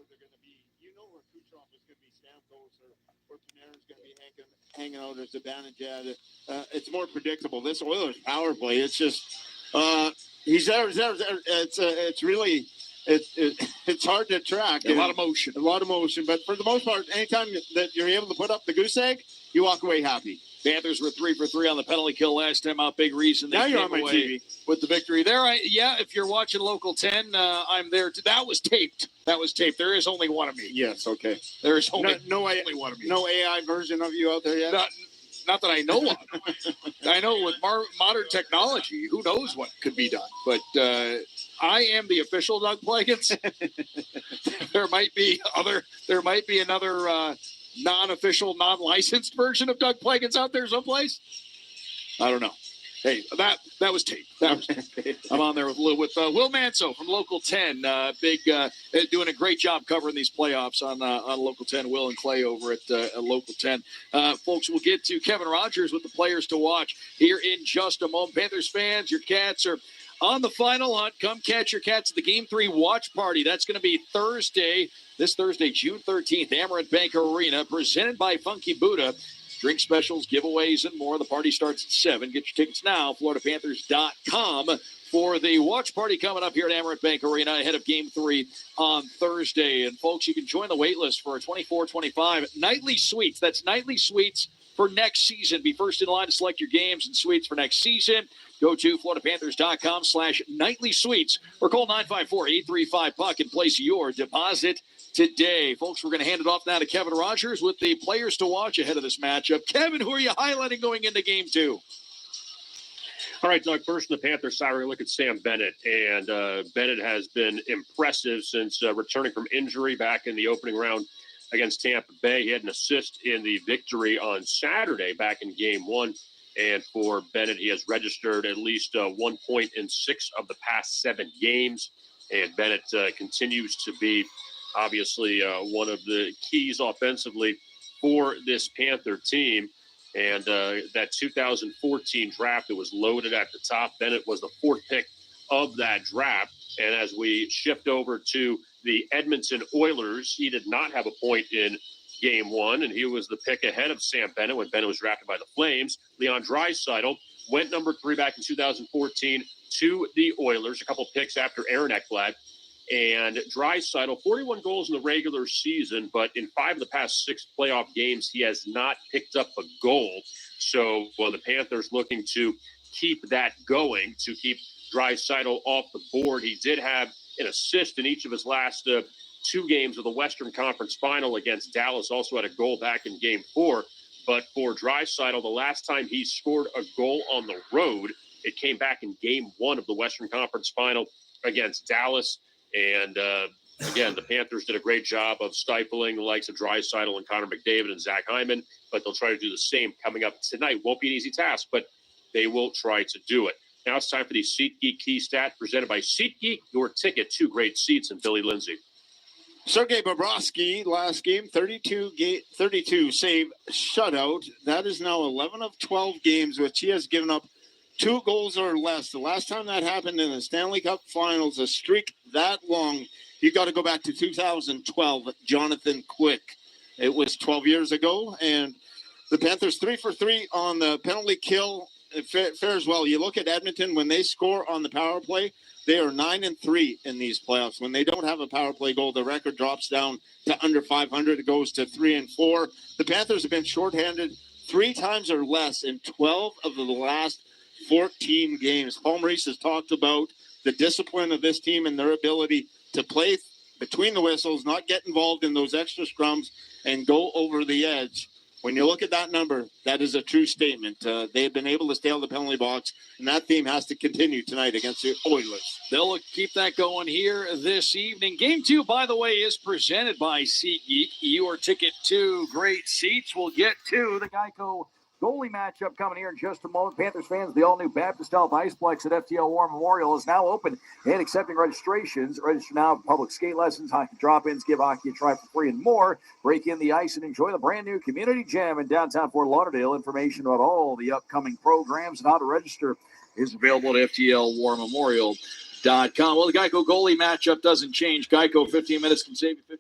where they're going to be. You know where Kucherov is going to be, Stamkos or Panarin's going to be hanging out as Zibanejad. It's more predictable. This Oilers power play, it's just he's there. It's really it's hard to track. A lot of motion. But for the most part, anytime that you're able to put up the goose egg, you walk away happy. Panthers were 3 for 3 on the penalty kill last time out. Big reason they came away with the victory there. If you're watching Local 10, I'm there. That was taped. There is only one of me. Yes, okay. There is only one of me. No AI version of you out there yet? Not that I know of. I know with modern technology, who knows what could be done. But I am the official Doug Plagens. There might be another non-official, non-licensed version of Doug Plagens out there someplace. I don't know. Hey, that was taped. I'm on there with Will Manso from Local 10. Doing a great job covering these playoffs on Local 10. Will and Clay over at Local 10. Folks, we'll get to Kevin Rogers with the players to watch here in just a moment. Panthers fans, your Cats are on the final hunt. Come catch your Cats at the Game 3 watch party. That's going to be this Thursday, June 13th, Amerant Bank Arena, presented by Funky Buddha. Drink specials, giveaways, and more. The party starts at 7. Get your tickets now, FloridaPanthers.com, for the watch party coming up here at Amerant Bank Arena ahead of Game 3 on Thursday. And, folks, you can join the wait list for 24-25 nightly suites. That's nightly suites for next season. Be first in line to select your games and suites for next season. Go to FloridaPanthers.com/nightly suites or call 954-835-PUCK and place your deposit today. Folks, we're going to hand it off now to Kevin Rogers with the players to watch ahead of this matchup. Kevin, who are you highlighting going into Game 2? All right, Doug, first on the Panthers side, we're going to look at Sam Bennett. And Bennett has been impressive since returning from injury back in the opening round against Tampa Bay. He had an assist in the victory on Saturday back in Game 1. And for Bennett, he has registered at least 1 point in 6 of the past 7 games. And Bennett continues to be obviously one of the keys offensively for this Panther team. And that 2014 draft that was loaded at the top, Bennett was the 4th pick of that draft. And as we shift over to the Edmonton Oilers, he did not have a point in Game 1, and he was the pick ahead of Sam Bennett when Bennett was drafted by the Flames. Leon Draisaitl went number 3 back in 2014 to the Oilers, a couple picks after Aaron Ekblad. And Draisaitl, 41 goals in the regular season, but in 5 of the past 6 playoff games, he has not picked up a goal. So, the Panthers looking to keep that going, to keep Draisaitl off the board. He did have an assist in each of his last 2 games of the Western Conference Final against Dallas. Also had a goal back in Game 4. But for Draisaitl, the last time he scored a goal on the road, it came back in Game 1 of the Western Conference Final against Dallas. And again, the Panthers did a great job of stifling the likes of Draisaitl and Connor McDavid and Zach Hyman, but they'll try to do the same coming up tonight. Won't be an easy task, but they will try to do it. Now it's time for the SeatGeek Key Stat presented by SeatGeek, your ticket to great seats in Philly, Lindsay. Sergei Bobrovsky, last game, 32 save shutout. That is now 11 of 12 games, which he has given up 2 goals or less. The last time that happened in the Stanley Cup Finals, a streak that long, you got to go back to 2012, Jonathan Quick. It was 12 years ago, and the Panthers 3 for 3 on the penalty kill. It fares well. You look at Edmonton, when they score on the power play, they are 9-3 in these playoffs. When they don't have a power play goal, the record drops down to under 500. It goes to 3-4. The Panthers have been shorthanded 3 times or less in 12 of the last 14 games. Paul Maurice has talked about the discipline of this team and their ability to play between the whistles, not get involved in those extra scrums, and go over the edge. When you look at that number, that is a true statement. They have been able to stay on the penalty box, and that theme has to continue tonight against the Oilers. They'll keep that going here this evening. Game 2, by the way, is presented by SeatGeek. Your ticket to great seats. We'll get to the Geico goalie matchup coming here in just a moment. Panthers fans, the all-new Baptist Health Iceplex at FTL War Memorial is now open and accepting registrations. Register now for public skate lessons, hockey drop-ins, give hockey a try for free, and more. Break in the ice and enjoy the brand-new Community Jam in downtown Fort Lauderdale. Information about all the upcoming programs and how to register is available at FTL War Memorial. Well, the Geico goalie matchup doesn't change. Geico, 15 minutes can save you 15% or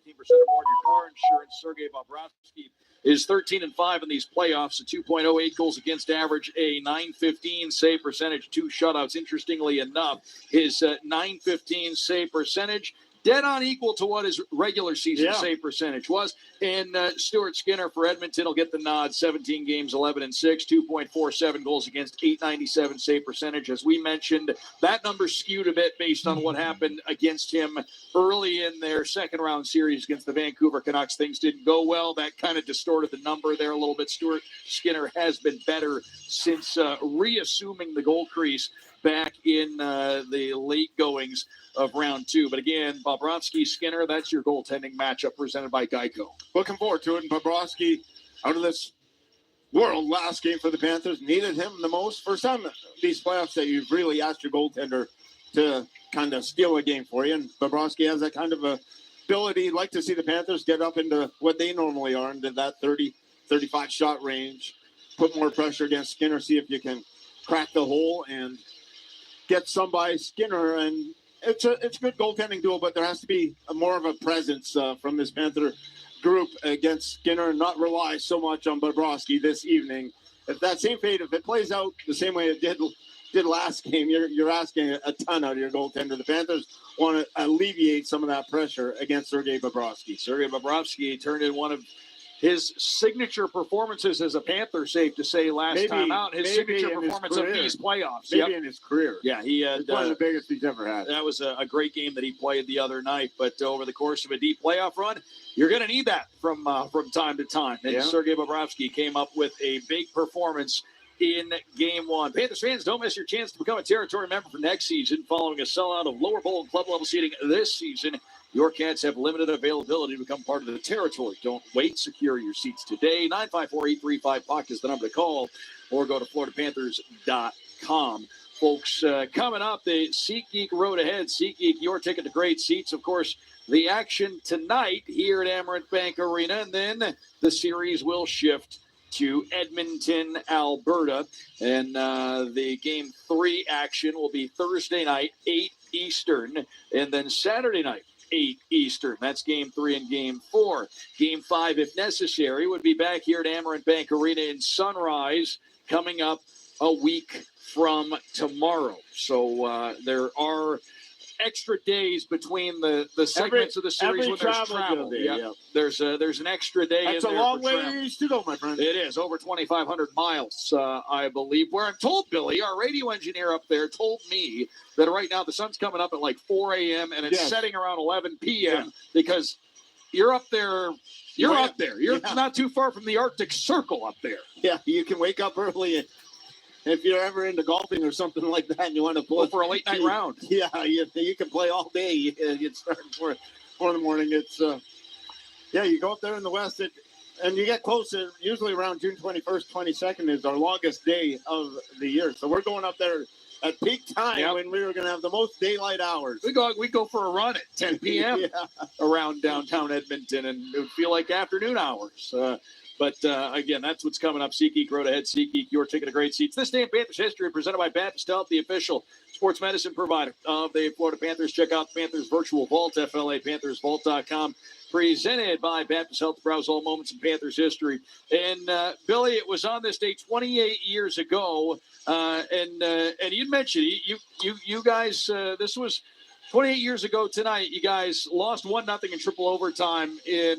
more on your car insurance. Sergei Bobrovsky is 13-5 in these playoffs, a 2.08 goals against average, a .915 save percentage, 2 shutouts. Interestingly enough, his .915 save percentage dead on equal to what his regular season save percentage was. And Stuart Skinner for Edmonton will get the nod. 17 games, 11-6, 2.47 goals against, .897 save percentage. As we mentioned, that number skewed a bit based on what happened against him early in their second round series against the Vancouver Canucks. Things didn't go well. That kind of distorted the number there a little bit. Stuart Skinner has been better since reassuming the goal crease back in the late goings of round 2. But again, Bobrovsky, Skinner, that's your goaltending matchup presented by Geico. Looking forward to it. And Bobrovsky, out of this world, last game for the Panthers, needed him the most. First time these playoffs that you've really asked your goaltender to kind of steal a game for you. And Bobrovsky has that kind of ability. Like to see the Panthers get up into what they normally are, into that 30, 35 shot range, put more pressure against Skinner, see if you can crack the hole and get some by Skinner. And it's a good goaltending duel, but there has to be more of a presence from this Panther group against Skinner and not rely so much on Bobrovsky this evening. If that same fate, if it plays out the same way it did last game, you're asking a ton out of your goaltender. The Panthers want to alleviate some of that pressure against Sergei Bobrovsky. Sergei Bobrovsky turned in one of his signature performances as a Panther, safe to say, last time out. His signature performance of these playoffs. Maybe in his career. Yeah, he had one of the biggest he's ever had. That was a great game that he played the other night. But over the course of a deep playoff run, you're going to need that from time to time. And Sergei Bobrovsky came up with a big performance in Game 1. Panthers fans, don't miss your chance to become a territory member for next season. Following a sellout of lower bowl and club level seating this season, your Cats have limited availability to become part of the territory. Don't wait. Secure your seats today. 954-835-PUCK is the number to call, or go to FloridaPanthers.com. Folks, coming up, the SeatGeek Road Ahead. SeatGeek, your ticket to great seats. Of course, the action tonight here at Amerant Bank Arena, and then the series will shift to Edmonton, Alberta. And the Game 3 action will be Thursday night, 8 Eastern, and then Saturday night, 8 Eastern. That's Game 3 and Game 4. Game 5, if necessary, would be back here at Amerant Bank Arena in Sunrise coming up a week from tomorrow. So there are extra days between the segments of the series when there's travel. There's an extra day. That's in there a long for way travel. to go, my friend. It is over 2,500 miles, I believe. Where I'm told, Billy, our radio engineer up there, told me that right now the sun's coming up at like 4 a.m. and it's setting around 11 p.m. because you're up there. You're up there. You're not too far from the Arctic Circle up there. Yeah, you can wake up early. If you're ever into golfing or something like that and you want to play for a late night round. Yeah, you can play all day. You get started for in the morning. It's you go up there in the west and you get closer. Usually around June 21st, 22nd is our longest day of the year. So we're going up there at peak time when we were going to have the most daylight hours. We go for a run at 10 p.m. around downtown Edmonton, and it would feel like afternoon hours. But again, that's what's coming up. SeatGeek, Road Ahead. SeatGeek, your ticket to great seats. This day in Panthers history presented by Baptist Health, the official sports medicine provider of the Florida Panthers. Check out the Panthers Virtual Vault, FLAPanthersVault.com. Presented by Baptist Health. Browse all moments in Panthers history. And Billy, it was on this day 28 years ago. And you mentioned you guys. This was 28 years ago tonight. You guys lost 1-0 in triple overtime in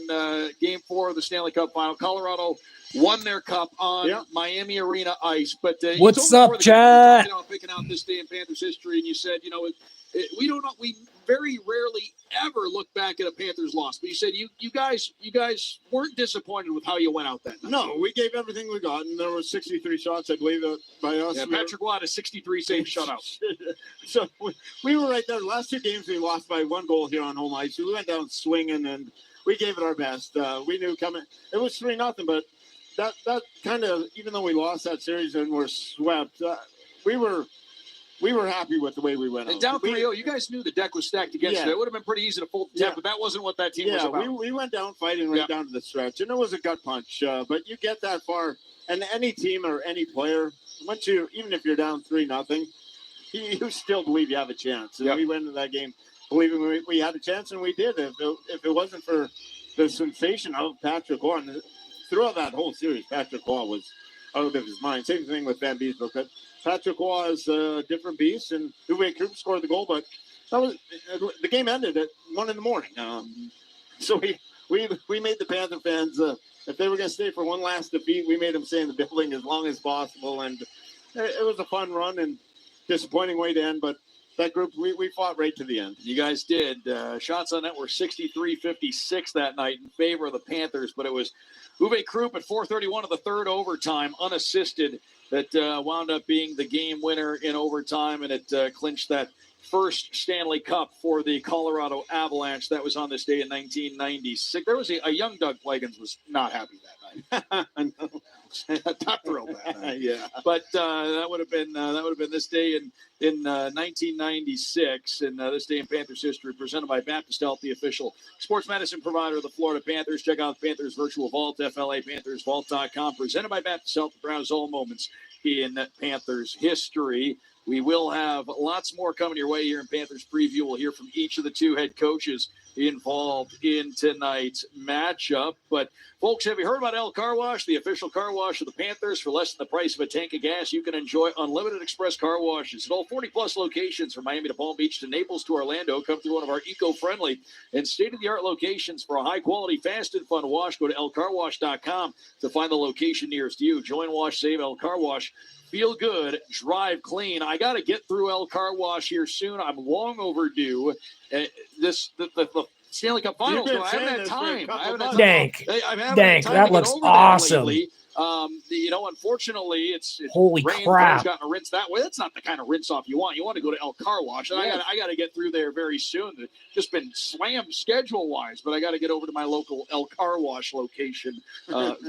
Game 4 of the Stanley Cup Final. Colorado won their cup on Miami Arena ice. But what's up, Chad? Picking out this day in Panthers history, and you said, we very rarely ever look back at a Panthers loss. But you said you guys weren't disappointed with how you went out that night. No, we gave everything we got, and there were 63 shots, I believe, by us. Yeah, Patrick Watt a 63 save shutout. So we were right there. The last 2 games we lost by 1 goal here on home ice. We went down swinging, and we gave it our best. We knew coming. It was 3-0, but that kind of, even though we lost that series and were swept, we were happy with the way we went out. And down 3-0, you guys knew the deck was stacked against you. It would have been pretty easy to fold the tent, but that wasn't what that team was about. We went down fighting right down to the stretch, and it was a gut punch. But you get that far, and any team or any player, even if you're down 3-0, you still believe you have a chance. And Yep. we went into that game believing we had a chance, and we did. If it wasn't for the sensation of Patrick Waugh, and throughout that whole series, Patrick Waugh was out of his mind. Same thing with Van Beesbrook. But Patrick Waugh is a different beast, and Uwe Krupp scored the goal, but the game ended at 1 a.m. So we made the Panther fans, if they were going to stay for one last defeat, we made them stay in the building as long as possible. And it was a fun run and disappointing way to end, but that group, we fought right to the end. You guys did. Shots on net were 63-56 that night in favor of the Panthers, but it was Uwe Krupp at 4:31 of the third overtime, unassisted, that wound up being the game winner in overtime, and it clinched that first Stanley Cup for the Colorado Avalanche. That was on this day in 1996. There was a young Doug Plagens was not happy that night. Not thrilled that night. Yeah. But that would have been this day in 1996, and this day in Panthers history, presented by Baptist Health, the official sports medicine provider of the Florida Panthers. Check out the Panthers Virtual Vault, FLAPanthersVault.com. Presented by Baptist Health, browse all moments in Panthers history. We will have lots more coming your way here in Panthers preview. We'll hear from each of the two head coaches involved in tonight's matchup. But, folks, have you heard about El Car Wash, the official car wash of the Panthers? For less than the price of a tank of gas, you can enjoy unlimited express car washes at all 40-plus locations from Miami to Palm Beach to Naples to Orlando. Come through one of our eco-friendly and state-of-the-art locations for a high-quality, fast and fun wash. Go to elcarwash.com to find the location nearest you. Join Wash, Save, El Car Wash. Feel good, drive clean. I got to get through El Car Wash here soon. I'm long overdue. The Stanley Cup Finals. I haven't had time. Dank. That looks awesome. Unfortunately, it's holy rain. crap. Gotten a rinse that way. That's not the kind of rinse off you want. You want to go to El Car Wash, and I got to get through there very soon. It's just been slammed schedule wise, but I got to get over to my local El Car Wash location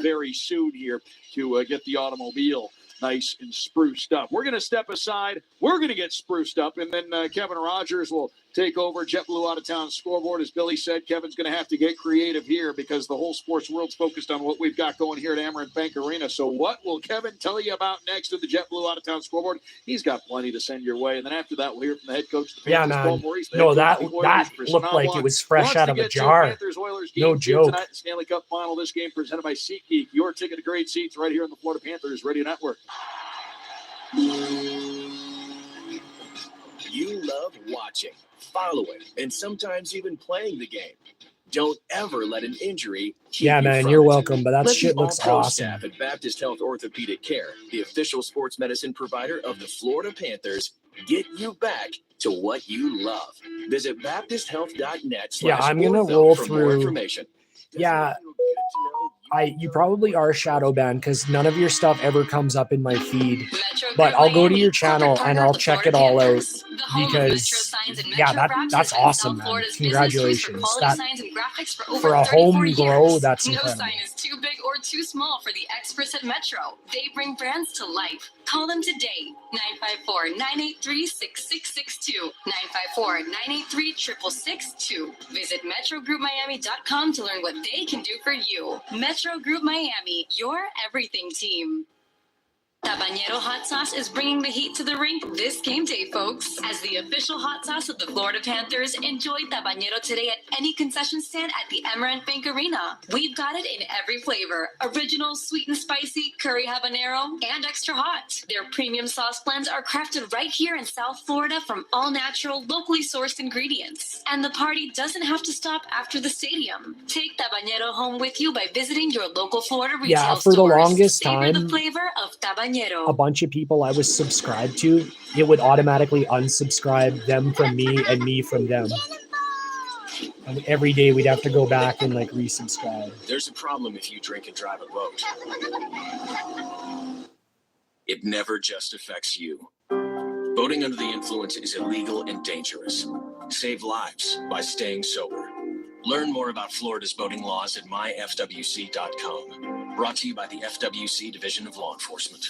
very soon here to get the automobile nice and spruced up. We're going to step aside. We're going to get spruced up, and then Kevin Rogers will take over JetBlue Out of Town Scoreboard. As Billy said, Kevin's going to have to get creative here because the whole sports world's focused on what we've got going here at Amerant Bank Arena. So what will Kevin tell you about next in the JetBlue Out of Town Scoreboard? He's got plenty to send your way. And then after that, we'll hear from the head coach of the Panthers, Paul Maurice. No, that looked like it was fresh out of a jar. No joke. Tonight, the Stanley Cup Final. This game presented by SeatGeek. Your ticket to great seats right here on the Florida Panthers Radio Network. You love watching, following, and sometimes even playing the game. Don't ever let an injury keep you from you're it. welcome, but that Let shit the looks all-pro awesome. staff at Baptist Health Orthopedic Care, the official sports medicine provider of the Florida Panthers, get you back to what you love. Visit baptisthealth.net. I'm going to roll for more through. information. Yeah. You probably are shadow banned because none of your stuff ever comes up in my feed. But I'll go to your channel and I'll check it all out because that's awesome, man. Congratulations. That for a home grow, that's incredible. No sign is too big or too small for the experts at Metro. They bring brands to life. Call them today. 954-983-6662. 954-983-6662. Visit MetroGroupMiami.com to learn what they can do for you. Metro Group Miami, your everything team. Tabanero Hot Sauce is bringing the heat to the rink this game day, folks. As the official hot sauce of the Florida Panthers, enjoy Tabanero today at any concession stand at the Amerant Bank Arena. We've got it in every flavor. Original, sweet and spicy, curry habanero, and extra hot. Their premium sauce blends are crafted right here in South Florida from all natural, locally sourced ingredients. And the party doesn't have to stop after the stadium. Take Tabanero home with you by visiting your local Florida retail for the stores. longest Savor time, the flavor of Tabanero. a bunch of people I was subscribed to, it would automatically unsubscribe them from me and me from them. And every day we'd have to go back and resubscribe. There's a problem if you drink and drive a boat. It never just affects you. Boating under the influence is illegal and dangerous. Save lives by staying sober. Learn more about Florida's boating laws at myfwc.com. Brought to you by the FWC Division of Law Enforcement.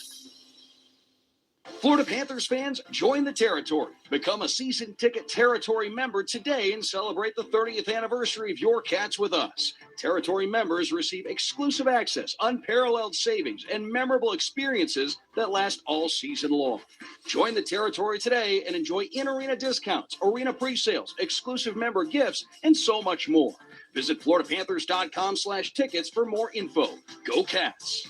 Florida Panthers fans, join the territory. Become a season ticket territory member today and celebrate the 30th anniversary of your Cats with us. Territory members receive exclusive access, unparalleled savings, and memorable experiences that last all season long. Join the territory today and enjoy in-arena discounts, arena pre-sales, exclusive member gifts, and so much more. Visit FloridaPanthers.com/tickets for more info. Go Cats!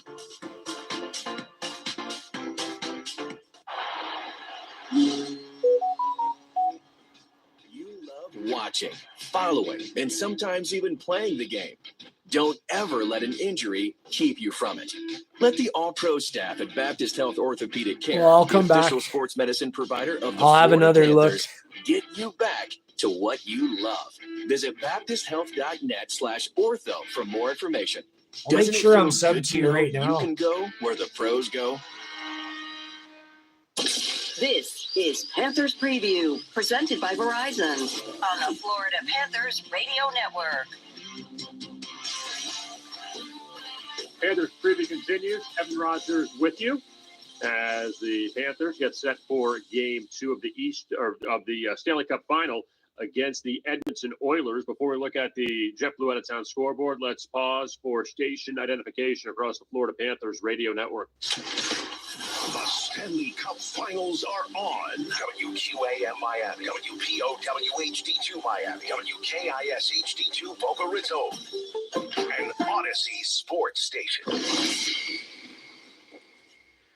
You love watching, following, and sometimes even playing the game. Don't ever let an injury keep you from it. Let the all-pro staff at Baptist Health Orthopedic Care, Well, I'll the come back. official sports medicine provider of the I'll have Florida another look. Panthers, get you back to what you love. Visit baptisthealth.net/ortho for more information. I'll make Doesn't it sure feel I'm subbed good to you right now. You can go where the pros go. This is Panthers Preview, presented by Verizon on the Florida Panthers Radio Network. Panthers preview continues. Evan Rogers with you as the Panthers get set for Game 2 of the Stanley Cup Final against the Edmonton Oilers. Before we look at the JetBlue Out of Town scoreboard, let's pause for station identification across the Florida Panthers Radio Network. The Stanley Cup Finals are on. WQAM Miami, WPOWHD2 Miami, WKISHD2 Boca Raton, and Odyssey Sports Station.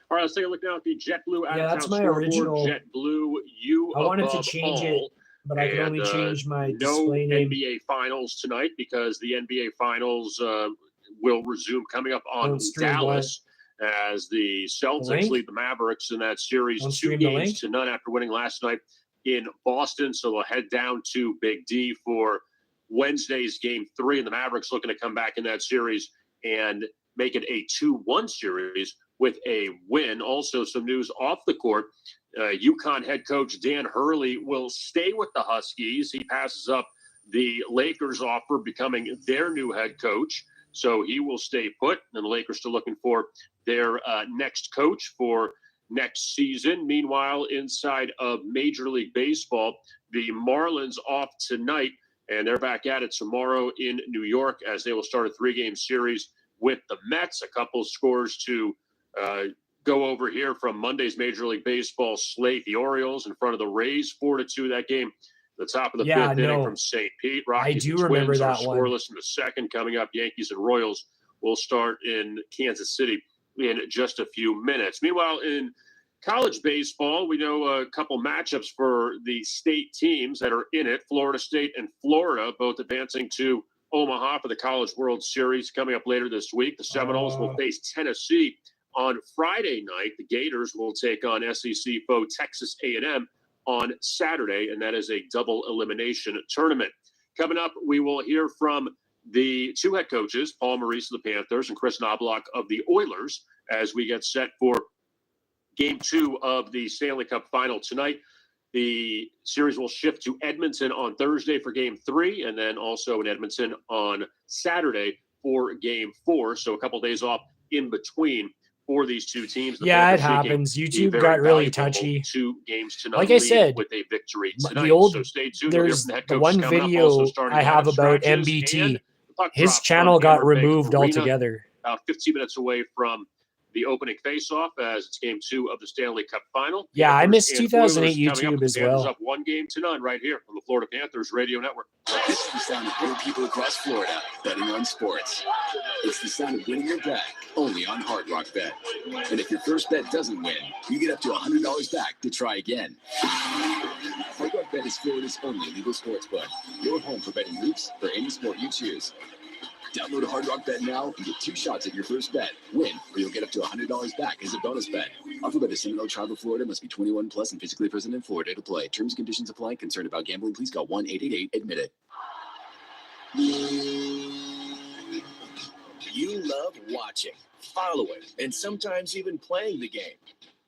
All right, let's take a look now at the JetBlue Out of Town that's my scoreboard. original. JetBlue, you I wanted to above change all. it, but I could only change my No display name. NBA Finals tonight because the NBA Finals will resume coming up on Don't stream Dallas as the Celtics lead the Mavericks in that series 2-0 after winning last night in Boston. So they'll head down to Big D for Wednesday's Game 3, and the Mavericks looking to come back in that series and make it a 2-1 series with a win. Also, some news off the court. UConn head coach Dan Hurley will stay with the Huskies. He passes up the Lakers offer, becoming their new head coach. So he will stay put, and the Lakers still looking for their next coach for next season. Meanwhile, inside of Major League Baseball, the Marlins off tonight, and they're back at it tomorrow in New York as they will start a 3-game series with the Mets. A couple scores to go over here from Monday's Major League Baseball slate. The Orioles in front of the Rays, 4-2 that game. The top of the fifth inning from St. Pete. Rockies I do and remember Twins that are one. scoreless in the second. Coming up, Yankees and Royals will start in Kansas City in just a few minutes. Meanwhile, in college baseball, we know a couple matchups for the state teams that are in it. Florida State and Florida both advancing to Omaha for the College World Series coming up later this week. The Seminoles will face Tennessee on Friday night. The Gators will take on SEC foe Texas A&M on Saturday, and that is a double elimination tournament. Coming up, we will hear from the two head coaches, Paul Maurice of the Panthers and Chris Knobloch of the Oilers, as we get set for Game 2 of the Stanley Cup Final tonight. The series will shift to Edmonton on Thursday for Game 3, and then also in Edmonton on Saturday for Game 4. So a couple days off in between for these two teams. The Yeah, it Panthers happens. seeking YouTube a very got really valuable touchy. 2 games tonight, Like I said, with a victory tonight. the old So stay tuned. We'll hear there's from the head the coach one coming up, video also starting I have out at about scratches, MBT. and the puck His drop channel from got Hammer Bank removed Arena, altogether. about 15 minutes away from the opening faceoff as it's Game 2 of the Stanley Cup Final. Yeah, I Panthers missed and 2008 Oilers coming up. YouTube as The Panthers well. up 1-0 right here on the Florida Panthers Radio Network. This is the sound of real people across Florida betting on sports. It's the sound of winning your bet, only on Hard Rock Bet. And if your first bet doesn't win, you get up to $100 back to try again. Hard Rock Bet is Florida's only legal sports book. Your home for betting hoops for any sport you choose. Download Hard Rock Bet now and get 2 shots at your first bet. Win, or you'll get up to $100 back as a bonus bet. Offered by the Seminole Tribe of Florida. Must be 21 plus and physically present in Florida to play. Terms and conditions apply. Concerned about gambling? Please call 1-888-ADMIT-IT. You love watching, following, and sometimes even playing the game.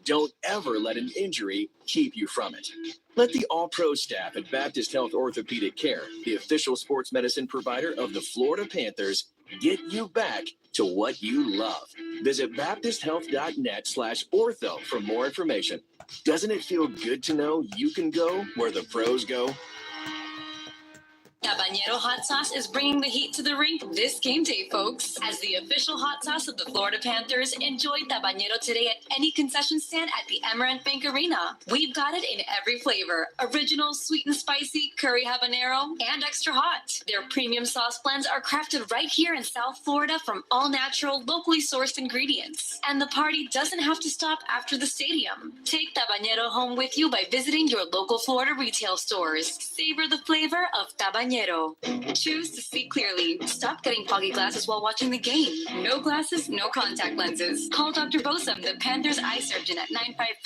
Don't ever let an injury keep you from it. Let the all-pro staff at Baptist Health Orthopedic Care, the official sports medicine provider of the Florida Panthers, Get you back to what you love. Visit baptisthealth.net/ortho for more information. Doesn't it feel good to know you can go where the pros go? Tabanero Hot Sauce is bringing the heat to the rink this game day, folks. As the official hot sauce of the Florida Panthers, enjoy Tabanero today at any concession stand at the Amarant Bank Arena. We've got it in every flavor: original, sweet and spicy, curry habanero, and extra hot. Their premium sauce blends are crafted right here in South Florida from all natural, locally sourced ingredients. And the party doesn't have to stop after the stadium. Take Tabanero home with you by visiting your local Florida retail stores. Savor the flavor of Tabanero. Choose to see clearly. Stop getting foggy glasses while watching the game. No glasses, no contact lenses. Call Dr. Bosom, the Panthers eye surgeon, at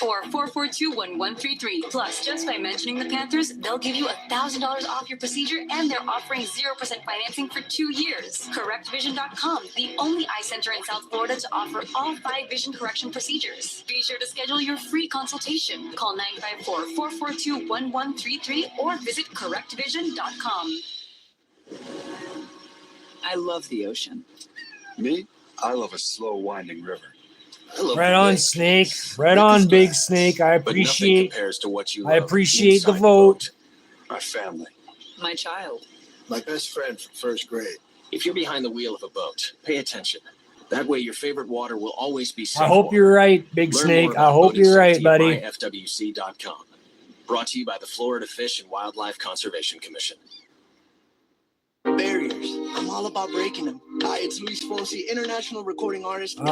954-442-1133. Plus, just by mentioning the Panthers, they'll give you $1,000 off your procedure, and they're offering 0% financing for 2 years. CorrectVision.com, the only eye center in South Florida to offer all 5 vision correction procedures. Be sure to schedule your free consultation. Call 954-442-1133 or visit CorrectVision.com. I love the ocean. Me? I love a slow winding river. Right on, Snake. Right on, Big Snake. I appreciate the vote. My family. My child. My best friend from first grade. If you're behind the wheel of a boat, pay attention. That way your favorite water will always be safe. I hope you're right, Big Snake. I hope you're right, buddy. FWC.com. Brought to you by the Florida Fish and Wildlife Conservation Commission. Barriers. I'm all about breaking them. Hi, it's Luis Fonsi, international recording artist. When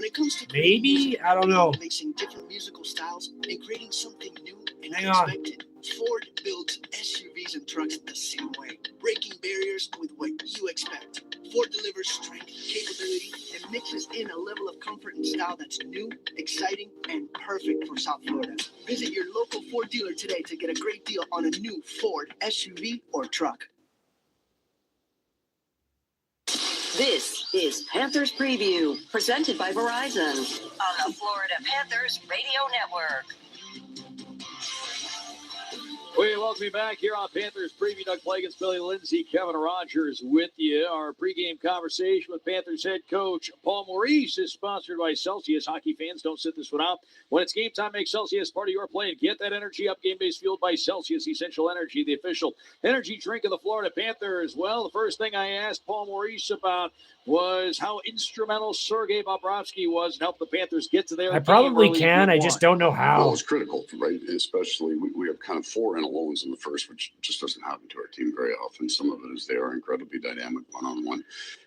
it comes to maybe, I don't know. Mixing different musical styles and creating something new and Hang on. unexpected. Ford builds SUVs and trucks the same way, breaking barriers with what you expect. Ford delivers strength, capability, and mixes in a level of comfort and style that's new, exciting, and perfect for South Florida. Visit your local Ford dealer today to get a great deal on a new Ford SUV or truck. This is Panthers Preview, presented by Verizon on the Florida Panthers Radio Network. We welcome you back here on Panthers Preview. Doug Plagens, Billy Lindsay, Kevin Rogers with you. Our pregame conversation with Panthers head coach Paul Maurice is sponsored by Celsius. Hockey fans, don't sit this one out. When it's game time, make Celsius part of your play and get that energy up. Game days fueled by Celsius Essential Energy, the official energy drink of the Florida Panthers. Well, the first thing I asked Paul Maurice about was how instrumental Sergei Bobrovsky was and helped the Panthers get to their I probably can. I just don't know how. Well, it's critical, right? Especially we have kind of 4 loans in the first, which just doesn't happen to our team very often. Some of it is they are incredibly dynamic one-on-one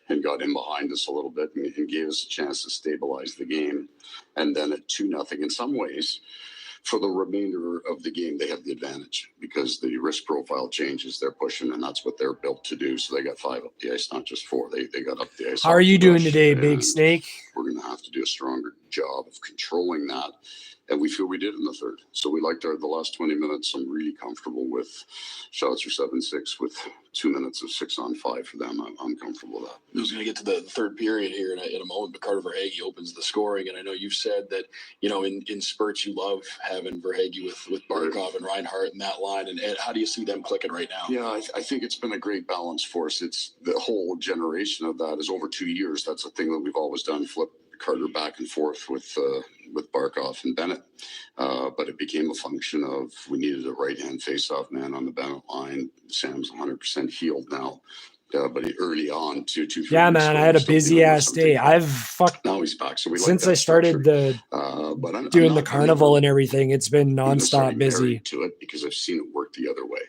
and got in behind us a little bit and gave us a chance to stabilize the game. And then at 2-0, in some ways, for the remainder of the game, they have the advantage because the risk profile changes. They're pushing, and that's what they're built to do. So they got 5 up the ice, not just 4. They got up the ice. How are you doing today, Big Snake? We're going to have to do a stronger job of controlling that. And we feel we did in the third. So we liked the last 20 minutes. I'm really comfortable with shots are 7-6 with 2 minutes of 6-on-5 for them. I'm comfortable with that. I was going to get to the third period here in a moment, but Carter Verhaeghe opens the scoring. And I know you've said that, in spurts you love having Verhaeghe with Barkov and Reinhart in that line. And how do you see them clicking right now? Yeah, I think it's been a great balance for us. It's the whole generation of that is over 2 years. That's a thing that we've always done, flip Carter back and forth with Barkov and Bennett. But it became a function of we needed a right-hand face-off man on the Bennett line. Sam's 100% healed now. But early on, yeah, man, I had a busy ass day. Now he's back. So since I started doing the carnival and everything, it's been nonstop busy. To it because I've seen it work the other way.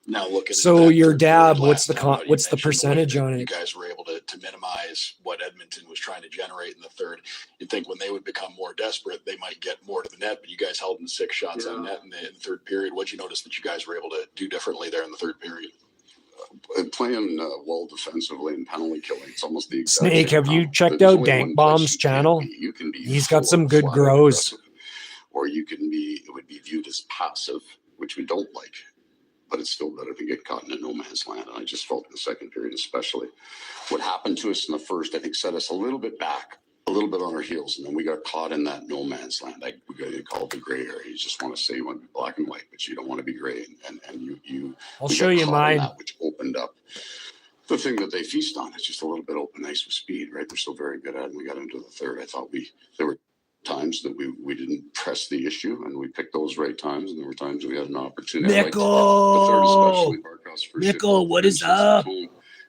Now looking. So your dab, what's the percentage on it? You guys were able to minimize what Edmonton was trying to generate in the third. You'd think when they would become more desperate, they might get more to the net, but you guys held them 6 shots on net in the third period. What'd you notice that you guys were able to do differently there in the third period? Playing well defensively and penalty killing. It's almost the exact Snake, have you checked out Dank Bomb's channel? He's got some good grows. Or it would be viewed as passive, which we don't like. But it's still better to get caught in a no man's land. And I just felt in the second period, especially what happened to us in the first, I think set us a little bit back, a little bit on our heels. And then we got caught in that no man's land. We got called the gray area. You just want to say you want to be black and white, but you don't want to be gray. And you I'll show you mine. Which opened up The thing that they feast on is just a little bit open ice with speed, right? They're still very good at it. And we got into the third. I thought there were times that we didn't press the issue and we picked those right times. And there were times we had an opportunity. The third, especially Barkow's first shift. What is up?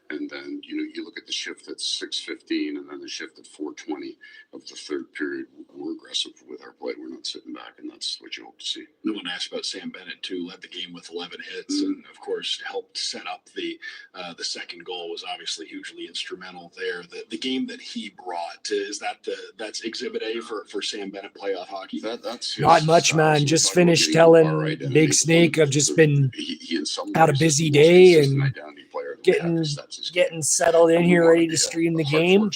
And then, you look at the shift at 6:15 and then the shift at 4:20 of the third period. We're aggressive with our play. We're not sitting back, and that's what you hope to see. No one asked about Sam Bennett too. Led the game with 11 hits, and of course helped set up the second goal. Was obviously hugely instrumental there. The game that he brought, that's Exhibit A for Sam Bennett playoff hockey. That's not much, man. Just finished telling Big Snake I've just been had a busy day and getting settled in here, ready to stream the game.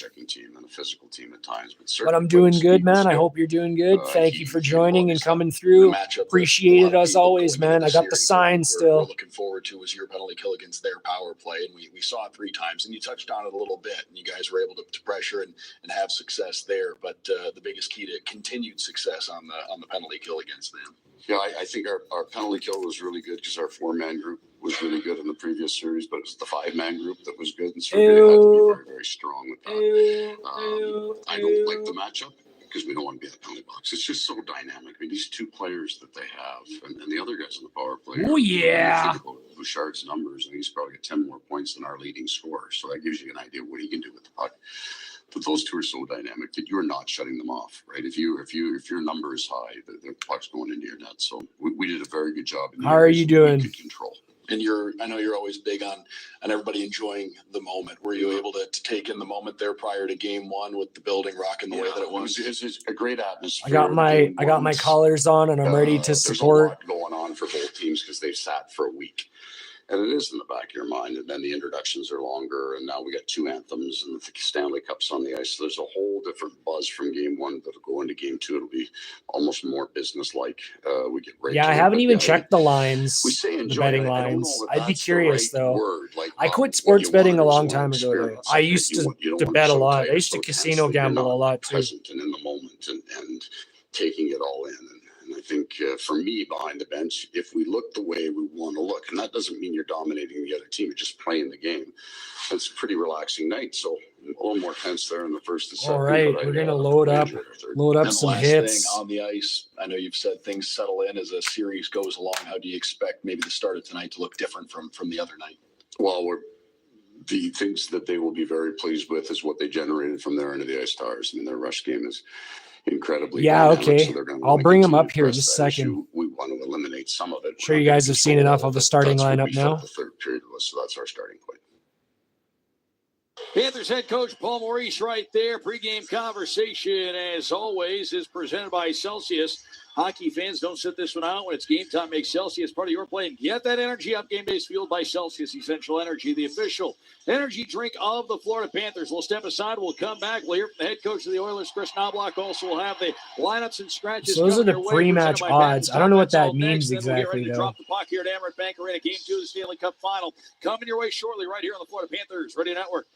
Physical team at times, but I'm doing good, man. I hope you're doing good. Thank you for joining and coming through. Appreciate it as always, man. I got the sign still. We're looking forward to was your penalty kill against their power play, and we saw it 3 times, and you touched on it a little bit, and you guys were able to pressure and have success there. But the biggest key to continued success on the penalty kill against them. Yeah, I think our penalty kill was really good because our 4-man group was really good in the previous series, but it was the 5-man group that was good, and Sergey had to be very, very strong with that. I don't like the matchup because we don't want to be in the penalty box. It's just so dynamic. I mean, these 2 players that they have, and the other guys on the power play. Oh, yeah. You think about Bouchard's numbers, and he's probably got 10 more points than our leading scorer, so that gives you an idea of what he can do with the puck. But those 2 are so dynamic that you're not shutting them off, right? If your number is high, the puck's going into your net. So we did a very good job. How are you doing? Control. And I know you're always big on everybody enjoying the moment. Were you able to take in the moment there prior to game 1 with the building rocking the way that it was? It's a great atmosphere. I got my collars on and I'm ready to support. There's a lot going on for both teams because they've sat for a week. And it is in the back of your mind. And then the introductions are longer. And now we got 2 anthems and the Stanley Cup's on the ice. So there's a whole different buzz from game 1 that'll go into game 2. It'll be almost more business-like. We get right. Yeah, I haven't even checked the lines, the betting lines. I'd be curious though. I quit sports betting a long time ago. Though. I used to bet a lot. I used to casino gamble a lot too. Present and in the moment and taking it all in. And I think for me, behind the bench, if we look the way we want to look, and that doesn't mean you're dominating the other team, you're just playing the game. It's a pretty relaxing night. So a little more tense there in the first and second. All right, we're going to load up some hits. On the ice, I know you've said things settle in as a series goes along. How do you expect maybe the start of tonight to look different from the other night? Well, the things that they will be very pleased with is what they generated from their end of the ice towers. I mean, their rush game is incredibly dynamic, okay. So I'll bring them up here just a second. We want to eliminate some of it. Sure, you guys have seen enough of the starting lineup now. The third period was, so that's our starting point. Panthers head coach Paul Maurice right there. Pre-game conversation, as always, is presented by Celsius. Hockey fans, don't sit this one out. When it's game time, make Celsius part of your play and get that energy up. Game days fueled by Celsius Essential Energy, the official energy drink of the Florida Panthers. We'll step aside. We'll come back. We'll hear from the head coach of the Oilers, Chris Knobloch. Also, we'll have the lineups and scratches. So those are the pre-match odds. I don't know what that means exactly, though. Drop the puck here at Amerant Bank Arena. Game 2 of the Stanley Cup Final. Coming your way shortly right here on the Florida Panthers Radio Network.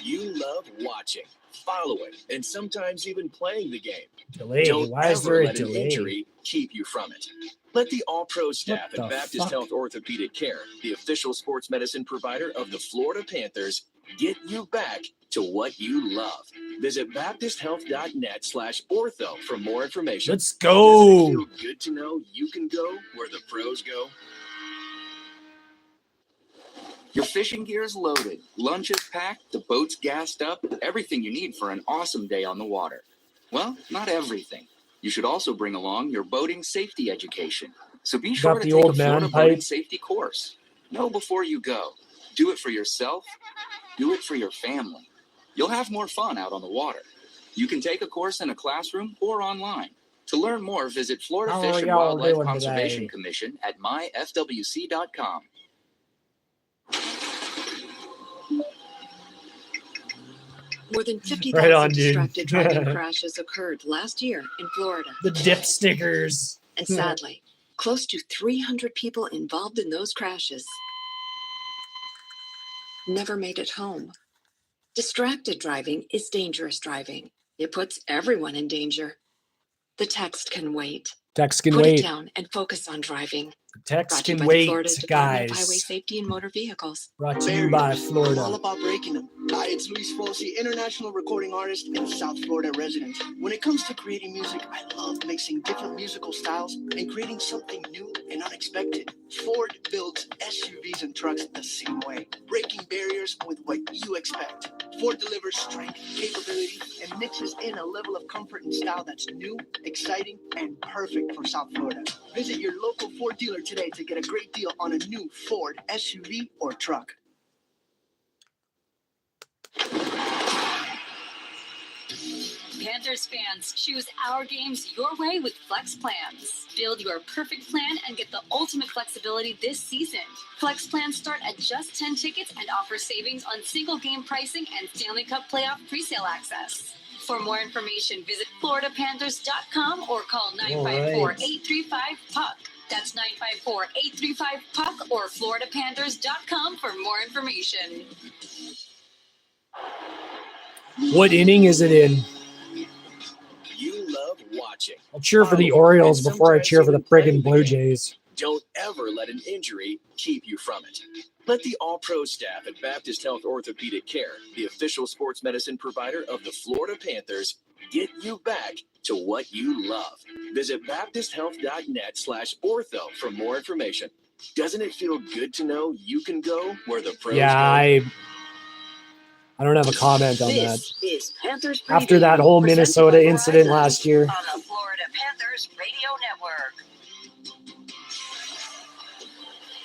You love watching, following, and sometimes even playing the game. Delay. Don't Why is there ever a let an delay? injury keep you from it. Let the All-Pro staff What at the Baptist fuck? Health Orthopedic Care, the official sports medicine provider of the Florida Panthers, get you back to what you love. Visit baptisthealth.net/ortho for more information. Let's go. Doesn't it feel good to know you can go where the pros go? Your fishing gear is loaded, lunch is packed, the boat's gassed up, everything you need for an awesome day on the water. Well, not everything. You should also bring along your boating safety education. So be sure to the take a old man Florida boating pipe. safety course. Know before you go. Do it for yourself. Do it for your family. You'll have more fun out on the water. You can take a course in a classroom or online. To learn more, visit Florida How Fish are and y'all Wildlife doing Conservation today? Commission at myfwc.com. More than 50,000 Right on, dude. distracted driving crashes occurred last year in Florida. The dip stickers. And sadly, close to 300 people involved in those crashes never made it home. Distracted driving is dangerous driving. It puts everyone in danger. The text can wait. Text can Put wait. it down and focus on driving. Text Brought to you can by the wait, Florida Department of Highway guys. Safety and Motor Vehicles. Brought to you by I'm all Florida. about breaking them. Hi, it's Luis Fonsi, international recording artist and South Florida resident. When it comes to creating music, I love mixing different musical styles and creating something new and unexpected. Ford builds SUVs and trucks the same way, breaking barriers with what you expect. Ford delivers strength, capability, and mixes in a level of comfort and style that's new, exciting, and perfect for South Florida. Visit your local Ford dealer today to get a great deal on a new Ford SUV or truck. Panthers fans, choose our games your way with Flex Plans. Build your perfect plan and get the ultimate flexibility this season. Flex Plans start at just 10 tickets and offer savings on single game pricing and Stanley Cup playoff presale access. For more information, visit floridapanthers.com or call 954-835-PUCK. That's 954-835-PUCK or floridapanthers.com for more information. What inning is it in? You love watching. I'll cheer for the Orioles before I cheer for the friggin' Blue Jays. Don't ever let an injury keep you from it. Let the all-pro staff at Baptist Health Orthopedic Care, the official sports medicine provider of the Florida Panthers, get you back to what you love. Visit baptisthealth.net/ortho for more information. Doesn't it feel good to know you can go where the pros Yeah, go? I don't have a comment on that. This is Panthers After Preview, that whole presented Minnesota by incident Verizon last year. on the Florida Panthers Radio Network.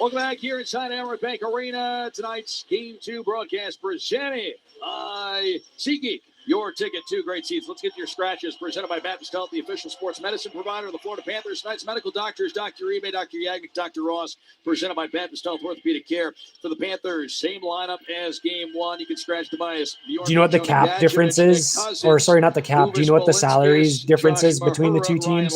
Welcome back here inside Amerant Bank Arena. Tonight's Game 2 broadcast presented by SeatGeek. Your ticket to great seats. Let's get your scratches presented by Baptist Health, the official sports medicine provider of the Florida Panthers. Tonight's medical doctors, Dr. Ebe, Dr. Yagnik, Dr. Ross, presented by Baptist Health Orthopedic Care. For the Panthers, same lineup as Game 1. You can scratch Tobias. Do you know what the cap difference is? Or sorry, not the cap. Do you know what the salaries difference is between the two teams?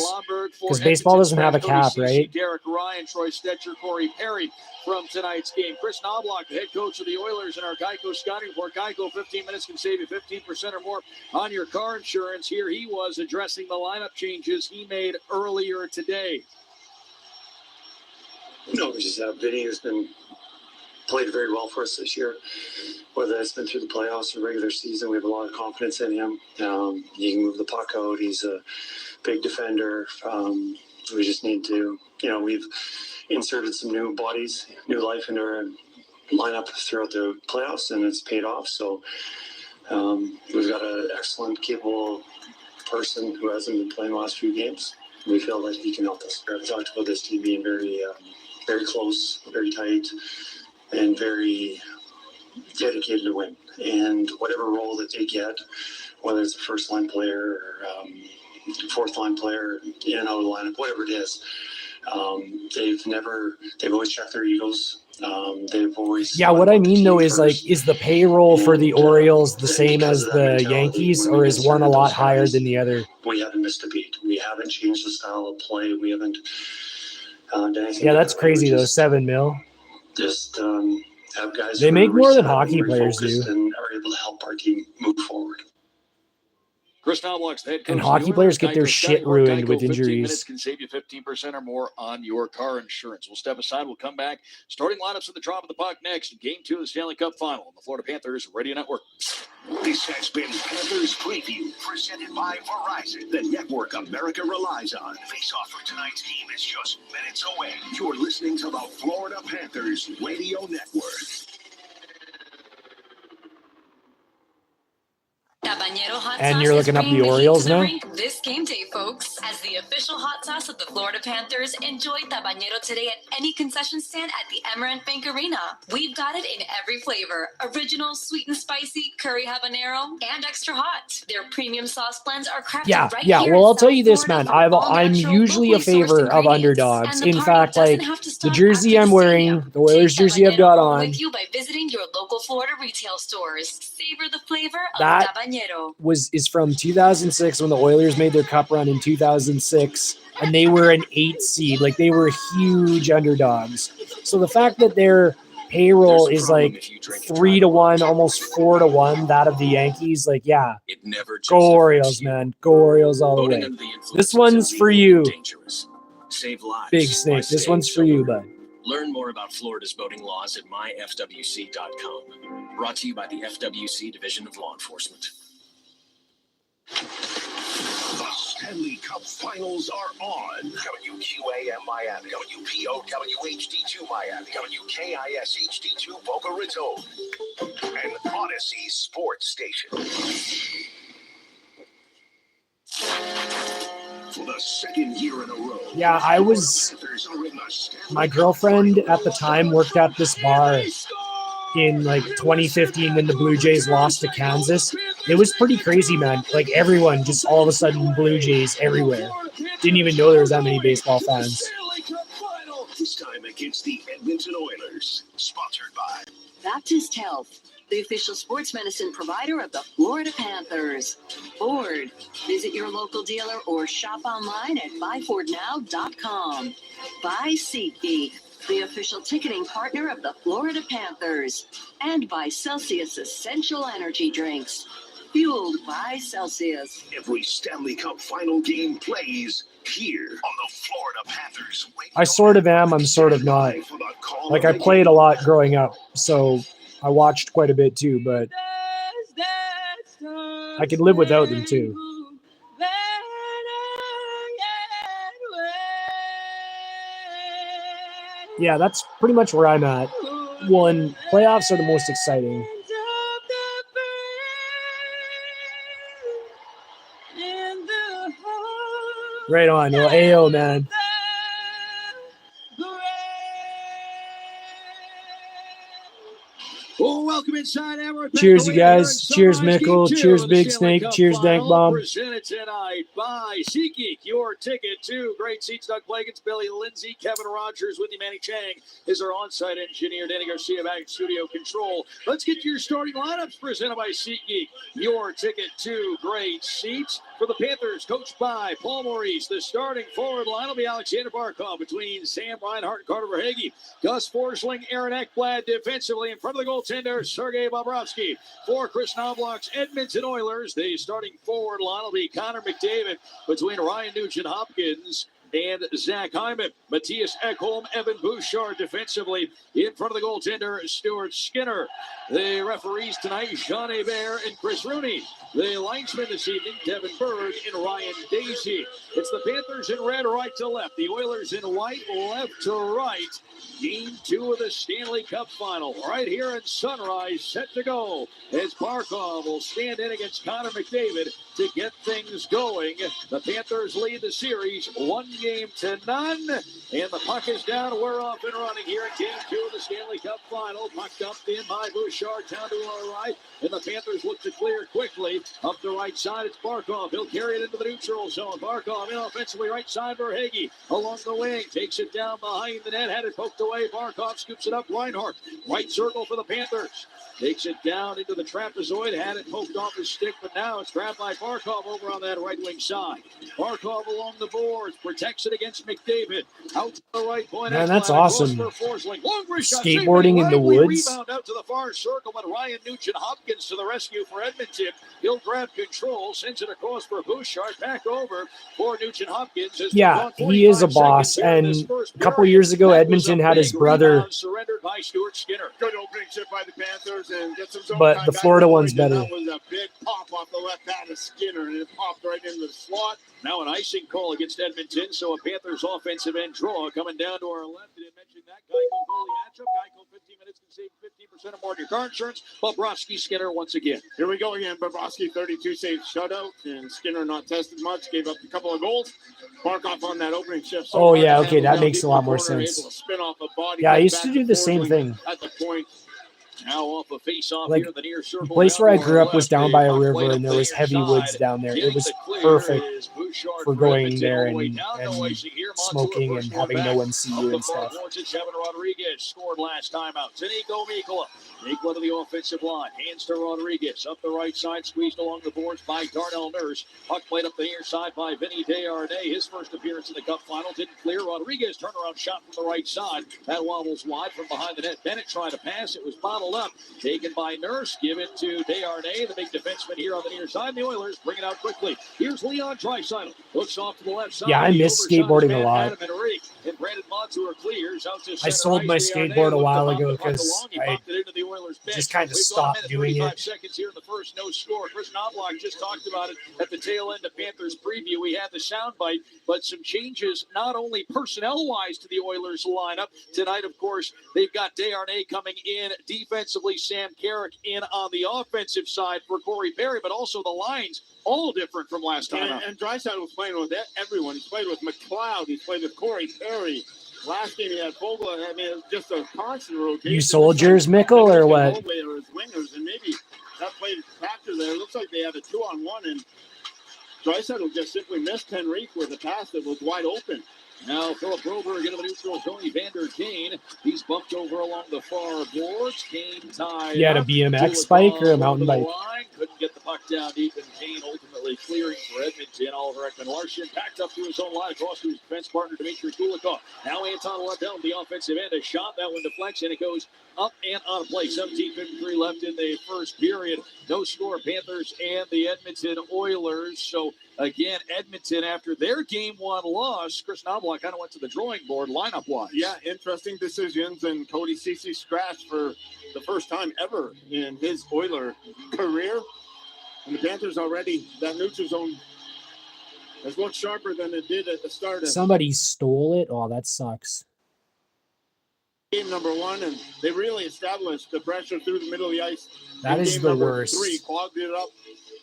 Because baseball doesn't have a cap, right? Derek Ryan, Troy Stetcher, Corey Perry from tonight's game. Chris Knobloch, the head coach of the Oilers, in our Geico scouting report. Geico, 15 minutes can save you 15% or more on your car insurance. Here he was addressing the lineup changes he made earlier today. No, we just have Vinny, who's been played very well for us this year. Whether it's been through the playoffs or regular season, we have a lot of confidence in him. He can move the puck out. He's a big defender. We just need to, we've inserted some new bodies, new life into our lineup throughout the playoffs, and it's paid off. So we've got an excellent, capable person who hasn't been playing the last few games. We feel like he can help us. I've talked about this team being very, very close, very tight, and very dedicated to win. And whatever role that they get, whether it's a first-line player or fourth-line player, in and out of the lineup, whatever it is, they've always checked their egos. They've always. Yeah, what I mean though is is the payroll for the Orioles the same as the Yankees, or is one a lot higher than the other? We haven't missed a beat. We haven't changed the style of play. We haven't done anything. Yeah, that's crazy though. $7 million. Just have guys. They make more than reset hockey and players do. and are able to help our team move forward. Chris Knobloch's the head coach. And hockey players get their shit ruined with 15 injuries. minutes can save you 15% or more on your car insurance. We'll step aside. We'll come back. Starting lineups at the drop of the puck next. Game 2 of the Stanley Cup Final on the Florida Panthers Radio Network. This has been Panthers Preview, presented by Verizon, the network America relies on. Face-off for tonight's game is just minutes away. You're listening to the Florida Panthers Radio Network. And you're looking up the Orioles now? This game day, folks. As the official hot sauce of the Florida Panthers, enjoy Tabañero today at any concession stand at the Amerant Bank Arena. We've got it in every flavor. Original, sweet and spicy, curry habanero, and extra hot. Their premium sauce blends are crafted right here. Well, I'll tell you this, man. I'm usually a favor of underdogs. In fact, like the jersey I'm wearing, the Oilers jersey I've got on, with you by visiting your local Florida retail stores. Savor the flavor of that Tabañero. is from 2006 when the Oilers made their cup run in 2006, and they were an 8 seed. Like, they were huge underdogs. So the fact that they're payroll is like 3-1, almost 4-1, that of the Yankees. Like, yeah, go Orioles, man. Go Orioles all the way. This one's for you, Big Snake. This one's for you, bud. Learn more about Florida's voting laws at myfwc.com. Brought to you by the FWC Division of Law Enforcement. The Stanley Cup Finals are on. WQAM Miami, WPOWHD2 Miami, WKISHD2 Boca Raton, and Odyssey Sports Station. For the second year in a row. Yeah, my girlfriend at the time worked at this bar in like 2015 when the Blue Jays lost to Kansas. It was pretty crazy, man. Like everyone just all of a sudden Blue Jays everywhere. Didn't even know there was that many baseball fans. This time against the Edmonton Oilers. Sponsored by Baptist Health, the official sports medicine provider of the Florida Panthers. Ford. Visit your local dealer or shop online at buyfordnow.com. By SeatGeek, the official ticketing partner of the Florida Panthers. And by Celsius Essential Energy Drinks. Fueled by Celsius. Every Stanley Cup final game plays here on the Florida Panthers. I sort of am, I'm sort of not. Like I played a lot growing up, so I watched quite a bit too, but I could live without them too. Yeah, that's pretty much where I'm at. Well, and playoffs are the most exciting. Right on. Well, AO, man. Well, welcome inside our Cheers, you guys. Cheers, Mickle. Cheers, Big Snake. Cheers, Dank Bomb. Presented tonight by SeatGeek. Your ticket to great seats. Doug Plagans, Billy Lindsay, Kevin Rogers with you. Manny Chang is our on-site engineer. Danny Garcia back in studio control. Let's get to your starting lineups presented by SeatGeek. Your ticket to great seats. For the Panthers, coached by Paul Maurice, the starting forward line will be Alexander Barkov between Sam Reinhart and Carter Verhaeghe. Gus Forsling, Aaron Ekblad defensively in front of the goaltender, Sergei Bobrovsky. For Chris Knobloch's Edmonton Oilers, the starting forward line will be Connor McDavid between Ryan Nugent-Hopkins and Zach Hyman. Matthias Ekholm, Evan Bouchard defensively in front of the goaltender, Stuart Skinner. The referees tonight, Jean Hebert and Chris Rooney. The linesmen this evening, Devin Berg and Ryan Daisy. It's the Panthers in red, right to left. The Oilers in white, left to right. Game 2 of the Stanley Cup Final. Right here in Sunrise, set to go. As Barkov will stand in against Connor McDavid to get things going. The Panthers lead the series 1-0. And the puck is down. We're off and running here in Game 2 of the Stanley Cup Final. Puck dumped in by Bouchard down to our right. And the Panthers look to clear quickly. Up the right side, it's Barkov. He'll carry it into the neutral zone. Barkov in offensively right side for Verhaeghe. Along the wing, takes it down behind the net. Had it poked away. Barkov scoops it up. Reinhart, right circle for the Panthers. Takes it down into the trapezoid. Had it poked off his stick, but now it's grabbed by Barkov over on that right wing side. Barkov along the boards. Protects it against McDavid. Out to the right point. Man, that's awesome. Skateboarding in the woods. Rebound out to the far circle, but Ryan Nugent-Hopkins to the rescue for Edmonton. He'll grab control, sends it across for Bouchard. Back over for Nugent-Hopkins. Yeah, he is a boss. And a couple years ago, Edmonton had his brother. Surrendered by Stuart Skinner. Good opening chip by the Panthers and get some zone But time the back. Florida one's better. That was a big pop off the left hand of Skinner, and it popped right into the slot. Now an icing call against Edmonton, so a Panthers offensive end draw coming down to our left. Didn't mention that. Geico goalie matchup. Geico 15 minutes can save 15% or more on your car insurance. Bobrovsky, Skinner once again. Here we go again. Bobrovsky, 32 saves shutout, and Skinner not tested much. Gave up a couple of goals. Barkov on that opening shift. Oh, yeah, okay, that makes a lot more sense. Able to spin off a body. Yeah, I used to do the same thing. At the point. Now off a face-off Like, here in the near circle. the place where I grew up was down by a river, and there was heavy woods down there. It was perfect for going there and smoking and having no one see you and stuff. Kevin Rodriguez scored last time out. To Nico Mikula. Mikula to the offensive line. Hands to Rodriguez. Up the right side. Squeezed along the boards by Darnell Nurse. Puck played up the near side by Vinny Desharnais. His first appearance in the Cup final. Didn't clear. Rodriguez turnaround shot from the right side. That wobbles wide from behind the net. Bennett trying to pass. It was bottled up. Taken by Nurse. Give it to Desharnais, the big defenseman here on the near side. The Oilers bring it out quickly. Here's Leon Draisaitl. Looks off to the left side. Yeah, I miss skateboarding a lot. And Brandon Montour clears out to I sold my skateboard a while ago because I just kind of stopped doing it. Seconds here in the first, no score. Chris Knobloch just talked about it at the tail end of Panthers preview. We had the soundbite, but some changes not only personnel-wise to the Oilers lineup tonight. Of course, they've got Desharnais coming in defensively. Sam Carrick in on the offensive side for Corey Perry, but also the lines all different from last time. And Draisaitl was playing with everyone. He's played with McLeod. He's played with Corey Perry. Last game he had Vogel. I mean, it was just a constant rotation. You soldiers, Mickle, or what? Or his wingers, and maybe that played a factor there. It looks like they had a 2-on-1, and Draisaitl just simply missed Henrique with a pass that was wide open. Now Philip Broberg into the neutral. Tony Vander Kane. He's bumped over along the far boards. Kane tied. You had a BMX bike or a mountain bike? Couldn't get the puck down deep, and Kane ultimately clearing for Edmonton. Oliver Ekman-Larsson backed up to his own line across to his defense partner Dmitry Kulikov. Now Anton Lundell, the offensive end, a shot. That one deflects, and it goes up and on a play. 17:53 left in the first period. No score, Panthers and the Edmonton Oilers. So again, Edmonton, after their game one loss, Chris Knobloch kind of went to the drawing board lineup-wise. Yeah, interesting decisions, and Cody Ceci scratched for the first time ever in his Oiler career. And the Panthers already, that neutral zone has looked sharper than it did at the start of Somebody stole it? Oh, that sucks. game number one, and they really established the pressure through the middle of the ice. That is the worst. 3, clogged it up,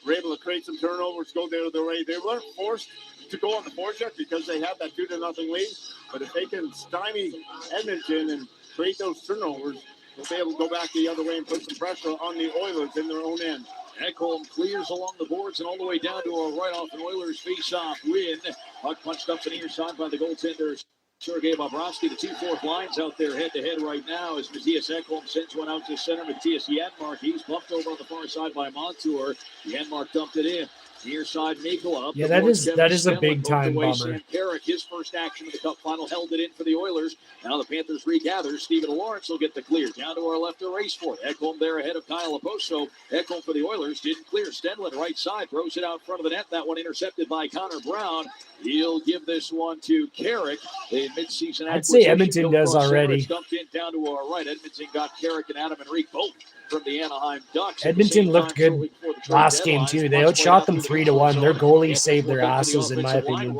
were able to create some turnovers, go the other way. They weren't forced to go on the forecheck because they had that 2-0 lead. But if they can stymie Edmonton and create those turnovers, they'll be able to go back the other way and put some pressure on the Oilers in their own end. Ekholm clears along the boards and all the way down to a right off an Oilers face-off win. Puck punched up the near side by the goaltender Sergei Bobrovsky. The 2 fourth lines out there head-to-head right now as Matthias Ekholm sends one out to center. Matthias Janmark, he's bumped over on the far side by Montour. Janmark dumped it in. Near side, Mikula. Yeah, that is a big time bummer. Sam Carrick, his first action of the Cup final, held it in for the Oilers. Now the Panthers regather. Stephen Lawrence will get the clear. Down to our left to race for it. Ekholm there ahead of Kyle Oposo. Ekholm for the Oilers didn't clear. Stenlund right side throws it out front of the net. That one intercepted by Connor Brown. He'll give this one to Carrick. The midseason I'd say Edmonton does already. Dumped in down to our right. Edmonton got Carrick and Adam Henrique both from the Anaheim Ducks. Edmonton looked good last game too. They outshot them 3-1. Their goalie saved their asses, in my opinion.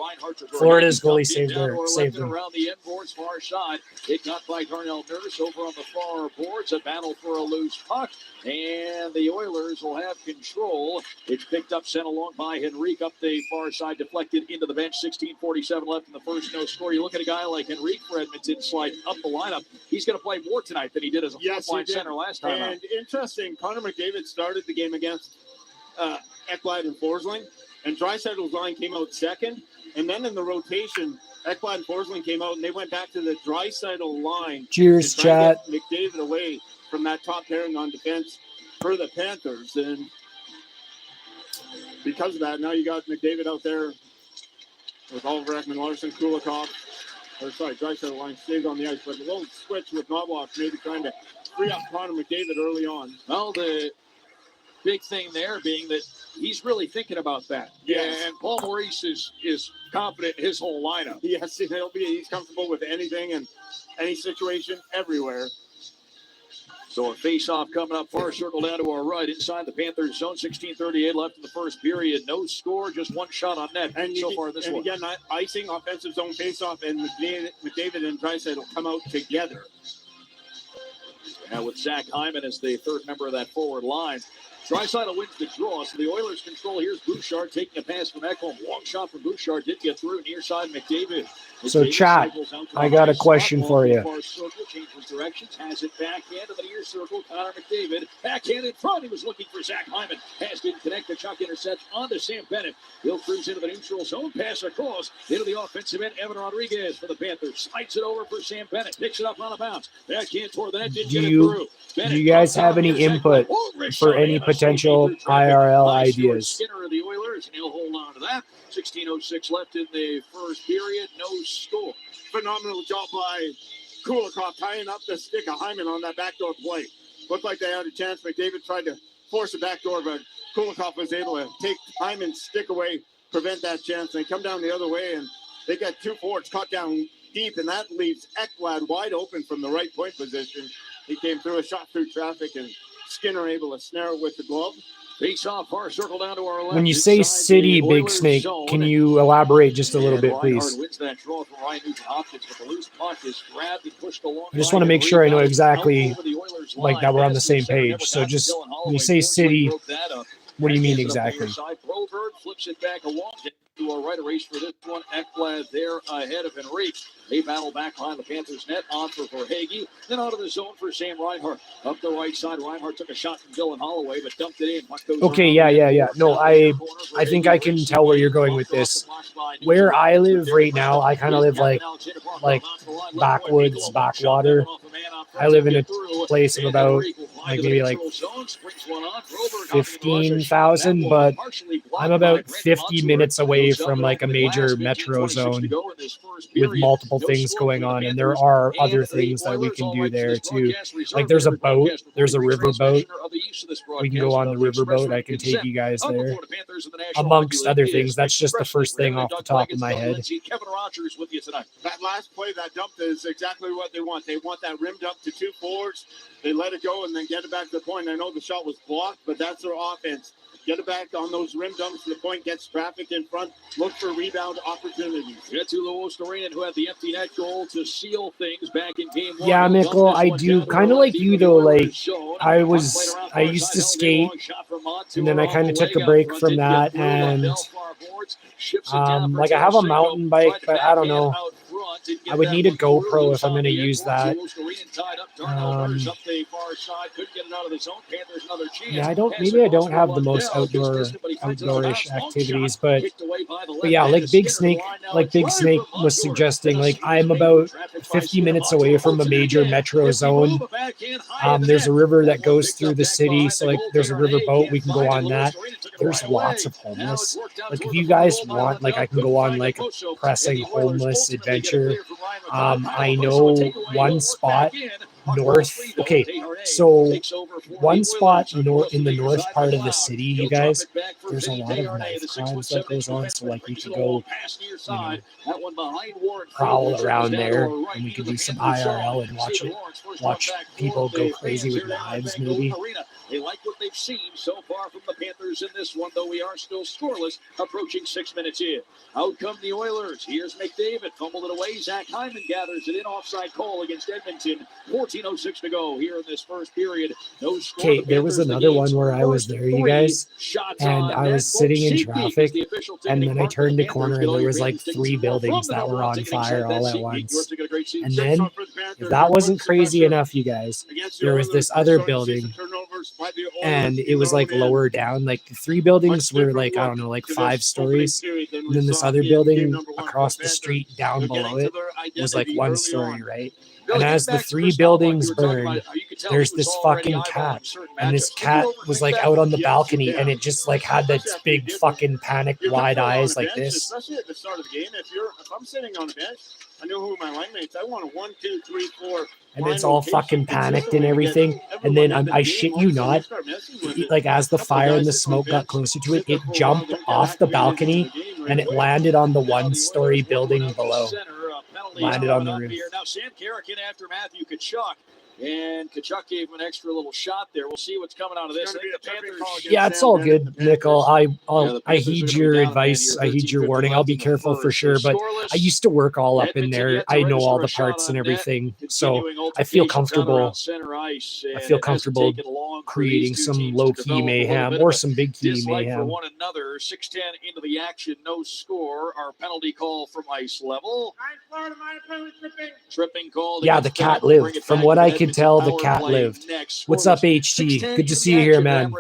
Florida's goalie saved them. Around the end boards, far side. It got by Darnell Nurse over on the far boards. A battle for a loose puck, and the Oilers will have control. It's picked up, sent along by Henrique up the far side, deflected into the bench. 16:47 left in the first, no score. You look at a guy like Henrique for Edmonton slide up the lineup. He's going to play more tonight than he did as a fourth-line center last time out. Interesting, Connor McDavid started the game against Ekblad and Forsling, and Draisaitl's line came out second. And then in the rotation, Ekblad and Forsling came out, and they went back to the Draisaitl line. Cheers, chat. Get McDavid away from that top pairing on defense for the Panthers. And because of that, now you got McDavid out there with Oliver Ekman-Larsson, Kulikov. Draisaitl line stays on the ice, but a little switch with Knobloch, maybe trying to free up Connor McDavid early on. Well, the big thing there being that he's really thinking about that. Yes. And Paul Maurice is confident in his whole lineup. Yes, he's comfortable with anything and any situation everywhere. So a face-off coming up, far circle down to our right, inside the Panthers zone. 16:38 left in the first period. No score, just one shot on net and so far this one. And again, icing, offensive zone face-off, and McDavid and Draisaitl come out together. Now with Zach Hyman as the third member of that forward line. Draisaitl wins the draw, so the Oilers control. Here's Bouchard taking a pass from Ekholm. Long shot from Bouchard. Did get through. Near side, McDavid. So, chat, I got a question for you. Changes directions, has it backhand to the near circle. Connor McDavid, backhand in front. He was looking for Zach Hyman. Pass didn't connect. The chuck intercepts onto Sam Bennett. He'll cruise into the neutral zone. Pass across into the offensive end. Evan Rodriguez for the Panthers. Slides it over for Sam Bennett. Picks it up on a bounce. Backhand toward the net. Didn't get it through. Do you guys have any input for any potential IRL ideas? Skinner of the Oilers, and he'll hold on to that. 16:06 left in the first period. No score. Phenomenal job by Kulikov tying up the stick of Hyman on that backdoor play. Looked like they had a chance. McDavid tried to force the backdoor, but Kulikov was able to take Hyman's stick away, prevent that chance. They come down the other way, and they got two forwards caught down deep, and that leaves Ekblad wide open from the right point position. He came through a shot through traffic, and Skinner able to snare it with the glove. Face off, far circle down to our left. When you say city, Big Snake, can you elaborate just a little bit, please? Wins that draw from Ryan Nugent-Hopkins, but the loose puck is grabbed and pushed along. I just want to make sure I know exactly, like, that we're on the same page. So just, when you say city, what do you mean exactly? Broberg flips it back along to a right race for this one. Ekblad there ahead of Enrique. They battle back behind the Panthers net. On for Verhaeghe. Then out of the zone for Sam Reinhart. Up the right side. Reinhart took a shot from Dylan Holloway, but dumped it in. Okay, yeah. No, I think I can tell where you're going with this. Where I live right now, I kind of live like backwoods, backwater. I live in a place of about maybe 15,000, but I'm about 50 minutes away from like a major metro zone with multiple things going on, and there are other things that we can do there too. Like there's a boat, there's a river boat. We can go on the river boat. I can take you guys there. Amongst other things, that's just the first thing off the top of my head. Kevin Rogers with you tonight. That last play, that dump is exactly what they want. They want that rimmed up to two forwards. They let it go and then get it back to the point. I know the shot was blocked, but that's their offense. Get it back on those rim dumps to the point, gets traffic in front, look for rebound opportunities. Get to Luostarinen, who had the empty net goal to seal things back in game one. Yeah, Mikkel, I do kind of like you though. Like I used to skate, and then I kind of took a break from that, and like I have a mountain bike, but I don't know. I would need a GoPro if I'm going to use that. Yeah, maybe I don't have the most outdoorish activities, but yeah, like Big Snake was suggesting, like I'm about 50 minutes away from a major metro zone. There's a river that goes through the city, so like there's a river boat, we can go on that. There's lots of homeless. Like if you guys want, like I can go on like a pressing homeless adventure. I know one spot north. Okay, so one spot in the north part of the city, you guys, there's a lot of knife crimes that goes on. So like we could go, prowl around there, and we could do some IRL and watch people go crazy with knives, maybe. They like what they've seen so far from the Panthers in this one, though we are still scoreless, approaching 6 minutes in. Out come the Oilers. Here's McDavid. Fumbled it away. Zach Hyman gathers it in. Offside call against Edmonton. 14:06 to go here in this first period. No score. Okay, there was another one where I was there, you guys, and I was sitting in traffic, and then I turned a corner, and there was like 3 buildings that were on fire all at once. And then, if that wasn't crazy enough, you guys, there was this other building, and it was like lower down. Like the 3 buildings were like, I don't know, like 5 stories. And then this other building across the street down below it was like 1 story, right? And as the 3 buildings burned, there's this fucking cat. And this cat was like out on the balcony, and it just like had that big fucking panicked wide eyes like this. Especially at the start of the game, if I'm sitting on a bench, I know who my line mates. I want a 1, 2, 3, 4. And it's all fucking panicked and everything. And then I shit you not, like as the fire and the smoke got closer to it, it jumped off the balcony and it landed on the 1-story building below. Landed on the roof. Now Sam Carrick in after Matthew Tkachuk. And Kachuk gave him an extra little shot there. We'll see what's coming out of this. I think the Panthers. Yeah, it's all good, Nickel. I heed your down advice. again I heed your 13-50 warning. I'll left be in the careful for first. sure. But Scoreless. I used to work all up in Edmonton there. yet to I know all register the a parts shot and on net. everything, so Continuing I feel altercations out around comfortable. center ice, I and feel it hasn't comfortable taken long for creating these two some teams low to key develop a little mayhem bit or of a some big key dislike for mayhem. one another. 6:10 into the action, no score. Our penalty call from ice level. Tripping call. Yeah, the cat lived. From what I could tell, the cat lived. Next. What's up, HT? Good to see you here, man.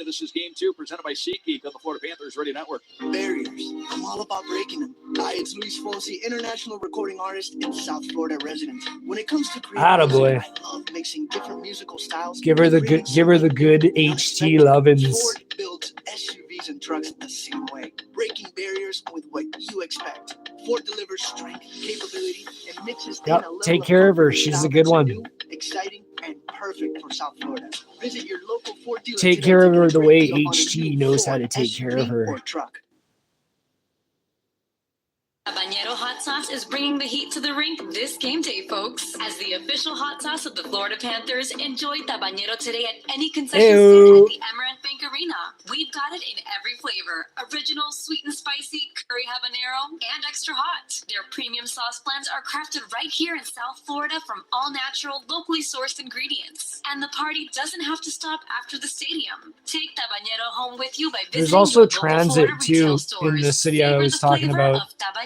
This is game 2, presented by SeatGeek on the Florida Panthers Radio Network. Barriers. I'm all about breaking them. Hi, it's Luis Fonsi, international recording artist and South Florida resident. When it comes to creating music, I love mixing different musical styles. Give her the good HT lovin's. Ford builds SUVs and trucks the same way, breaking barriers with what you expect. Ford delivers strength, capability, and mixes in a level Take care of her. She's a good one. new, exciting, and perfect for South Florida. Visit your local Ford dealer Take today care to of get her a the great way deal on a HT new knows how Ford to take care of SUV her. or truck. Habanero hot sauce is bringing the heat to the rink this game day, folks. As the official hot sauce of the Florida Panthers, enjoy Habanero today at any concession stand at the Amarant Bank Arena. We've got it in every flavor: original, sweet and spicy, curry habanero, and extra hot. Their premium sauce blends are crafted right here in South Florida from all natural, locally sourced ingredients. And the party doesn't have to stop after the stadium. Take Habanero home with you by visiting There's also your local transit Florida retail too stores. in the city I was talking about.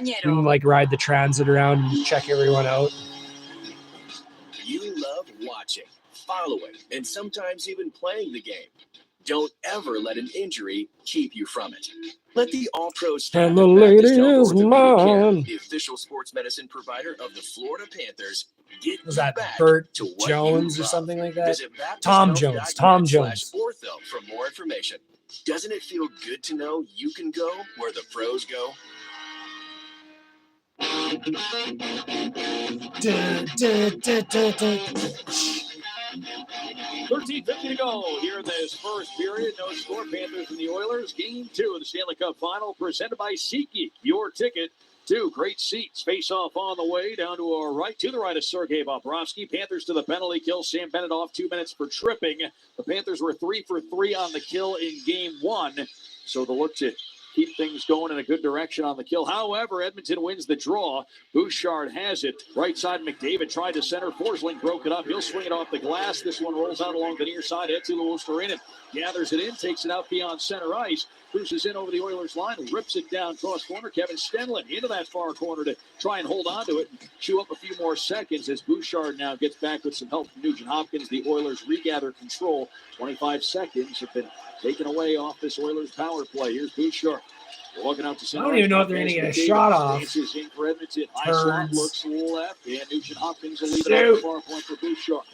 You can like ride the transit around and check everyone out. You love watching, following, and sometimes even playing the game. Don't ever let an injury keep you from it. Let the All-Pro staff And the at lady Baptist Health is Orthopedic Care, mine. the official sports medicine provider of the Florida Panthers, get Was you that back Bert to what Jones you or love. something like that? Visit Tom Jones. Tom Jones. baptisthealth.net/ortho for more information. Doesn't it feel good to know you can go where the pros go? 13:50 to go here in this first period. No score. Panthers and the Oilers. Game 2 of the Stanley Cup Final, presented by SeatGeek. Your ticket to great seats. Face off on the way down to our right. To the right of Sergei Bobrovsky. Panthers to the penalty kill. Sam Bennett off 2 minutes for tripping. The Panthers were 3 for 3 on the kill in game 1. So the look to keep things going in a good direction on the kill. However, Edmonton wins the draw. Bouchard has it. Right side, McDavid tried to center. Forsling broke it up. He'll swing it off the glass. This one rolls out along the near side. Eetu Luostarinen gathers it in, takes it out beyond center ice. Cruises in over the Oilers line, rips it down cross corner. Kevin Stanley into that far corner to try and hold on to it and chew up a few more seconds as Bouchard now gets back with some help from Nugent Hopkins. The Oilers regather control. 25 seconds have been taken away off this Oilers power play. Here's Bouchard. Looking out to center. I don't even know if they're going to get a shot off. In for Edmonton. High slot looks left, and Nugent Hopkins will leave it at the far point for Bouchard.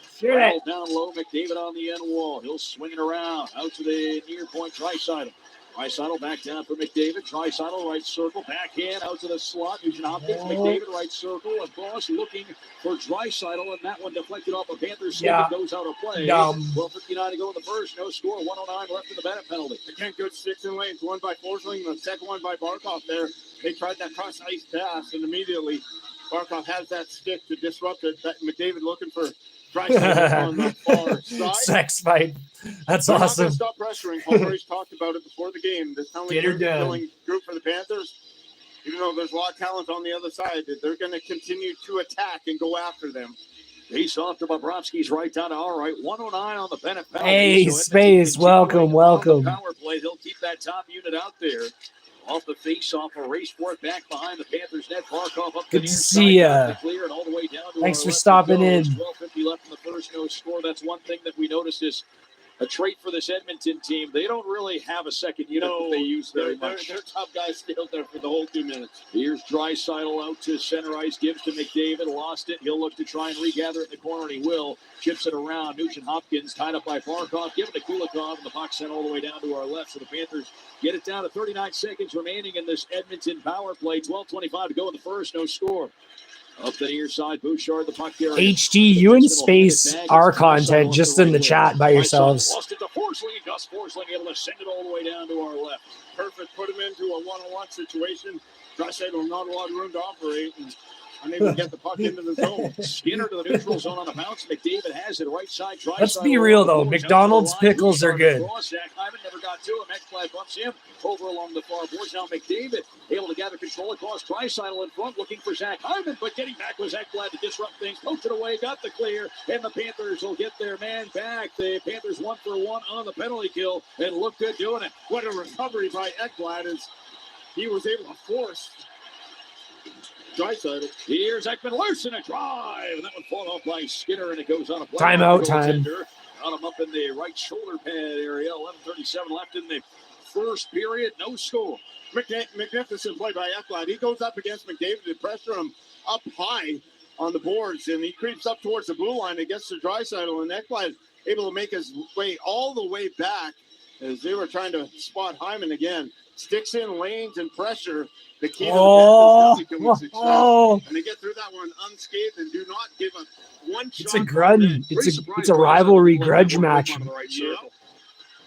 Down low, McDavid on the end wall. He'll swing it around out to the near point. Draisaitl. Draisaitl back down for McDavid. Draisaitl right circle, backhand out to the slot. Nugent Hopkins, McDavid right circle. And Boss looking for Draisaitl, and that one deflected off a Panthers stick and goes out of play. 12:59 to go in the first. No score. 109 left in the Bennett penalty. Again, good sticks and lanes. One by Forsling, the second one by Barkov there. They tried that cross ice pass, and immediately Barkov has that stick to disrupt it. McDavid looking for Draisaitl on the far side. Sex fight. That's They're awesome. Not stop pressuring. Always talked about it before the game. This penalty killing group for the Panthers, even though there's a lot of talent on the other side, they're going to continue to attack and go after them. Face off to Bobrovsky's right down to our right. 109 on the Bennett penalty. Hey, so Space, welcome. Power play. They'll keep that top unit out there. Off the face-off, a race for it back behind the Panthers net. Barkov up Good to see ya. Thanks for stopping in. 12:50 left in the first, no score. That's one thing that we noticed is a trait for this Edmonton team. They don't really have a second unit that they use very much. Their top guy stayed there for the whole 2 minutes. Here's Draisaitl out to center ice, gives to McDavid, lost it. He'll look to try and regather it in the corner, and he will. Chips it around. Nugent Hopkins tied up by Barkov, give it to Kulikov, and the puck sent all the way down to our left. So the Panthers get it down to 39 seconds remaining in this Edmonton power play. 12:25 to go in the first, no score. Up the near side, Bouchard, the puck carrier. HT, you in Space are content just in the chat by yourselves. Lost it to Forsling, and Gus Forsling able to send it all the way down to our left. Perfect. Put him into a one-on-one situation. Draisaitl not a lot of room to operate. And unable to get the puck into the zone. Skinner to the neutral zone on the bounce. McDavid has it right side. Let's be real, though. McDonald's pickles are good. Zach Hyman never got to him. Ekblad bumps him over along the far boards. Now McDavid able to gather control across Draisaitl in front, looking for Zach Hyman, but getting back was Ekblad to disrupt things. Poked it away, got the clear, and the Panthers will get their man back. The Panthers 1-for-1 on the penalty kill and look good doing it. What a recovery by Ekblad as he was able to force Draisaitl. Here's Ekman loose in a drive, and that one fought off by Skinner, and it goes on a play. Timeout time. Got him up in the right shoulder pad area. 11:37 left in the first period. No score. Magnificent play by Ekblad. He goes up against McDavid to pressure him up high on the boards, and he creeps up towards the blue line and gets to Draisaitl, and Ekblad able to make his way all the way back as they were trying to spot Hyman again. Sticks in lanes and pressure. The key to the success. And they get through that one unscathed and do not give up one shot. It's a grudge. It's a rivalry grudge match.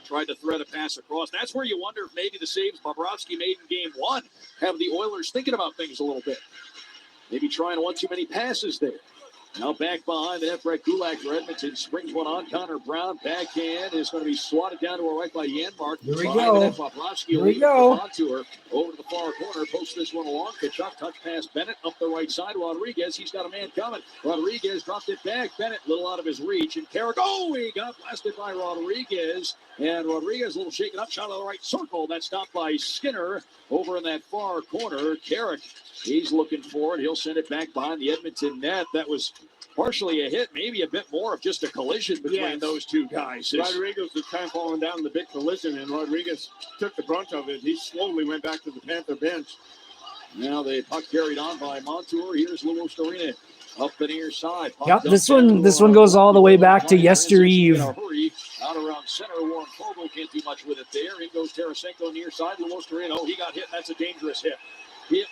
Tried to thread a pass across. That's where you wonder if maybe the saves Bobrovsky made in game one have the Oilers thinking about things a little bit. Maybe trying one too many passes there. Now back behind the net, Brett Kulak for Edmonton springs one on. Connor Brown backhand is going to be swatted down to our right by Janmark. Here we go. Here we go. Onto her over to the far corner. Posts this one along. Kachuk touch pass Bennett up the right side. Rodriguez, he's got a man coming. Rodriguez dropped it back. Bennett a little out of his reach. And Carrick, he got blasted by Rodriguez. And Rodriguez a little shaken up. Shot out of the right circle. That's stopped by Skinner over in that far corner. Carrick, he's looking for it. He'll send it back behind the Edmonton net. That was partially a hit, maybe a bit more of just a collision between those two guys. Rodriguez was kind of falling down the big collision, and Rodriguez took the brunt of it. He slowly went back to the Panther bench. Now the puck carried on by Montour. Here's Luo Storina up the near side. Yep, this one goes all the way back to yestereve. Out around center, Warren Fogle can't do much with it there. In goes Tarasenko near side. Luo Storina, he got hit, and that's a dangerous hit.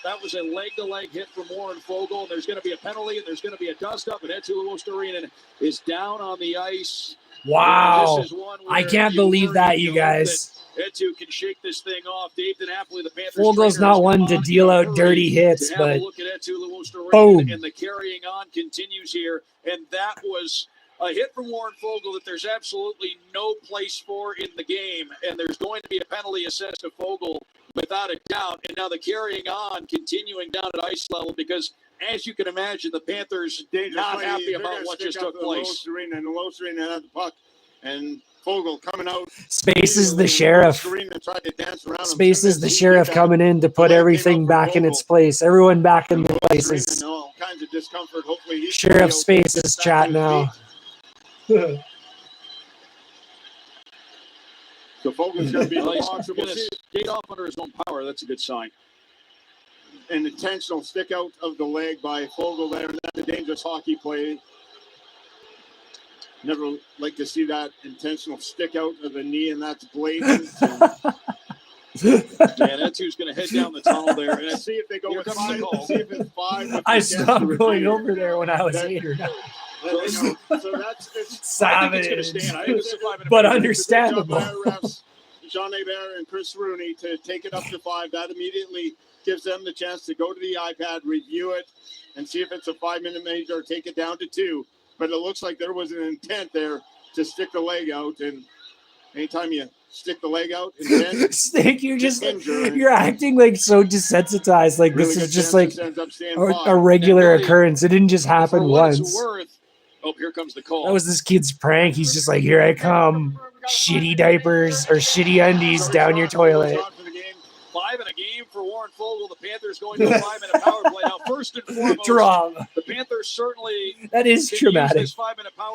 That was a leg-to-leg hit from Warren Fogle, and there's going to be a penalty, and there's going to be a dust-up, and Eetu Luostarinen is down on the ice. Wow. I can't believe that, you guys. Eetu can shake this thing off. Dave DiNapoli, the Panthers. Fogle's not one to deal out dirty hits, but look at Eetu Luostarinen, boom. And the carrying on continues here, and that was a hit from Warren Fogle that there's absolutely no place for in the game, and there's going to be a penalty assessed to Fogle without a doubt. And now the carrying on continuing down at ice level because, as you can imagine, the Panthers not happy about what just took place. And Luostarinen had the puck, and Fogle coming out. Space is the sheriff. Space is the sheriff coming in to put everything back in its place. Everyone back in the places. All kinds of discomfort. Hopefully, Sheriff Space is chat now. So Fogle's going to be in the box. We'll skate off under his own power. That's a good sign. An intentional stick out of the leg by Fogle there. And that's a dangerous hockey play. Never like to see that intentional stick out of the knee, and that's blatant. Eetu's going to head down the tunnel there. And see if they go with 5. See if it's 5. I stopped going over there when I was 8 or 9. So that's savage, stand. But understandable. Jean Hebert and Chris Rooney to take it up to 5. That immediately gives them the chance to go to the iPad, review it, and see if it's a 5-minute major or take it down to 2. But it looks like there was an intent there to stick the leg out, and anytime you stick the leg out, Stick, you're acting like so desensitized. Like really this is just like a regular occurrence. It didn't just happen once. Oh, here comes the call. That was this kid's prank. He's just like, here I come. Shitty diapers or shitty undies down your toilet. 5 in a game for Warren Fogle. The Panthers going to a 5-minute power play. Now, first and foremost, drama. The Panthers certainly that is traumatic.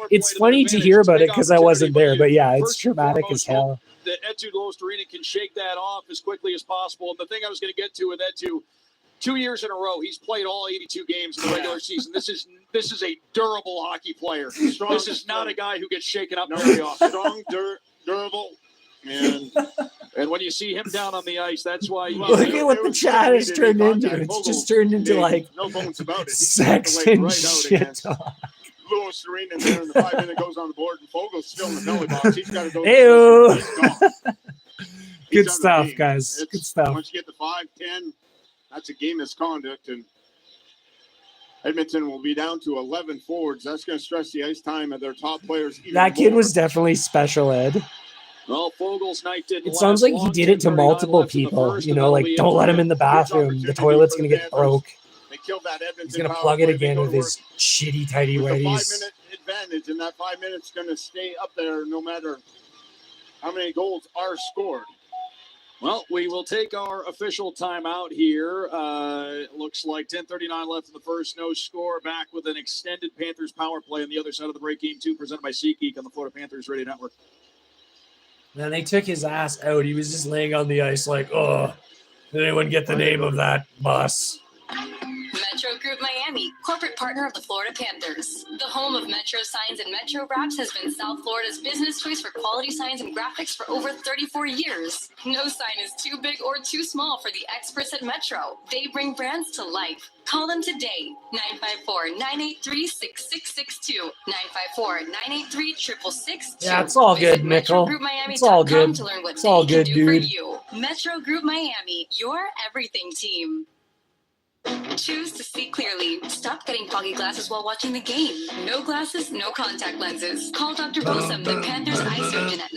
It's funny to hear about it because I wasn't there, but yeah, it's traumatic as hell. That Eetu Luostarinen can shake that off as quickly as possible. And the thing I was going to get to with Eetu, 2 years in a row, he's played all 82 games in the regular season. This is a durable hockey player. This is not a guy who gets shaken up very often. Strong, durable. And when you see him down on the ice, that's why look at what the chat has turned into. It's just turned into like no bones about it. Sex and shit talk. Luostarinen there in the 5-minute goes on the board, and Fogle's still in the belly box. He's got to go. Ew. Good stuff, guys. Good stuff. Once you get to 5-10, that's a game misconduct, and Edmonton will be down to 11 forwards. That's going to stress the ice time of their top players even That kid more. was definitely special ed. Well, Fogel's night didn't It sounds like he did it to multiple people. You know, like, don't let him in the bathroom. The toilet's going to get broke. They killed that Edmonton. He's going to power plug it play. again They go with to his shitty tighty with a whities. 5-minute advantage, and that 5 minutes is going to stay up there no matter how many goals are scored. Well, we will take our official timeout here. It looks like 10:39 left in the first. No score. Back with an extended Panthers power play on the other side of the break. Game 2 presented by SeatGeek on the Florida Panthers Radio Network. Then they took his ass out. He was just laying on the ice like, oh, did anyone get the name of that bus? Metro Group Miami, corporate partner of the Florida Panthers. The home of Metro Signs and Metro Wraps has been South Florida's business choice for quality signs and graphics for over 34 years. No sign is too big or too small for the experts at Metro. They bring brands to life. Call them today, 954-983-6662, 954-983-6662. Yeah, it's all good, Mickle. It's all good. To learn what It's all they can good, do for dude. you. Metro Group Miami, your everything team. Choose to see clearly. Stop getting foggy glasses while watching the game. No glasses, no contact lenses. Call Dr. Bosum, the Panthers eye surgeon at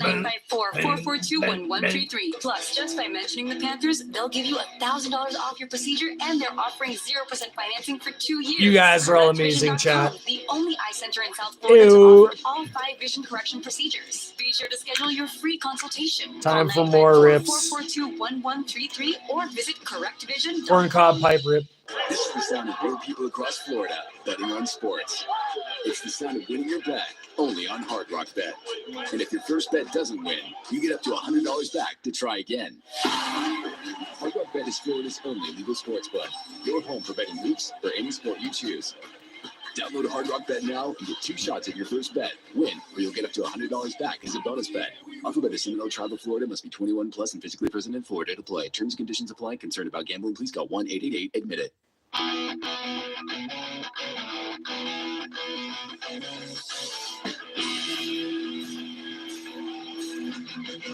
954-442-1133. Plus, just by mentioning the Panthers, they'll give you $1,000 off your procedure, and they're offering 0% financing for 2 years. You guys are all amazing, chat. The only eye center in South Florida to Ew. offer all 5 vision correction procedures. Be sure to schedule your free consultation. Time Call for more rips. 954-442-1133 or visit correctvision.com. Corncob pipe rip. This is the sound of real people across Florida betting on sports. It's the sound of winning your bet, only on Hard Rock Bet. And if your first bet doesn't win, you get up to $100 back to try again. Hard Rock Bet is Florida's only legal sports book. Your home for betting hoops for any sport you choose. Download Hard Rock Bet now and get 2 shots at your first bet. Win, or you'll get up to $100 back as a bonus bet. Offered by the Seminole Tribe of Florida. Must be 21 plus and physically present in Florida to play. Terms and conditions apply. Concerned about gambling? Please call 1-888-ADMIT-IT.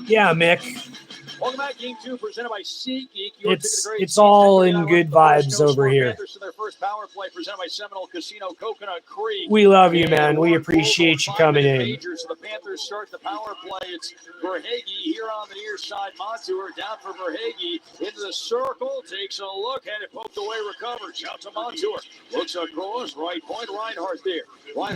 Yeah, Mick. Welcome back, Game 2, presented by SeatGeek. It's all in good vibes over here. Panthers to their first power play, presented by Seminole Casino, Coconut Creek. We love you, man. We appreciate you coming in. Major, so the Panthers start the power play. It's Verhage here on the near side. Montour down for Verhage into the circle. Takes a look at it, poked away, recovers. Out to Montour. Looks across, right point. Reinhardt there.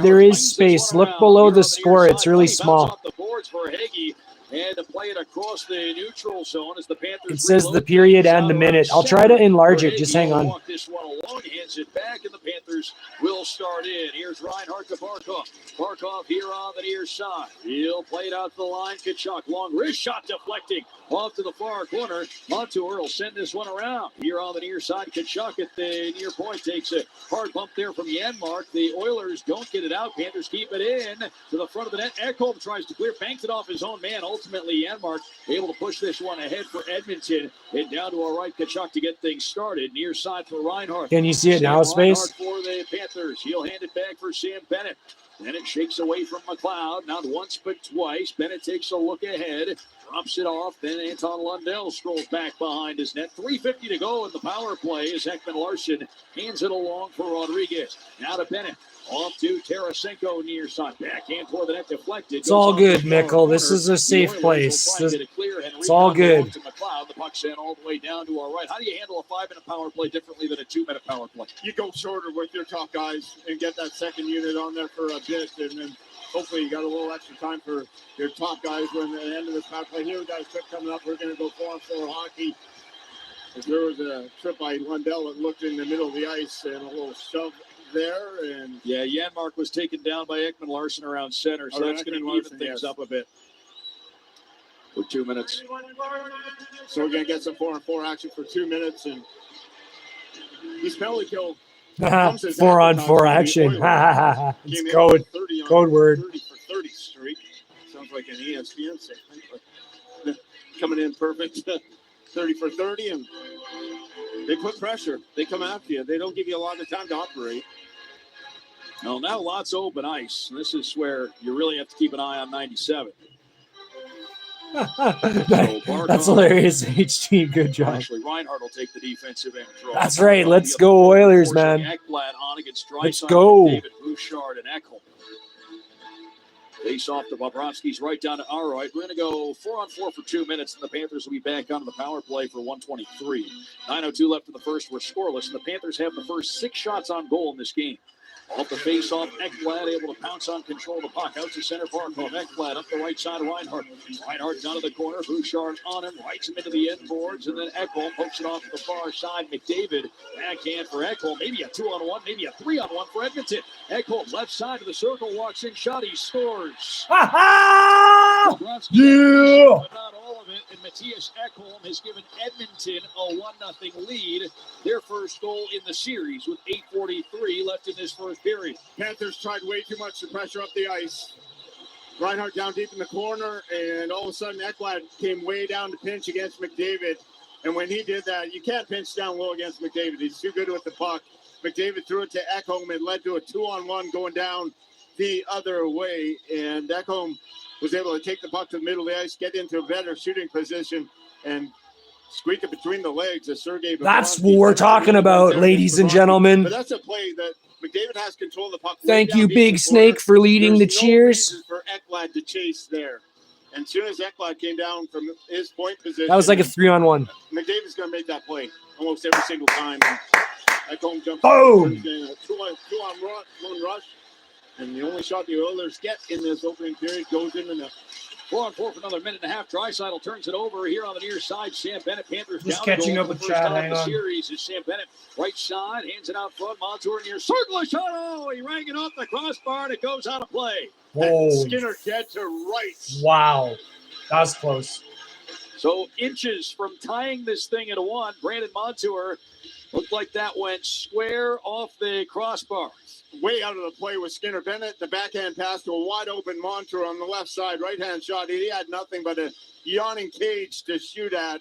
There is space. Look below the score. It's really small. Off the boards for Hagee. And to play it across the neutral zone as the Panthers. It says the period and the minute. I'll try to enlarge it. Just hang on. Walk this one along, hands it back, and the Panthers will start in. Here's Reinhardt to Barkov. Barkov here on the near side. He'll play it out to the line. Kachuk, long wrist shot deflecting off to the far corner. Montour will send this one around. Here on the near side, Kachuk at the near point takes a hard bump there from Janmark. The Oilers don't get it out. Panthers keep it in to the front of the net. Ekholm tries to clear, banks it off his own man. Ultimately, Janmark able to push this one ahead for Edmonton. And down to our right, Kachuk to get things started. Near side for Reinhardt. Can you see it now, Space? For the Panthers. He'll hand it back for Sam Bennett. Bennett shakes away from McLeod. Not once, but twice. Bennett takes a look ahead. Drops it off. Then Anton Lundell strolls back behind his net. 3:50 to go in the power play as Ekman Larson hands it along for Rodriguez. Now to Bennett. Off to Tarasenko near side. Backhand for the net deflected. It's all good, Mickle. This is a safe place. It's all good. McLeod. The puck sent all the way down to our right. How do you handle a 5-minute power play differently than a 2-minute power play? You go shorter with your top guys and get that second unit on there for a bit, and then hopefully you got a little extra time for your top guys when at the end of this power play. Here we got a trip coming up. We're going to go 4-on-4 hockey. If there was a trip by Lundell that looked in the middle of the ice and a little shove there, and yeah, Janmark was taken down by Ekman Larson around center, so that's going to even things up a bit. For 2 minutes. So we're going to get some 4-on-4 action for 2 minutes, and this penalty kill. 4-on-4 action. It's code word. 30 for 30 streak. Sounds like an ESPN segment, but coming in perfect. 30 for 30, and they put pressure. They come after you. They don't give you a lot of time to operate. Well, now lots of open ice. This is where you really have to keep an eye on 97. That's hilarious, HT. Good job. Actually, Reinhardt will take the defensive end. That's right. Let's go Oilers, man. Ekblad on against Let's Draisaitl, go. David Bouchard, and Ekholm. Face off to Bobrovsky's right down to our right. We're going to go 4-on-4 for 2 minutes, and the Panthers will be back onto the power play for 123. 9:02 left in the first. We're scoreless, and the Panthers have the first 6 shots on goal in this game. Off the face-off, Ekblad able to pounce on control of the puck. Out to center park home. Ekblad up the right side of Reinhardt. Reinhardt down to the corner. Bouchard on him. Rights him into the end boards. And then Ekholm pokes it off to the far side. McDavid backhand for Ekholm. Maybe a 2-on-1. Maybe a 3-on-1 for Edmonton. Ekholm left side of the circle. Walks in. Shot. He scores. Yeah! But not all of it. And Matthias Ekholm has given Edmonton a 1-0 lead. Their first goal in the series with 8:43 left in this first period. Panthers tried way too much to pressure up the ice. Reinhardt down deep in the corner, and all of a sudden Ekblad came way down to pinch against McDavid. And when he did that, you can't pinch down low against McDavid. He's too good with the puck. McDavid threw it to Ekholm and led to a 2-on-1 going down the other way. And Ekholm was able to take the puck to the middle of the ice, get into a better shooting position, and squeak it between the legs as Sergei. That's what we're talking about, ladies and gentlemen. But that's a play that McDavid has control of the puck. Thank you, Big Snake, for leading the cheers. For Ekblad to chase there. And as soon as Ekblad came down from his point position, That was like a 3-on-1. McDavid's going to make that play almost every single time. Ekholm jumps Boom! in a two-on-one rush. And the only shot the Oilers get in this opening period goes in the net. 4-on-4 for another minute and a half. Draisaitl turns it over here on the near side. Sam Bennett, Panthers Just down catching goal up for with the first Chad, time hang of the on. series is Sam Bennett. Right side, hands it out front. Montour near circle. A shot. Oh, he rang it off the crossbar, and it goes out of play. Whoa. Skinner dead to right. Wow. That was close. So inches from tying this thing at 1. Brandon Montour looked like that went square off the crossbar. Way out of the play with Skinner Bennett. The backhand pass to a wide open Montour on the left side. Right-hand shot. He had nothing but a yawning cage to shoot at.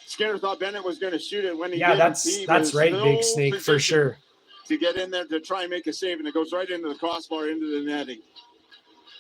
Skinner thought Bennett was going to shoot it when he Yeah, did. that's right, No Big Snake, for position sure. to get in there to try and make a save, and it goes right into the crossbar, into the netting.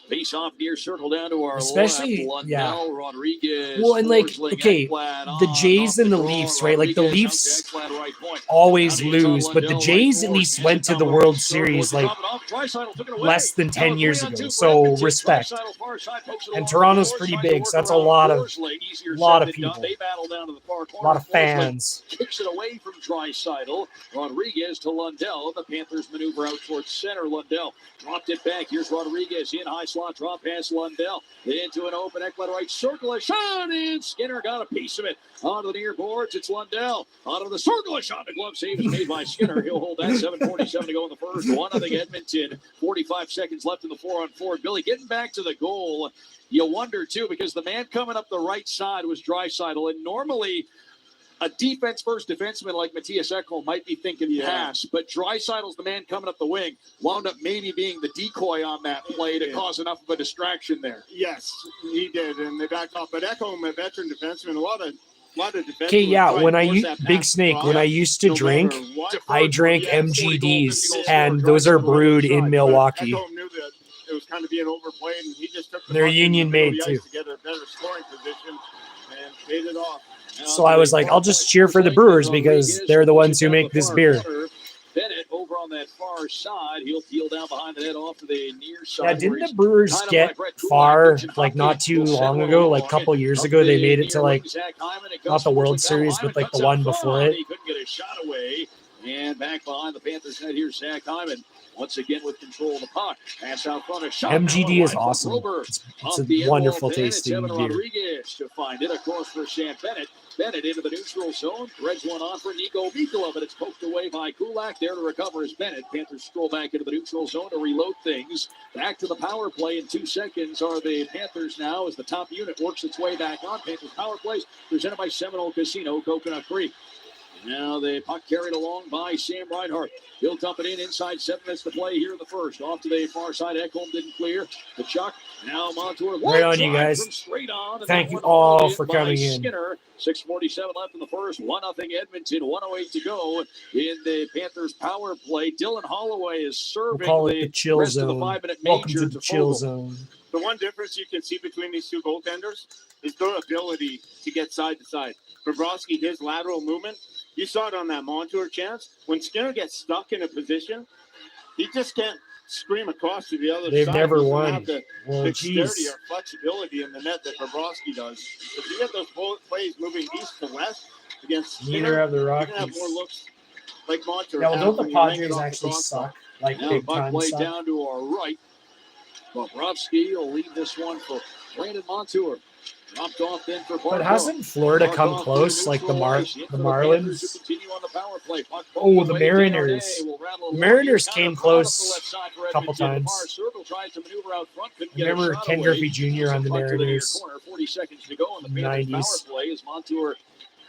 Face off near circle down to our Especially, left. yeah. Lundell, Rodriguez. Well, and like, Forsling, okay, Ekblad the on, Jays off and the draw, Leafs, right? Like the Rodriguez Leafs out to Ekblad, right point. always Down the lose, inside, but the Lundell, Jays right at point. least went to the Down World the Series like drop it off. Draisaitl took it away. less than Now 10 a years 3-on-2 ago. for So Edmonton. respect. Draisaitl far side, pokes it And along Toronto's the pretty boards, big, trying to so that's a work lot around of Forsling. Easier lot said of than done. people. They battle down to the far A corner. lot of Forsling fans. kicks it away from Draisaitl. Rodriguez to Lundell. The Panthers maneuver out towards center. Lundell dropped it back. Here's Rodriguez in high slot. Drop pass Lundell. Into an open Ekblad right circle. A shot, and Skinner got a piece of it. Onto the near boards. It's Lundell. Onto the circle. A shot. The glove save is made by Skinner. He'll hold that. 7:47 to go in the first. 1-0 Edmonton. 45 seconds left in the 4-on-4. Billy getting back to the goal. You wonder, too, because the man coming up the right side was Draisaitl. And normally, a defense-first defenseman like Matthias Ekholm might be thinking pass, but Draisaitl's the man coming up the wing. Wound up maybe being the decoy on that play to cause enough of a distraction there. Yes, he did, and they backed off. But Ekholm, a veteran defenseman, a lot of defensemen. Okay, yeah, when I use used Big Snake, when I used to drink, I drank MGDs, and those are brewed in Milwaukee. Ekholm knew that it was kind of being overplayed, and he just took the They're puck in union the middle of made, the ice too. to get a better scoring position and paid it off. So I was like, I'll just cheer for the Brewers because they're the ones who make this beer. Bennett over on that far side. He'll peel down behind the net off to the near side. Yeah, didn't the Brewers get far like not too long ago, like a couple years ago? They made it to like not the World Series, but like the one before it. He couldn't get a shot away. And back behind the Panthers net here, Zach Hyman once again with control of the puck. Pass out front, a shot. MGD is awesome. It's a wonderful tasting beer. Rodriguez to find it across for Sam Bennett. Bennett into the neutral zone. Threads one on for Nico Mikula, but it's poked away by Kulak. There to recover is Bennett. Panthers stroll back into the neutral zone to reload things. Back to the power play in 2 seconds are the Panthers now as the top unit works its way back on. Panthers power plays presented by Seminole Casino, Coconut Creek. Now the puck carried along by Sam Reinhart. He'll dump it in inside 7 minutes to play here in the first. Off to the far side. Ekholm didn't clear. The Chuck. Now Montour. Right on, you guys. Straight on, Thank you all for coming in. Skinner. 6:47 left in the first. 1-0 Edmonton. 1:08 to go in the Panthers power play. Dylan Holloway is serving We'll call it the chill rest of the zone. 5-minute Welcome major to the chill Fogle. zone. The one difference you can see between these two goaltenders is their ability to get side to side. Bobrovsky, his lateral movement, you saw it on that Montour chance. When Skinner gets stuck in a position, he just can't scream across to the other They've side. never He doesn't won. have the Well, dexterity geez. or flexibility in the net that Bobrovsky does. If you get those plays moving east to west against Neither Skinner, have the you're Rockies. going to have more looks like Montour. Yeah, well, has don't when the you link it Padres off the actually crossbar. suck? Like, Now big puck time play suck? down to our right. Bobrovsky will leave this one for Brandon Montour. Dropped off then for Barkov. But hasn't Florida come Barkov close, to like the neutral ice. In for Marlins? Panthers, who continue on the power play. Puck Oh, the away. Mariners. Desharnais will rattle The along Mariners here. came Counter brought up the close left side for a couple Edmonton. times. Far circle tries to maneuver out front. Couldn't I get a remember shot Ken away. Griffey Jr. on the Puck to near Mariners. corner. 40 seconds to go in the Panthers 90s. power play as Montour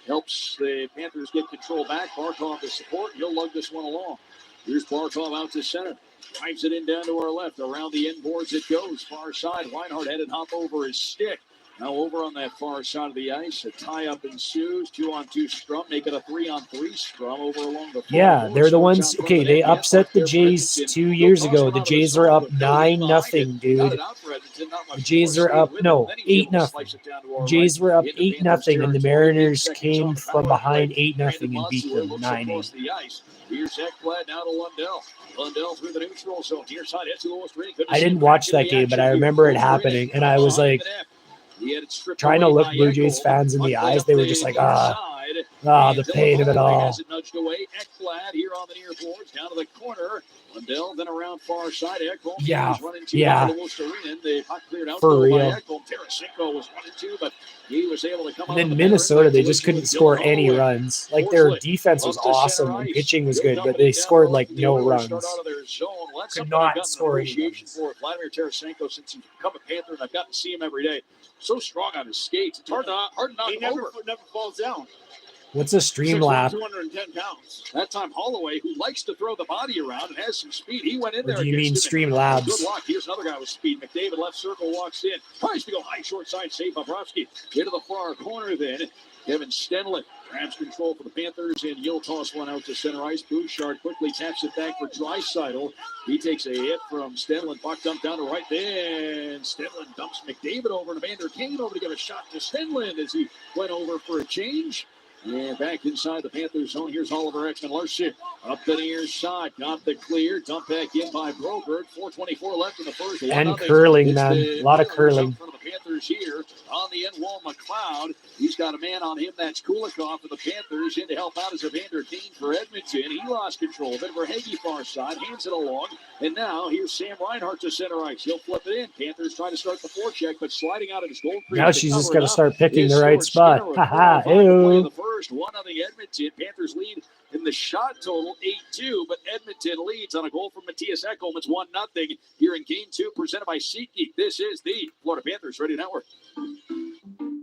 helps the Panthers get control back. Barkov to support. He'll lug this one along. Here's Barkov out to center. Drives it in down to our left. Around the end boards it goes. Far side. Reinhardt had it hop over his stick. Now over on that far side of the ice. A tie-up ensues. 2-on-2 scrum. Make it a 3-on-3 scrum over along the Yeah, they're the ones. Okay, they upset the Jays 2 years ago. The Jays are up 9-0, dude. The Jays are up 8-0. The Jays were up 8-0, and the Mariners came from behind 8-0 and beat them 9-8. Here's Ekblad now to Lundell. Lundell through the neutral zone. Near side, I didn't watch that game, but I remember it happening, and I was like trying to look Blue Jays fans in the eyes. They were just like, the pain of it all. Nudged away. Ekblad here on the near boards, down to the corner. Lundell then around far side. Ekholm Yeah, was running The puck cleared out for real. by Ekholm. Tarasenko was 1-2, but he was able to come And out. then Minnesota, they just couldn't score any runs. Like, their defense was awesome and pitching was good, but they scored like no runs. Could not score any runs. For Vladimir Tarasenko since he's become a Panther, and I've gotten to see him every day. So strong on his skates. It's hard to knock him over. Never falls down. What's a Streamlab? 210 pounds. That time Holloway, who likes to throw the body around and has some speed, he went in there. Or do you mean against him. Streamlabs? Good luck. Here's another guy with speed. McDavid left circle walks in. Tries to go high, short side, save Bobrovsky. Into the far corner then. Kevin Stanley grabs control for the Panthers, and he'll toss one out to center ice. Bouchard quickly taps it back for Draisaitl. He takes a hit from Stenlund. Puck dumped down to right. Then Stenlund dumps McDavid over to Evander Kane over to give a shot to Stenlund as he went over for a change. And back inside the Panthers zone. Here's Oliver Ekman-Larsson up the near side. Got the clear. Dump back in by Broberg. 4:24 left in the first. And curling, man. A lot of curling. For the Panthers here on the end wall, McLeod. He's got a man on him. That's Kulikov for the Panthers. In to help out is Evander Kane for Edmonton. He lost control. Bit of Verhaeghe far side. Hands it along. And now here's Sam Reinhart to center ice. He'll flip it in. Panthers trying to start the forecheck, but sliding out of his goal. Now she's just got to start picking the right spot. Haha, ew. First 1-0 Edmonton. Panthers lead in the shot total 8-2, but Edmonton leads on a goal from Matthias Ekholm. It's 1-0 here in Game 2, presented by SeatGeek. This is the Florida Panthers Radio Network.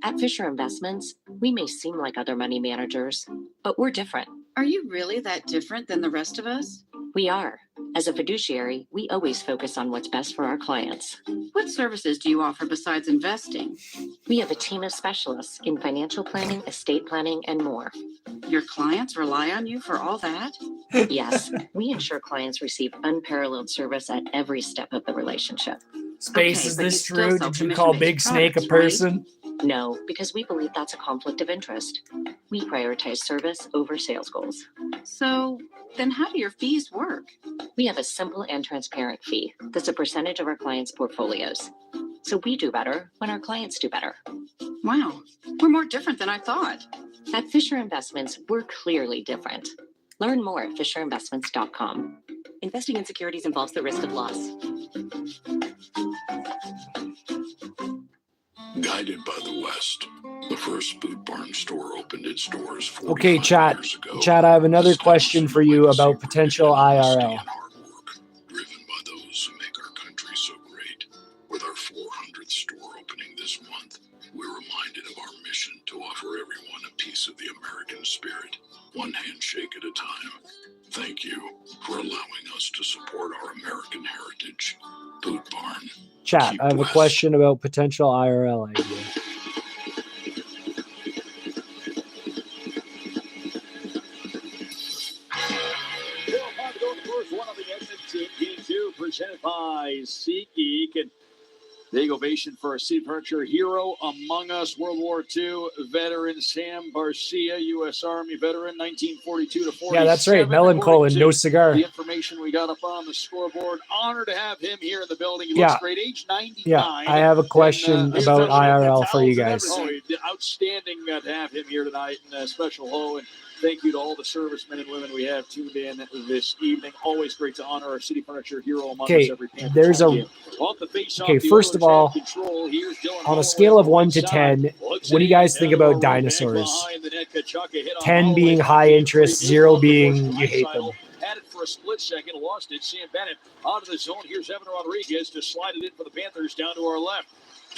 At Fisher Investments, we may seem like other money managers, but we're different. Are you really that different than the rest of us? We are. As a fiduciary, we always focus on what's best for our clients. What services do you offer besides investing? We have a team of specialists in financial planning, estate planning, and more. Your clients rely on you for all that? Yes, we ensure clients receive unparalleled service at every step of the relationship. Space, is this true? Did you call Big Snake a person? No, because we believe that's a conflict of interest. We prioritize service over sales goals. So then how do your fees work? We have a simple and transparent fee that's a percentage of our clients' portfolios. So we do better when our clients do better. Wow, we're more different than I thought. At Fisher Investments, we're clearly different. Learn more at FisherInvestments.com. Investing in securities involves the risk of loss. Guided by the West, the first Boot Barn store opened its doors. Okay, chat. Chat, I have another question for you about potential IRL. Driven by those who make our country so great. With our 400th store opening this month, we're reminded of our mission to offer everyone a piece of the American spirit, one handshake at a time. Thank you for allowing us to support our American heritage. Boot Barn. Chat, I have a question about potential IRL idea. presented by SeatGeek. And big ovation for our City Furniture hero among us, World War II veteran Sam Garcia, U.S. Army veteran, 1942 to 47. Yeah, that's right. Melancholy, no cigar. The information we got up on the scoreboard. Honored to have him here in the building. He Yeah. looks great. Age 99. Yeah, I have a question about IRL for you guys. Outstanding to have him here tonight. And a special hello and thank you to all the servicemen and women we have tuned in this evening. Always great to honor our City Furniture hero among us every Panthers there's a. game. Off the face-off, Okay, the first of all, control. Here's Dylan on a Holloway scale of on 1 the to side. 10, Looks what do you at guys it, think down about low, dinosaurs? behind the net. Kachuk hit on 10 Holloway. being high interest, 0 being you hate them. Had it for a split second, lost it. Sam Bennett out of the zone. Here's Evan Rodriguez to slide it in for the Panthers down to our left.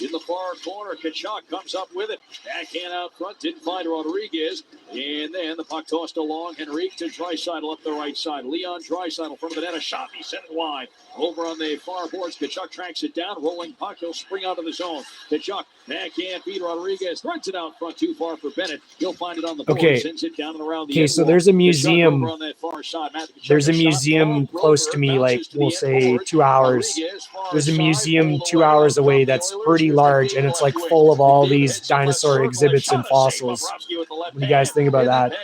In the far corner, Kachuk comes up with it. Backhand out front, didn't find Rodriguez. And then the puck tossed along. Henrique to Draisaitl up the right side. Leon Draisaitl front of the net. A shot, he sent it wide. Over on the far boards, Kachuk tracks it down. Rolling puck, he'll spring out of the zone. Kachuk, backhand feed Rodriguez. Threads it out front, too far for Bennett. He'll find it on the board. Sends it down and around the so there's a museum. on that far side. There's a museum close to me, like we'll say 2 hours. There's a museum 2 hours away that's pretty large, and it's like full of all these dinosaur exhibits and fossils. What do you guys think about that?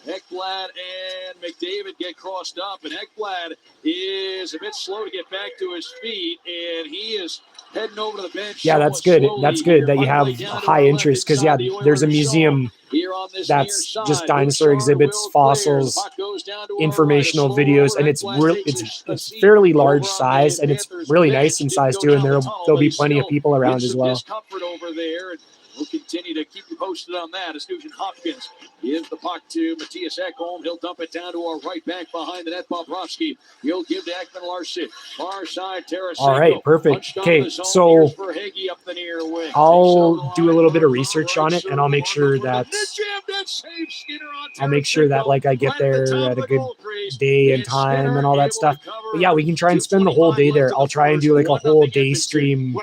Ekblad and McDavid get crossed up, and Ekblad is a bit slow to get back to his feet, and he is heading over to the bench. Yeah, that's good. That's good that you have high interest because, yeah, there's a museum that's just dinosaur exhibits, fossils, informational videos, and it's fairly large size, and it's really nice in size too, and there'll be plenty of people around as well. We'll continue to keep you posted on that. As Nugent Hopkins gives the puck to Matthias Ekholm. He'll dump it down to our right back behind the net. Bobrovsky. He'll give to Ekman Larson. Far side, Tarasenko. All right, perfect. Okay, so I'll do a little bit of research on it, and I'll make sure that like I get there at a good day and time and all that stuff. But yeah, we can try and spend the whole day there. I'll try and do like a whole day stream,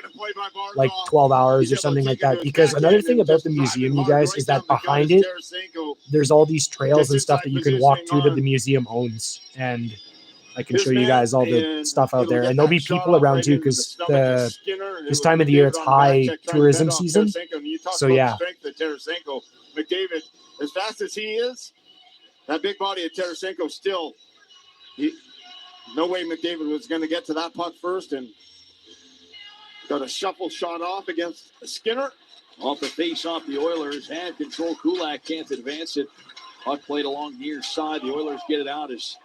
like 12 hours or something like that, because another thing about the museum, you guys, is that behind it, there's all these trails and stuff that you can walk through that the museum owns. And I can show you guys all the stuff out there. And there'll be people around too, because this time of the year, it's high tourism season. So yeah. McDavid, as fast as he is, that big body of Tarasenko still, no way McDavid was going to get to that puck first, and got a shuffle shot off against Skinner. Off the face-off, the Oilers had control. Kulak can't advance it. Puck played along near side. The Oilers get it out as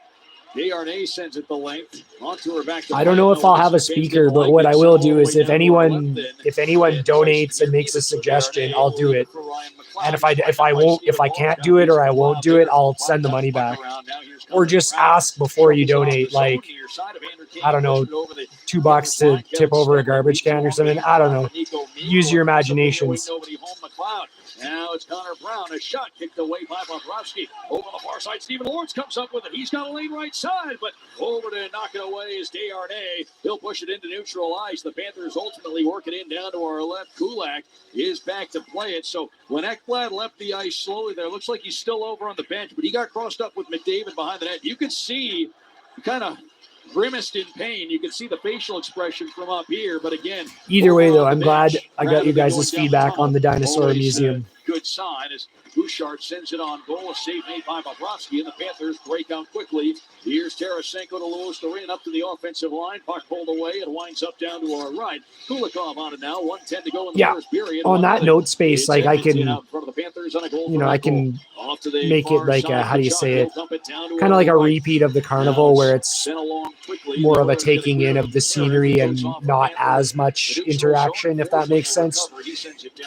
Desharnais sends it the length. Onto her back. I don't know if I'll have a speaker, but what I will do is if anyone donates and makes a suggestion, I'll do it. And if I can't do it or I won't do it, I'll send the money back. Or just ask before you donate, like, I don't know, $2 to tip over a garbage can or something. I don't know. Use your imaginations. Now it's Connor Brown. A shot kicked away by Bobrovsky. Over the far side, Stephen Lawrence comes up with it. He's got a lane right side, but over to knock it away is Desharnais. He'll push it into neutral ice. The Panthers ultimately work it in down to our left. Kulak is back to play it. So when Ekblad left the ice slowly there, looks like he's still over on the bench, but he got crossed up with McDavid behind the net. You could see kind of grimaced in pain. You can see the facial expression from up here, but again, either way though, I'm glad I got you guys' feedback on the dinosaur museum. Good sign as Bouchard sends it on goal. A save made by Bobrovsky, and the Panthers break out quickly. Here's Tarasenko to Louis Dorin up to the offensive line. Puck pulled away. It winds up down to our right. Kulikov on it now. 1:10 to go in the first period. On that note space, like I can, I can make it like a, how do you say it? Kind of like a repeat of the carnival where it's more of a taking in of the scenery and not as much interaction, if that makes sense.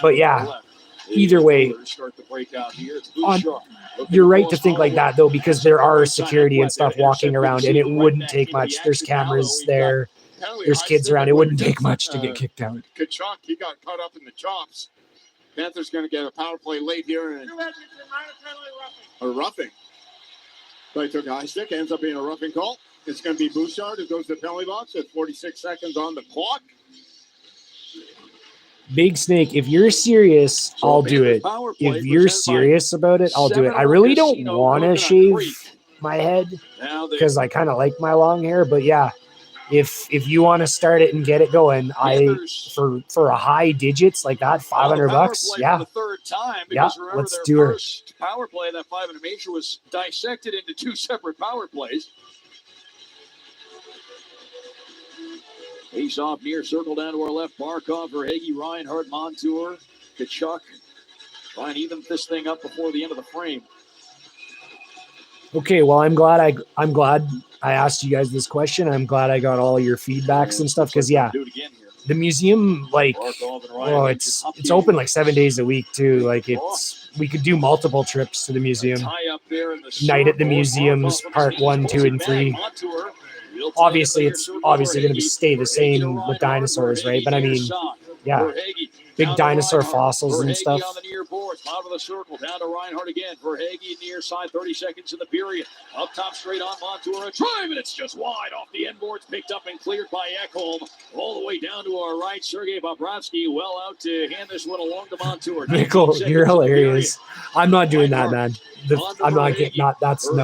But yeah. Either way, you're right to think like that, though, because there are security and stuff walking around, and it wouldn't take much. There's cameras there. There's kids around. It wouldn't take much to get kicked out. Kachuk, he got caught up in the chops. Panthers going to get a power play late here. And a roughing. So he took a high stick. Ends up being a roughing call. It's going to be Bouchard who goes to the penalty box at 46 seconds on the clock. Big Snake, if you're serious, I'll do it. If you're serious about it, I'll do it. I really don't want to shave my head because I kind of like my long hair, but yeah, if you want to start it and get it going, for a high digits like that, $500, yeah. For the third time, Yeah, because remember let's their do her. first power play, that 500 major was dissected into 2 separate power plays. Face off near circle down to our left. Barkov, Verhage, Reinhardt, Montour, Kachuk. Try and even this thing up before the end of the frame. Okay, well, I'm glad I asked you guys this question. I'm glad I got all your feedbacks and stuff because yeah, the museum it's open like 7 days a week too. Like we could do multiple trips to the museum. Night at the museums, part 1, 2, and 3. Obviously, it's obviously going to stay the same with dinosaurs, right? But I mean, yeah, big dinosaur fossils and stuff. On the near boards, out of the circle, down to Reinhardt again. Verhage near side, 30 seconds in the period. Up top, straight on Montour, a drive, and it's just wide off the end boards, picked up and cleared by Ekholm. All the way down to our right, Sergei Bobrovsky, well out to hand this one along to Montour. Nickel, you're hilarious. I'm not doing that, man. I'm not getting that's a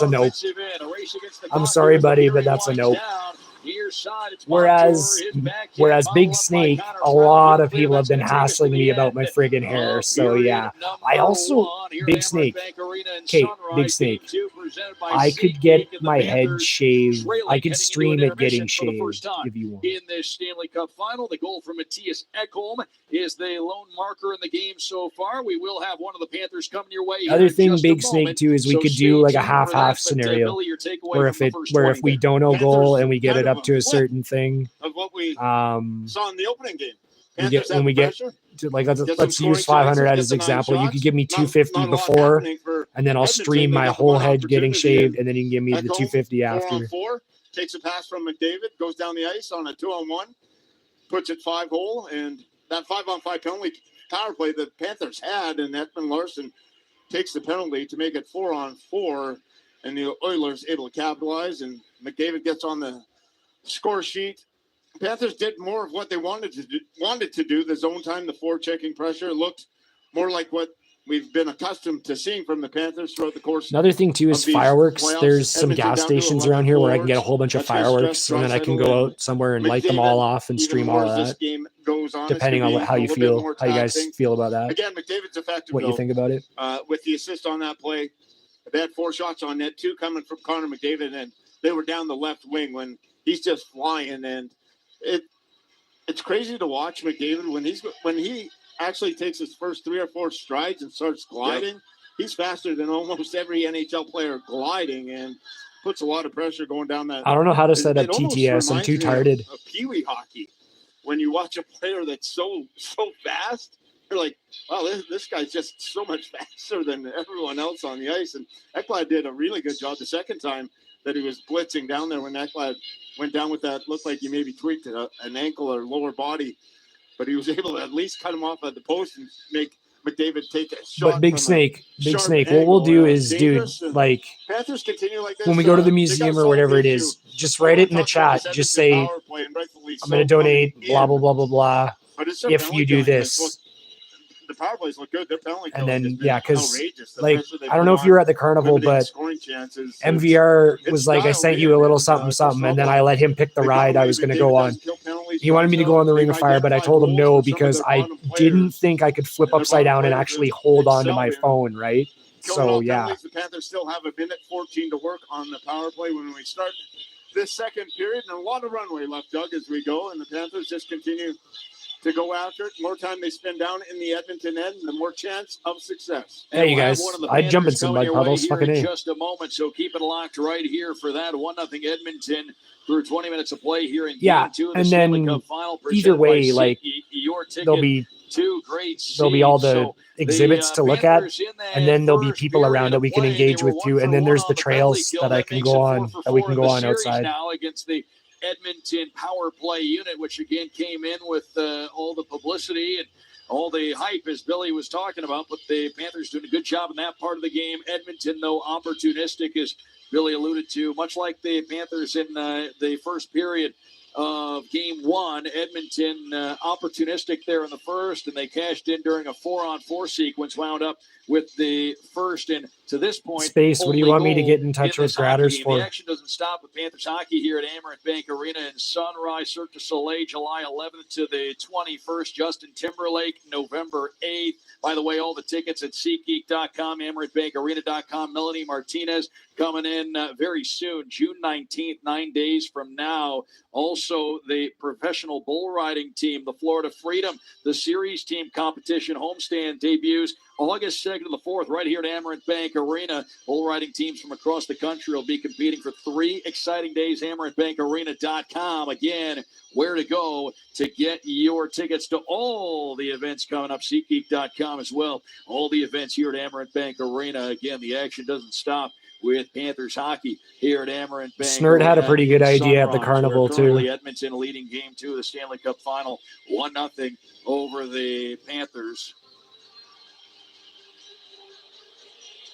no. I'm sorry, buddy, but that's a no. Whereas Big Snake, a lot of people have been hassling me about my friggin' hair. So yeah, I also Big Snake. Okay, Big Snake. I could get my head shaved. I could stream it getting shaved if you want. In this Stanley Cup final, the goal from Matthias Ekholm is the lone marker in the game so far. We will have one of the Panthers coming your way. Other thing, Big Snake too, is we could do like a half scenario where if we don't know goal and we get it up to a certain thing, of what we saw in the opening game. When we get to, like let's use 500 as an example. You could give me 250 before, and then I'll stream my whole head getting shaved, and then you can give me the 250 after. 4-on-4, takes a pass from McDavid, goes down the ice on a 2-on-1, puts it 5-hole, and that 5-on-5 penalty power play that Panthers had, and Edmund Larson takes the penalty to make it 4-on-4, and the Oilers able to capitalize, and McDavid gets on the score sheet. Panthers did more of what they wanted to do. The zone time, the forechecking pressure, it looked more like what we've been accustomed to seeing from the Panthers throughout the course. Another thing too is fireworks. There's some gas stations around here where I can get a whole bunch of fireworks, and then I can go out somewhere and light them all off and stream all of that. Depending on how you guys feel about that. Again, McDavid's effective. What you think about it? With the assist on that play, they had 4 shots on net, 2 coming from Connor McDavid, and they were down the left wing when he's just flying, and it's crazy to watch McDavid when he actually takes his first 3 or 4 strides and starts gliding. Yep. He's faster than almost every NHL player gliding, and puts a lot of pressure going down that. I don't know how to set up TTS. I'm too tired. Of Pee-wee hockey, when you watch a player that's so fast, you're like, wow, this guy's just so much faster than everyone else on the ice. And Ekblad did a really good job the second time that he was blitzing down there when Ekblad went down with that. Looked like he maybe tweaked an ankle or lower body, but he was able to at least cut him off at the post and make McDavid take a shot. But Big Snake, what well do is, dude, like Panthers continue like this, when we go to the museum or whatever it is, just write it in the chat. Just say, I'm going to donate, blah, blah, blah, blah, blah. If you do this. The power plays look good. Their penalty and then because like I don't know if you were at the carnival, but MVR was like, I sent you a little something, and then I let him pick the ride I was going to go on. He wanted me to go on the Ring of Fire, but I told him no because I didn't think I could flip upside down and actually hold on to my phone, right? So yeah. The Panthers still have 1:14 to work on the power play when we start this second period, and a lot of runway left, Doug, as we go, and the Panthers just continue to go after it. The more time they spend down in the Edmonton end, the more chance of success. Hey, you guys, I'd jump in some mud puddles. Fucking in just a moment, so keep it locked right here for that 1-0 Edmonton through 20 minutes of play here in Game 2 of the Stanley Cup Final. Either way, like there'll be all the exhibits to look at, and then there'll be people around that we can engage with too, and then there's the trails that I can go on outside. Now against the Edmonton power play unit, which again came in with all the publicity and all the hype, as Billy was talking about, but the Panthers doing a good job in that part of the game. Edmonton, though, opportunistic, as Billy alluded to, much like the Panthers in the first period. of game one. Edmonton opportunistic there in the first, and they cashed in during a 4-on-4 sequence, wound up with the first, and to this point, Space, what do you want me to get in touch with Gratters for? The action doesn't stop with Panthers hockey here at Amaranth Bank Arena in Sunrise, Cirque du Soleil, July 11th to the 21st. Justin Timberlake, November 8th. By the way, all the tickets at SeatGeek.com, AmaranthBankArena.com. Melanie Martinez coming in very soon, June 19th, 9 days from now. Also, the professional bull riding team, the Florida Freedom, the series team competition homestand debuts August 2nd to the 4th right here at Amaranth Bank Arena. Bull riding teams from across the country will be competing for 3 exciting days. AmaranthBankArena.com. Again, where to go to get your tickets to all the events coming up. SeatGeek.com as well. All the events here at Amaranth Bank Arena. Again, the action doesn't stop with Panthers hockey here at Amaranth Bank. Snurt had a pretty good idea at the carnival, too. Edmonton leading game 2 of the Stanley Cup final, 1-0 over the Panthers.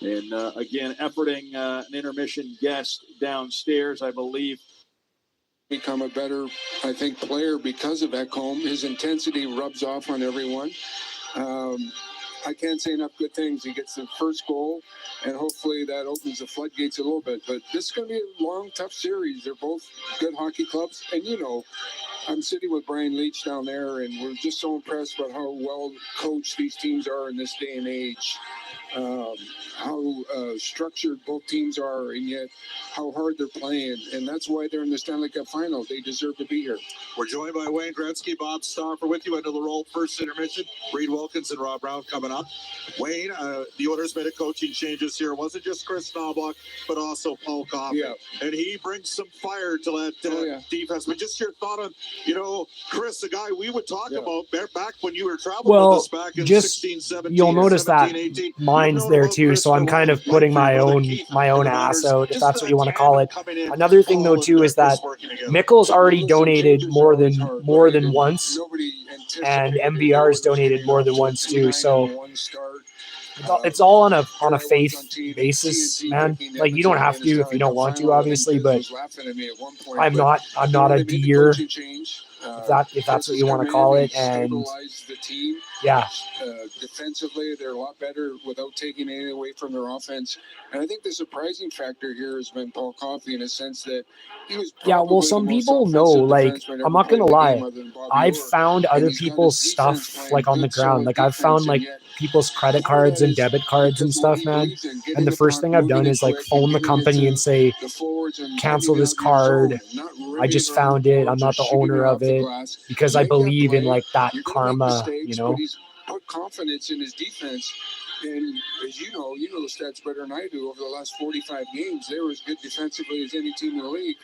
And again, efforting an intermission guest downstairs, I believe. Become a better, I think, player because of Ekholm. His intensity rubs off on everyone. I can't say enough good things. He gets the first goal, and hopefully that opens the floodgates a little bit. But this is going to be a long, tough series. They're both good hockey clubs. And, you know, I'm sitting with Brian Leach down there, and we're just so impressed by how well coached these teams are in this day and age. How structured both teams are, and yet how hard they're playing. And that's why they're in the Stanley Cup final. They deserve to be here. We're joined by Wayne Gretzky, Bob Stauffer with you into the roll. First intermission. Reed Wilkins and Rob Brown coming up. Wayne, the owners made a coaching changes here. It wasn't just Chris Knobloch, but also Paul Coffey. Yeah. And he brings some fire to that defense. But just your thought on, Chris, the guy we would talk about back when you were traveling with us back in 16, 17, you'll notice 17, that 18. mine's there too, so I'm kind of putting my own ass out, if that's what you want to call it. Another thing though too is that Mickle's already donated more than once, and MVR's donated more than once too. So it's all on a faith basis, man. Like, you don't have to if you don't want to, obviously, but I'm not a deer, if that's what you want to call it. And yeah, defensively, they're a lot better without taking anything away from their offense. And I think the surprising factor here has been Paul Coffey, in a sense that he was. Yeah, well, some people know, like, I'm not going to lie. I've found other people's stuff, like, on the ground. Like, I've found, like, people's credit cards and debit cards and stuff, man. And the first thing I've done is, like, phone the company and say, cancel this card. I just found it. I'm not the owner of it, because I believe in, like, that karma, you know? Put confidence in his defense. And as you know the stats better than I do. Over the last 45 games, they were as good defensively as any team in the league.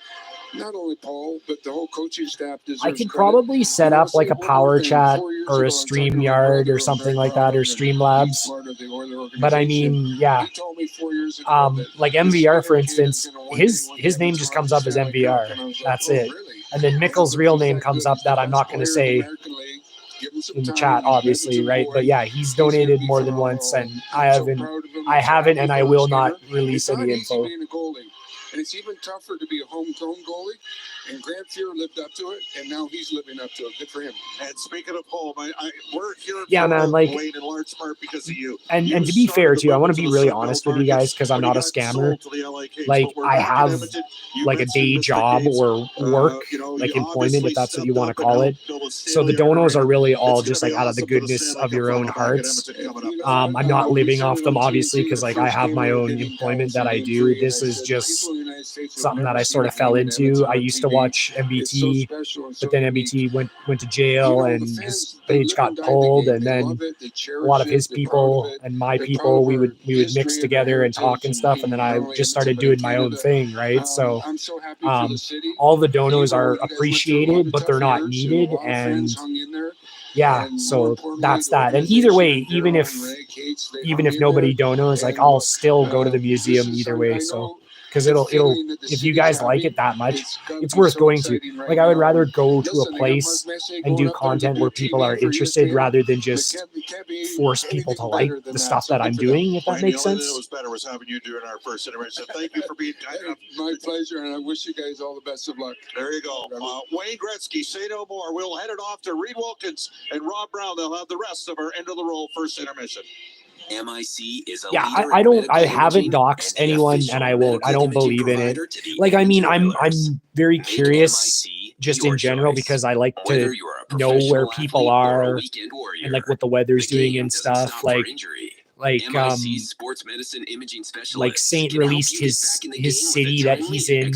Not only Paul, but the whole coaching staff deserves I could credit. probably set up like a Power Chat or a StreamYard or something like that, or Streamlabs. But I mean, yeah. Like MVR, for instance, his name just comes up as MVR. That's it. And then Mickle's real name comes up that I'm not going to say in the chat, obviously, right? But yeah, he's donated more than once, and I haven't, and I will not release any info. And it's even tougher to be a homegrown goalie. And Grant Fuhr lived up to it, and now he's living up to it. Good for him. And speaking of home, we're here. Yeah, man, like, Wayne, in large part because of you. And to be fair too, I want to be really honest with you guys, because I'm not a scammer. Like, I have like a day job or work, like employment, if that's what you want to call it. So the donos are really all just like out of the goodness of your own hearts. I'm not living off them, obviously, because like I have my own employment that I do. This is just something that I sort of fell into. I used to watch MBT, but then MBT went to jail, and his page got pulled, and then a lot of his people and my people, we would mix together and talk and stuff, and then I just started doing my own thing, right? So all the donos are appreciated, but they're not needed, and yeah, so that's that. And either way, even if nobody donos, like, I'll still go to the museum either way. So because it'll if you guys like it that much, it's worth going to. Like I would rather go to a place and do content where people are interested rather than just force people to like the stuff that I'm doing, if that makes sense. The only thing that was better was having you during our first intervention. Thank you for being kind enough. My pleasure, and I wish you guys all the best of luck. There you go. Wayne Gretzky, say no more. We'll head it off to Reed Wilkins and Rob Brown. They'll have the rest of our end of the roll first intermission. MIC is a I haven't doxed anyone, and I won't. I don't believe in it. Like, I mean, I'm very curious just in general because I like to know where people are and like what the weather's doing and stuff. Like sports medicine imaging specialist. Like Saint released his city that he's in,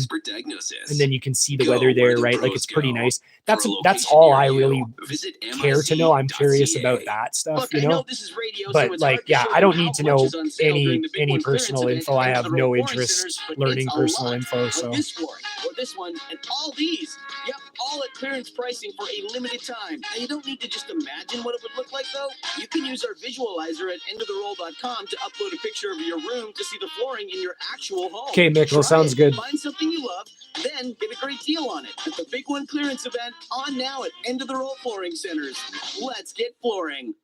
and then you can see the weather there, right? Like it's pretty nice. That's all I really care to know. I'm curious about that stuff, you know. But like, yeah, I don't need to know any personal info. I have no interest learning personal info. So this one and all these, yep, all at clearance pricing for a limited time. Now you don't need to just imagine what it would look like though. You can use our visualizer at endoftheroll.com to upload a picture of your room to see the flooring in your actual home. Okay, Mikkel, sounds good. Find something you love, then get a great deal on it at the Big One clearance event on now at End of the Roll Flooring Centers. Let's get flooring.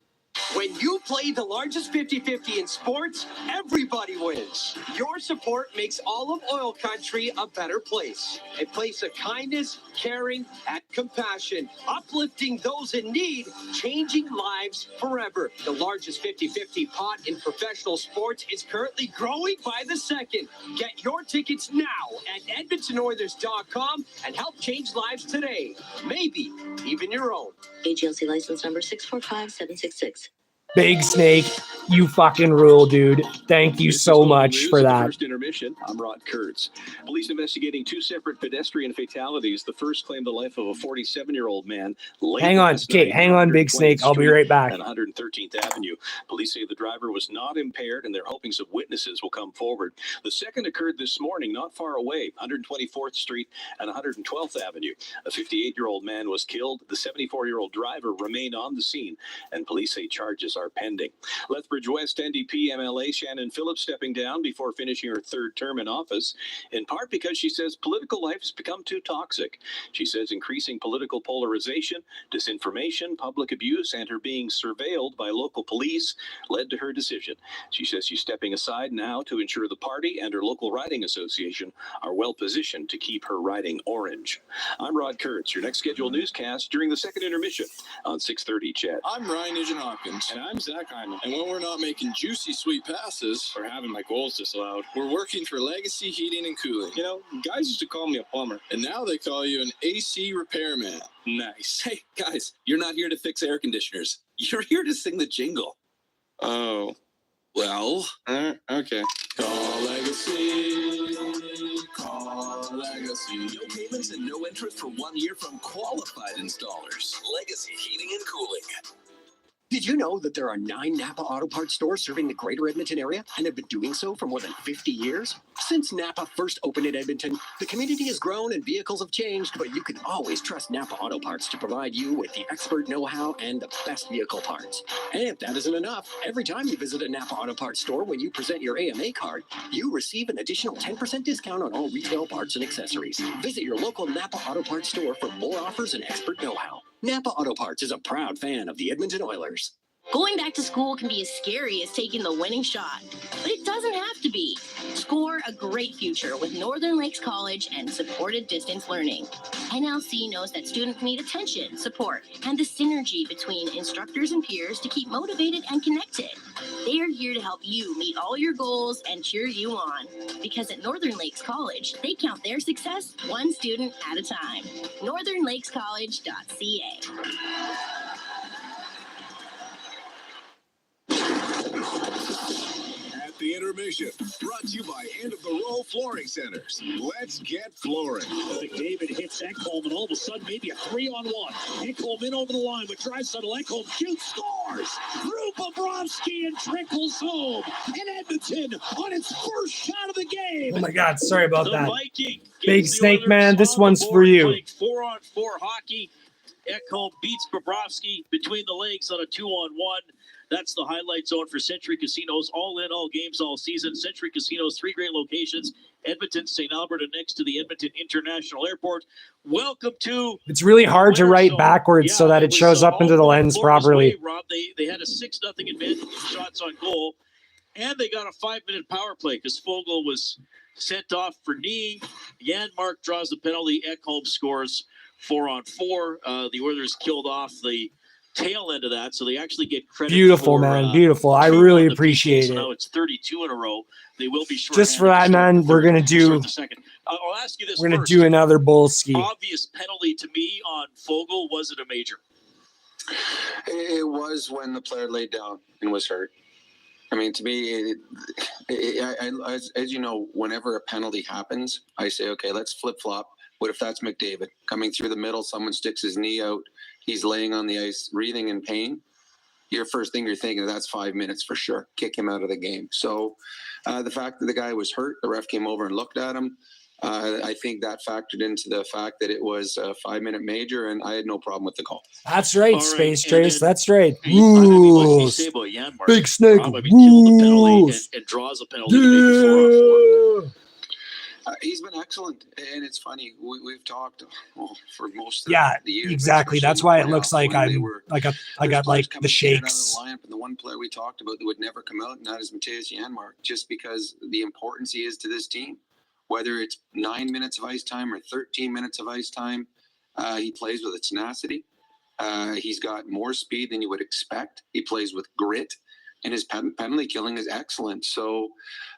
When you play the largest 50-50 in sports, everybody wins. Your support makes Olive Oil Country a better place. A place of kindness, caring, and compassion. Uplifting those in need, changing lives forever. The largest 50-50 pot in professional sports is currently growing by the second. Get your tickets now at EdmontonOilers.com and help change lives today. Maybe even your own. AGLC license number 645766. Big Snake, you fucking rule, dude. Thank you so much for that. First intermission. I'm Rod Kurtz. Police investigating two separate pedestrian fatalities. The first claimed the life of a 47-year-old man. Hang on, Kate. Hang on, Big Snake. I'll be right back. On 113th Avenue. Police say the driver was not impaired, and they're hoping some witnesses will come forward. The second occurred this morning, not far away, 124th Street and 112th Avenue. A 58-year-old man was killed. The 74-year-old driver remained on the scene, and police say charges are pending. Lethbridge West NDP MLA Shannon Phillips stepping down before finishing her third term in office, in part because she says political life has become too toxic. She says increasing political polarization, disinformation, public abuse, and her being surveilled by local police led to her decision. She says she's stepping aside now to ensure the party and her local riding association are well positioned to keep her riding orange. I'm Rod Kurtz, your next scheduled newscast during the second intermission on 6:30 Chat. I'm Ryan Nugent-Hopkins. And I'm Zach Hyman. And when we're not making juicy, sweet passes or having my goals disallowed, we're working for Legacy Heating and Cooling. You know, guys used to call me a plumber, and now they call you an AC repairman. Nice. Hey, guys, you're not here to fix air conditioners. You're here to sing the jingle. Oh. Well. Okay. Call Legacy. Call Legacy. No payments and no interest for 1 year from qualified installers. Legacy Heating and Cooling. Did you know that there are 9 Napa Auto Parts stores serving the greater Edmonton area and have been doing so for more than 50 years? Since Napa first opened in Edmonton, the community has grown and vehicles have changed, but you can always trust Napa Auto Parts to provide you with the expert know-how and the best vehicle parts. And if that isn't enough, every time you visit a Napa Auto Parts store when you present your AMA card, you receive an additional 10% discount on all retail parts and accessories. Visit your local Napa Auto Parts store for more offers and expert know-how. Napa Auto Parts is a proud fan of the Edmonton Oilers. Going back to school can be as scary as taking the winning shot, but it doesn't have to be. Score a great future with Northern Lakes College and supported distance learning. NLC knows that students need attention, support, and the synergy between instructors and peers to keep motivated and connected. They are here to help you meet all your goals and cheer you on. Because at Northern Lakes College, they count their success one student at a time. northernlakescollege.ca. At the intermission, brought to you by End of the Roll Flooring Centers. Let's get flooring. McDavid hits Ekholm, and all of a sudden, maybe a 3-on-1. Ekholm in over the line with Draisaitl. Ekholm shoots, scores. Through Bobrovsky and trickles home. And Edmonton on its first shot of the game. Oh my God, sorry about that. Viking Big Snake Man, this one's for you. 4-on-4 hockey. Ekholm beats Bobrovsky between the legs on a 2-on-1. That's the highlight zone for Century Casinos. All in, all games, all season. Century Casinos, 3 great locations. Edmonton, St. Albert, and next to the Edmonton International Airport. Welcome to... It's really hard to write backwards so that it shows up into the lens properly. Way, Rob. They had a 6-0 advantage in shots on goal, and they got a 5-minute power play because Fogle was sent off for knee. Janmark draws the penalty. Ekholm scores 4-on-4. The Oilers killed off the tail end of that, so they actually get credit. Beautiful, for, man. Beautiful. I really appreciate it. So now it's 32 in a row. They will be short. Just for that, man, we're going to do... I'll ask you this We're going to do another bull ski. Obvious penalty to me on Fogle. Was it a major? It was when the player laid down and was hurt. I mean, to me, as you know, whenever a penalty happens, I say, okay, let's flip-flop. What if that's McDavid? Coming through the middle, someone sticks his knee out, he's laying on the ice, breathing in pain. Your first thing you're thinking, that's 5 minutes for sure. Kick him out of the game. So the fact that the guy was hurt, the ref came over and looked at him. I think that factored into the fact that it was a 5-minute major, and I had no problem with the call. That's right, Space Trace. That's right. Rules. Big Snake. Rules. And draws a penalty. Yeah. He's been excellent, and it's funny. We've talked for most of the year. Exactly. That's why it looks like I got like the shakes. And the one player we talked about that would never come out, and that is Mattias Janmark, just because the importance he is to this team. Whether it's 9 minutes of ice time or 13 minutes of ice time, he plays with a tenacity. He's got more speed than you would expect. He plays with grit, and his penalty killing is excellent. So,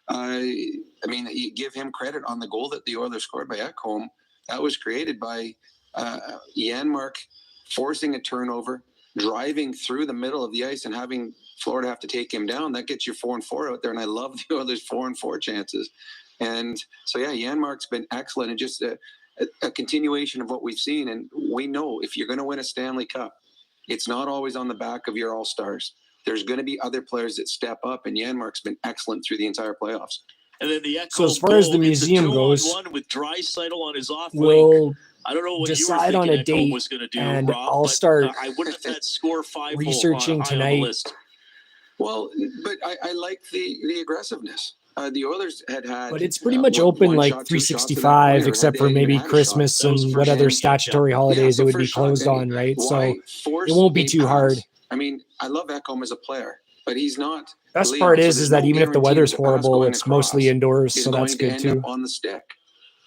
I mean, you give him credit on the goal that the Oilers scored by Ekholm. That was created by Janmark forcing a turnover, driving through the middle of the ice, and having Florida have to take him down. That gets your 4-on-4 out there, and I love the Oilers' 4-on-4 chances. And so, yeah, Janmark's been excellent, and just a continuation of what we've seen. And we know if you're going to win a Stanley Cup, it's not always on the back of your all-stars. There's going to be other players that step up, and Janmark's been excellent through the entire playoffs. And then the so as far as the museum goes, with Draisaitl on his off we'll I don't know what decide on a date, was going to do, and Rob, I'll start I wouldn't have had score 5 researching tonight. Well, but I like the aggressiveness. The Oilers had, but it's pretty much open like 365, except for maybe Christmas and what other statutory holidays it would be closed on, right? So it won't be too hard. I mean, I love Ekholm as a player, but he's not. Best part is that even if the weather's horrible, it's mostly indoors, so that's good too. On the stick.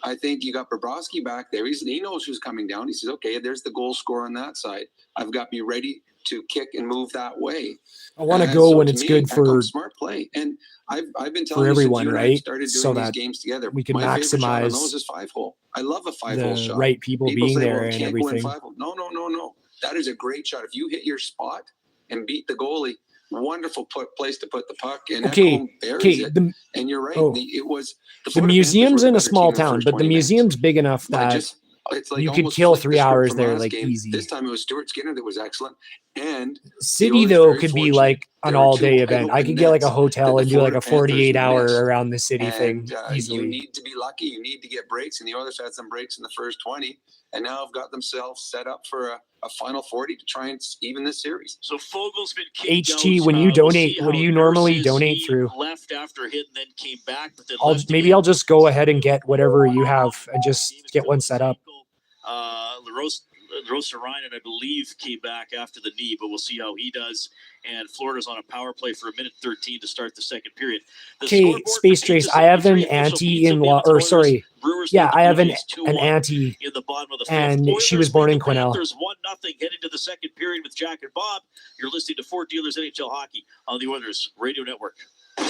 I think you got Bobrovsky back there. He knows who's coming down. He says, okay, there's the goal scorer on that side. I've got me ready to kick and move that way. I want to go when it's good for smart play. And I've been telling for everyone, right? Started doing so that these games together. We can maximize is 5-hole. I love a 5-hole shot. Right people being there and everything. No. That is a great shot. If you hit your spot and beat the goalie, wonderful place to put the puck. And and you're right. It was the museum's in a small town, but the museum's big enough that you could kill 3 hours there like easy. This time it was Stuart Skinner that was excellent. And city though could be like an all-day event. I could get like a hotel and do like a 48-hour around the city thing easily. You need to be lucky. You need to get breaks, and the Oilers had some breaks in the first 20, and now have got themselves set up for a final 40 to try and even this series. So Fogel's been kicked HT, when you donate, what do you normally donate through? Left after a hit and then came back. But then maybe I'll just go ahead and get whatever you have and just get one set up. Rosarinen, I believe, came back after the knee, but we'll see how he does. And Florida's on a power play for 1:13 to start the second period. Okay, Space Trace, I have an auntie-in-law, or sorry, I have an auntie, in the bottom of the and she was born in Quesnel. There's 1-0 heading to the second period with Jack and Bob. You're listening to Fort Dealers NHL Hockey on the Oilers Radio Network. At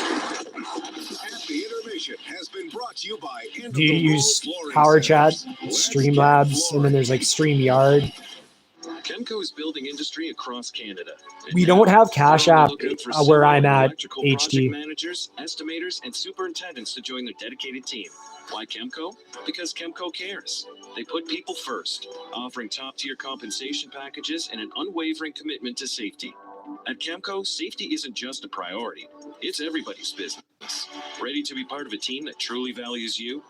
the intermission has been brought to you by Do you use Power Chat, Streamlabs, and then there's like StreamYard? Chemco is building industry across Canada. We don't have Cash App where I'm at, HT. Managers, estimators, and superintendents to join their dedicated team. Why Chemco? Because Chemco cares. They put people first, offering top-tier compensation packages and an unwavering commitment to safety. At Chemco, safety isn't just a priority, it's everybody's business. Ready to be part of a team that truly values you?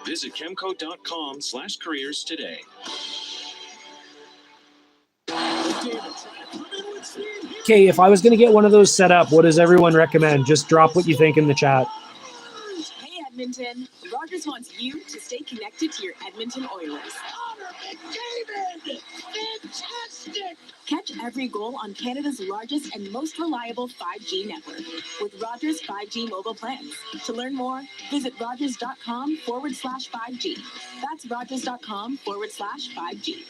Visit chemco.com/careers today. McDavid trying to come in with speed here. Okay, if I was going to get one of those set up, what does everyone recommend? Just drop what you think in the chat. Hey Edmonton, Rogers wants you to stay connected to your Edmonton Oilers. McDavid! Fantastic! Catch every goal on Canada's largest and most reliable 5G network with Rogers 5G mobile plans. To learn more, visit rogers.com/5G. That's rogers.com/5G.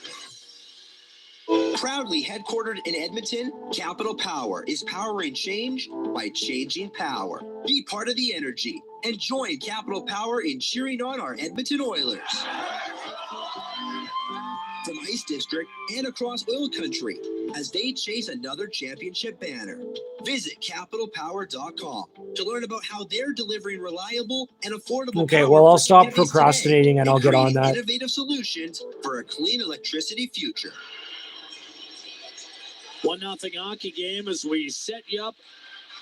Proudly headquartered in Edmonton, Capital Power is powering change by changing power. Be part of the energy and join Capital Power in cheering on our Edmonton Oilers. From Ice District and across oil country as they chase another championship banner. Visit capitalpower.com to learn about how they're delivering reliable and affordable Okay, power well, I'll for stop communities procrastinating and I'll get on creating that. innovative solutions for a clean electricity future. 1-0 hockey game as we set you up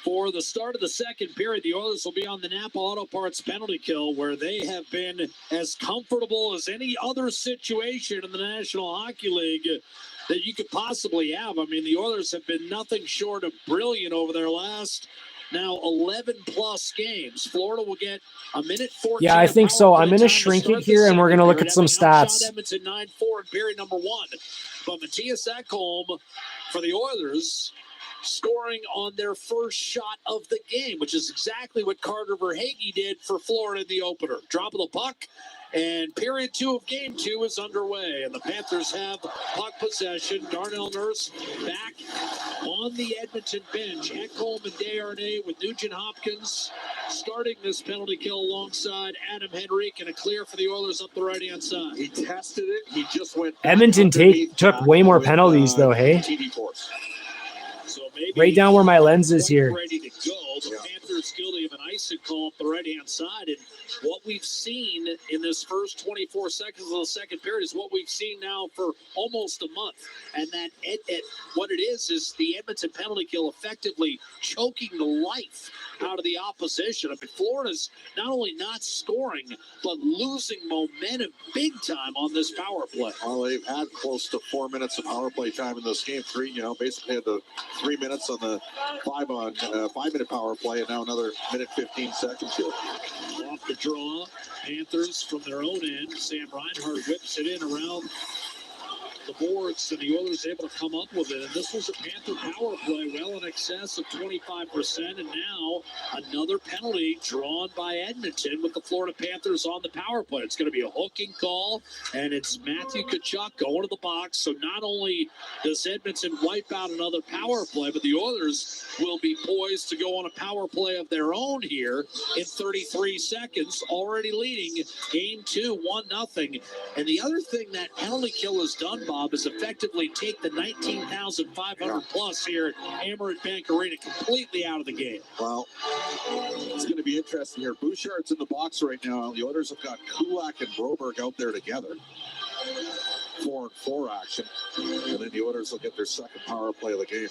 for the start of the second period. The Oilers will be on the Napa Auto Parts penalty kill, where they have been as comfortable as any other situation in the National Hockey League that you could possibly have. I mean, the Oilers have been nothing short of brilliant over their last now 11-plus games. Florida will get a minute 14. Yeah, I think so. I'm going to shrink it here, and we're going to look at some stats. Edmonton 9-4 in period number 1. But Matthias Ekholm for the Oilers scoring on their first shot of the game, which is exactly what Carter Verhaeghe did for Florida in the opener. Drop of the puck, and period 2 of game 2 is underway. And the Panthers have puck possession. Darnell Nurse back on the Edmonton bench. Ekholm and Desharnais with Nugent Hopkins starting this penalty kill alongside Adam Henrique, and a clear for the Oilers up the right-hand side. He tested it. He just went. Edmonton took way more penalties, though, hey? TD Force. So maybe right down where my lens is here. Ready to go. The Panthers guilty of an icing call up the right-hand side. And what we've seen in this first 24 seconds of the second period is what we've seen now for almost a month. And that what it is the Edmonton penalty kill effectively choking the life out of the opposition. I mean, Florida's not only not scoring, but losing momentum big time on this power play. Well, they've had close to 4 minutes of power play time in this game. Basically had the 3 minutes on the 5-minute power play, and now another minute 15 seconds here. Off the draw, Panthers from their own end. Sam Reinhart whips it in around the boards, and the Oilers able to come up with it. And this was a Panther power play well in excess of 25%. And now another penalty drawn by Edmonton with the Florida Panthers on the power play. It's going to be a hooking call, and it's Matthew Tkachuk going to the box. So not only does Edmonton wipe out another power play, but the Oilers will be poised to go on a power play of their own here in 33 seconds, already leading game 2, 1-0. And the other thing that penalty kill has done, Bob, is effectively take the 19,500 plus here at Amerant Bank Arena completely out of the game. Well, it's going to be interesting here. Bouchard's in the box right now. The Oilers have got Kulak and Broberg out there together. 4-on-4 action. And then the Oilers will get their second power play of the game.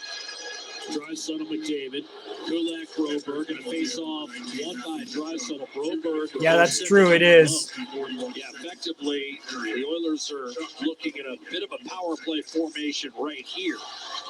Draisaitl, McDavid, Kulak, Broberg, and a face-off won by Draisaitl, Broberg. Yeah, that's true. It is. Yeah, effectively, the Oilers are looking at a bit of a power play formation right here.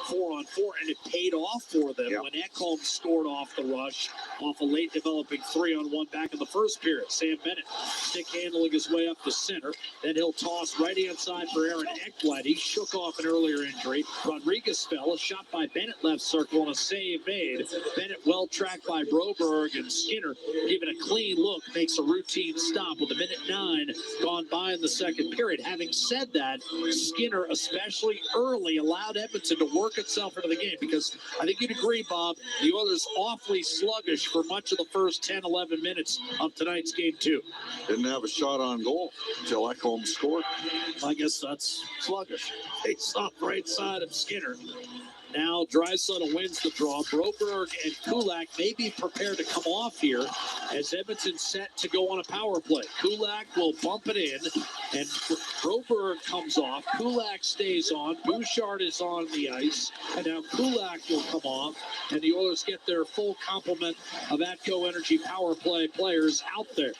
4-on-4, and it paid off for them when Ekholm scored off the rush off a late developing 3-on-1 back in the first period. Sam Bennett stick handling his way up the center. Then he'll toss right-hand side for Aaron Ekblad. He shook off an earlier injury. Rodriguez fell. A shot by Bennett left circle and a save made. Bennett well tracked by Broberg, and Skinner giving a clean look makes a routine stop with a minute 9 gone by in the second period. Having said that, Skinner, especially early, allowed Edmonton to work itself into the game, because I think you'd agree, Bob, the Oilers awfully sluggish for much of the first 10-11 minutes of tonight's game 2. Didn't have a shot on goal until Ekholm scored. I guess that's sluggish. Face off right side of Skinner. Now Draisaitl wins the draw. Broberg and Kulak may be prepared to come off here as Edmonton set to go on a power play. Kulak will bump it in, and Broberg comes off. Kulak stays on. Bouchard is on the ice, and now Kulak will come off, and the Oilers get their full complement of Atco Energy power play players out there.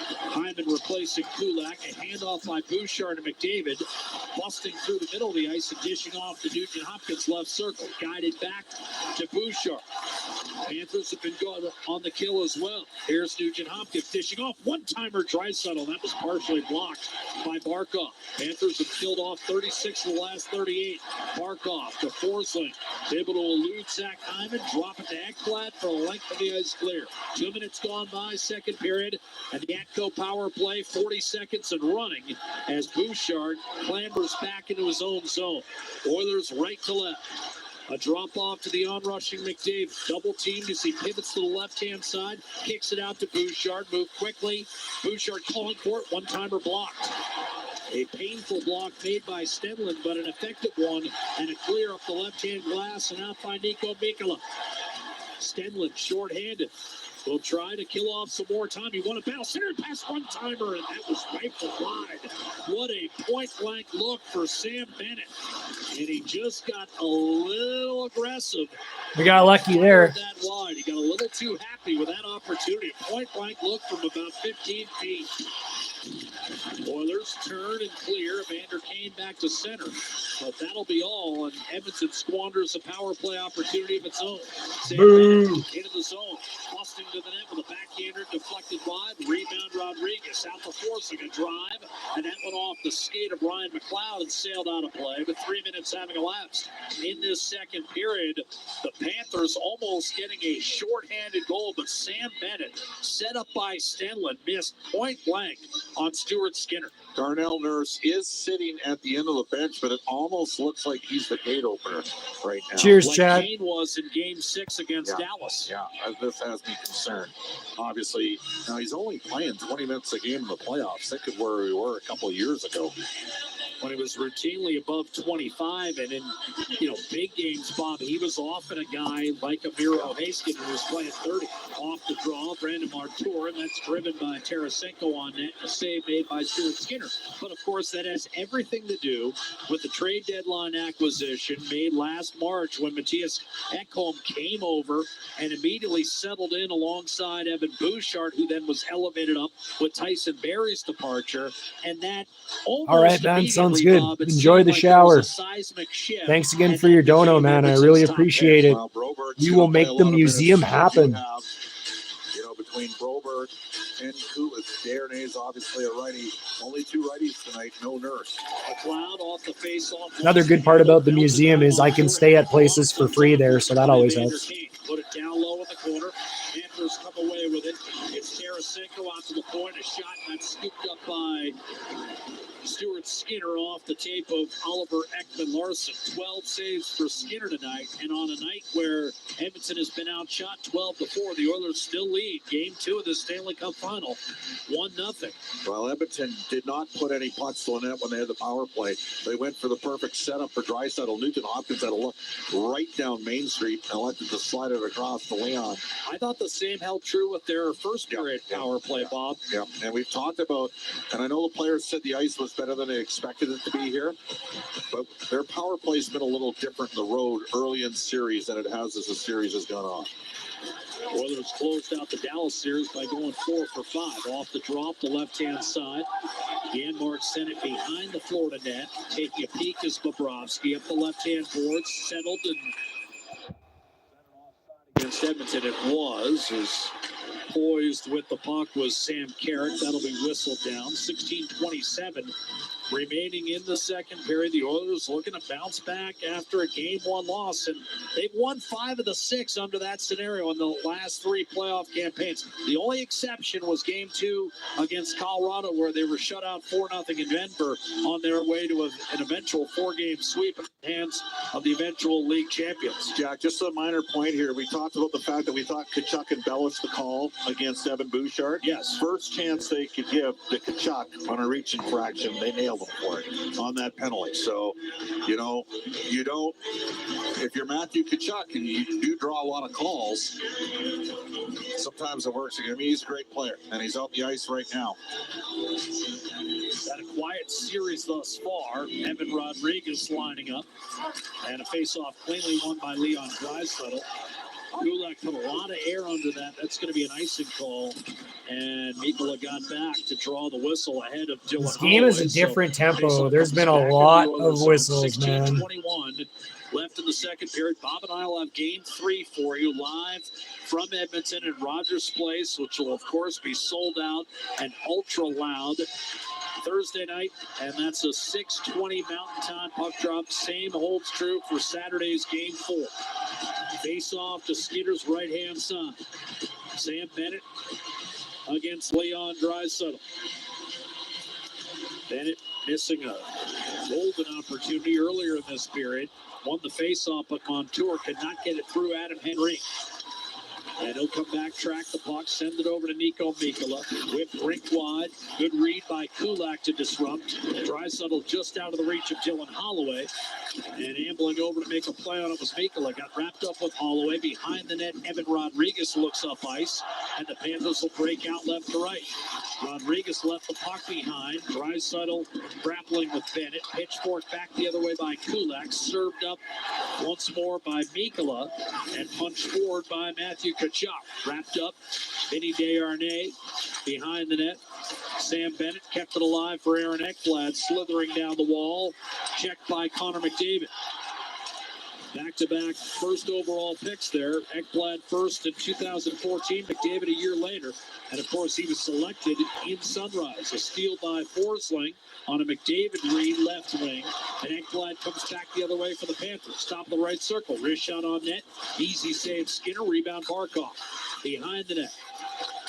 Hyman replacing Kulak. A handoff by Bouchard to McDavid. Busting through the middle of the ice and dishing off to Nugent Hopkins left circle. Guided back to Bouchard. Panthers have been going on the kill as well. Here's Nugent Hopkins dishing off. One-timer Draisaitl. That was partially blocked by Barkov. Panthers have killed off 36 of the last 38. Barkov to Forsling. Able to elude Zach Hyman. Drop it to Ekblad for the length of the ice clear. 2 minutes gone by, second period. And the Atco power play, 40 seconds and running as Bouchard clambers back into his own zone. Oilers right to left. A drop off to the onrushing McDavid. Double teamed as he pivots to the left-hand side. Kicks it out to Bouchard. Move quickly. Bouchard calling for it. One-timer blocked. A painful block made by Stanley, but an effective one. And a clear up the left-hand glass and out by Nico Mikkola. Stanley short-handed. Will try to kill off some more time. He won a battle. Center pass one-timer, and that was rifled wide. What a point-blank look for Sam Bennett. And he just got a little aggressive. We got lucky there. That wide. He got a little too happy with that opportunity. A point-blank look from about 15 feet. Oilers turn and clear. Evander Kane back to center. But that'll be all. And Edmonton squanders a power play opportunity of its own. Boom. Into the zone. Busting to the net with a backhander. Deflected wide. Rebound Rodriguez. Out the forcing a drive. And that went off the skate of Ryan McLeod and sailed out of play with 3 minutes having elapsed. In this second period, the Panthers almost getting a shorthanded goal. But Sam Bennett, set up by Stenlund, missed point blank on Stuart Skinner. Darnell Nurse is sitting at the end of the bench, but it almost looks like he's the gate opener right now. Cheers, like Chad. Kane was in Game 6 against Dallas. Yeah, this has me concerned. Obviously, now he's only playing 20 minutes a game in the playoffs. Think of where we were a couple of years ago. When he was routinely above 25, and in big games, Bob, he was often a guy like a Miro Haskin who was playing 30 off the draw. Brandon Martour, and that's driven by Tarasenko on net, a save made by Stuart Skinner. But of course, that has everything to do with the trade deadline acquisition made last March when Matthias Ekholm came over and immediately settled in alongside Evan Bouchard, who then was elevated up with Tyson Barrie's departure, and that almost All right, man. Sounds good. Bob, Enjoy the shower. Thanks again for your dono, man. I really appreciate it. We will make the museum happen. Between Broberg and Kulis, Darnay's obviously a righty. Only two righties tonight, no Nurse. McLeod off the face-off. Another good part about the museum is I can stay at places for free there, so that always helps. Put it down low in the corner. Panthers come away with it. It's Tarasenko out to the point. A shot that's scooped up by Stuart Skinner off the tape of Oliver Ekman-Larsson. 12 saves for Skinner tonight. And on a night where Edmonton has been outshot 12-4, the Oilers still lead. Game 2 of the Stanley Cup Final, 1-0. Well, Edmonton did not put any pucks to the net when they had the power play. They went for the perfect setup for Draisaitl. Nugent Hopkins had a look right down Main Street and elected to slide it across to Leon. I thought the same held true with their first period power play, Bob. Yeah, and we've talked about, and I know the players said the ice was better than they expected it to be here, but their power play's been a little different in the road early in series than it has as the series has gone on. Oilers closed out the Dallas series by going 4 for 5. Off the drop, the left-hand side. Janmark sent it behind the Florida net. Taking a peek is Bobrovsky up the left-hand boards. Settled and against Edmonton it was. As poised with the puck was Sam Carrick. That'll be whistled down. 16:27 remaining in the second period. The Oilers looking to bounce back after a Game 1 loss, and they've won 5 of the 6 under that scenario in the last 3 playoff campaigns. The only exception was Game 2 against Colorado, where they were shut out 4-0 in Denver on their way to an eventual 4-game sweep in the hands of the eventual league champions. Jack, just a minor point here. We talked about the fact that we thought Tkachuk embellished the call against Evan Bouchard. Yes. First chance they could give to Tkachuk on a reach infraction, they nailed him for it on that penalty. So, you don't, if you're Matthew Tkachuk and you do draw a lot of calls, sometimes it works. I mean, he's a great player, and he's out the ice right now. Got a quiet series thus far. Evan Rodriguez lining up. And a face-off cleanly won by Leon Draisaitl. Kulak put a lot of air under that. That's going to be an icing call. And Mikula got back to draw the whistle ahead of Dylan. This game is a different tempo. There's been a lot of whistles, man. 16:21 left in the second period. Bob and I will have game 3 for you live from Edmonton at Rogers Place, which will, of course, be sold out and ultra loud Thursday night. And that's a 6:20 Mountain Time puck drop. Same holds true for Saturday's game 4. Face off to Skinner's right-hand side. Sam Bennett against Leon Draisaitl. Bennett missing a golden opportunity earlier in this period. Won the face-off, but Montour could not get it through Adam Henry. And he'll come back, track the puck, send it over to Nico Mikula. Whip rink wide. Good read by Kulak to disrupt. Draisaitl just out of the reach of Dylan Holloway. And ambling over to make a play on it was Mikula. Got wrapped up with Holloway. Behind the net, Evan Rodriguez looks up ice. And the Panthers will break out left to right. Rodriguez left the puck behind. Draisaitl grappling with Bennett. Pitchfork back the other way by Kulak. Served up once more by Mikula. And punched forward by Matthew Tkachuk. Wrapped up. Vinny Desharnais behind the net. Sam Bennett kept it alive for Aaron Ekblad. Slithering down the wall. Checked by Connor McDavid. Back-to-back first overall picks there. Ekblad first in 2014, McDavid a year later. And, of course, he was selected in Sunrise. A steal by Forsling on a McDavid read left wing. And Ekblad comes back the other way for the Panthers. Top of the right circle. Wrist shot on net. Easy save Skinner. Rebound Barkov. Behind the net.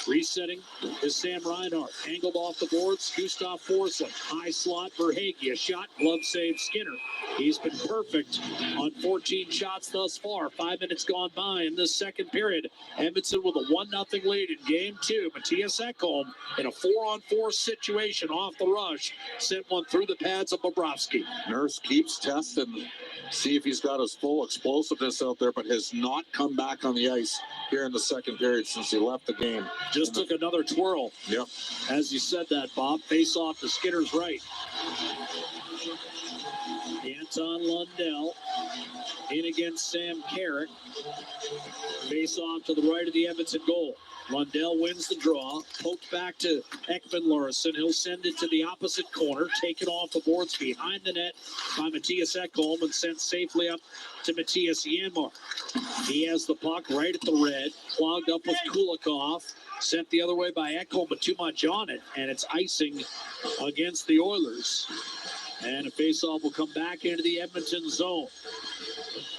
Resetting is Sam Reinhart. Angled off the boards. Gustav Forsling. High slot for Hagee. A shot. Glove save Skinner. He's been perfect on 14 shots thus far. 5 minutes gone by in this second period. Edmonton with a 1-0 lead in game 2. Matthias Ekholm in a 4-on-4 situation off the rush. Sent one through the pads of Bobrovsky. Nurse keeps testing, see if he's got his full explosiveness out there, but has not come back on the ice here in the second period since he left the game. Just took another twirl. Yep. As you said that, Bob. Face off to Skinner's right. Anton Lundell in against Sam Carrick. Face off to the right of the Edmonton goal. Lundell wins the draw. Poked back to Ekman Larson. He'll send it to the opposite corner. Taken off the boards behind the net by Matthias Ekholm and sent safely up to Matthias Janmark. He has the puck right at the red. Clogged up with Kulikov. Sent the other way by Ekholm, but too much on it. And it's icing against the Oilers. And a faceoff will come back into the Edmonton zone.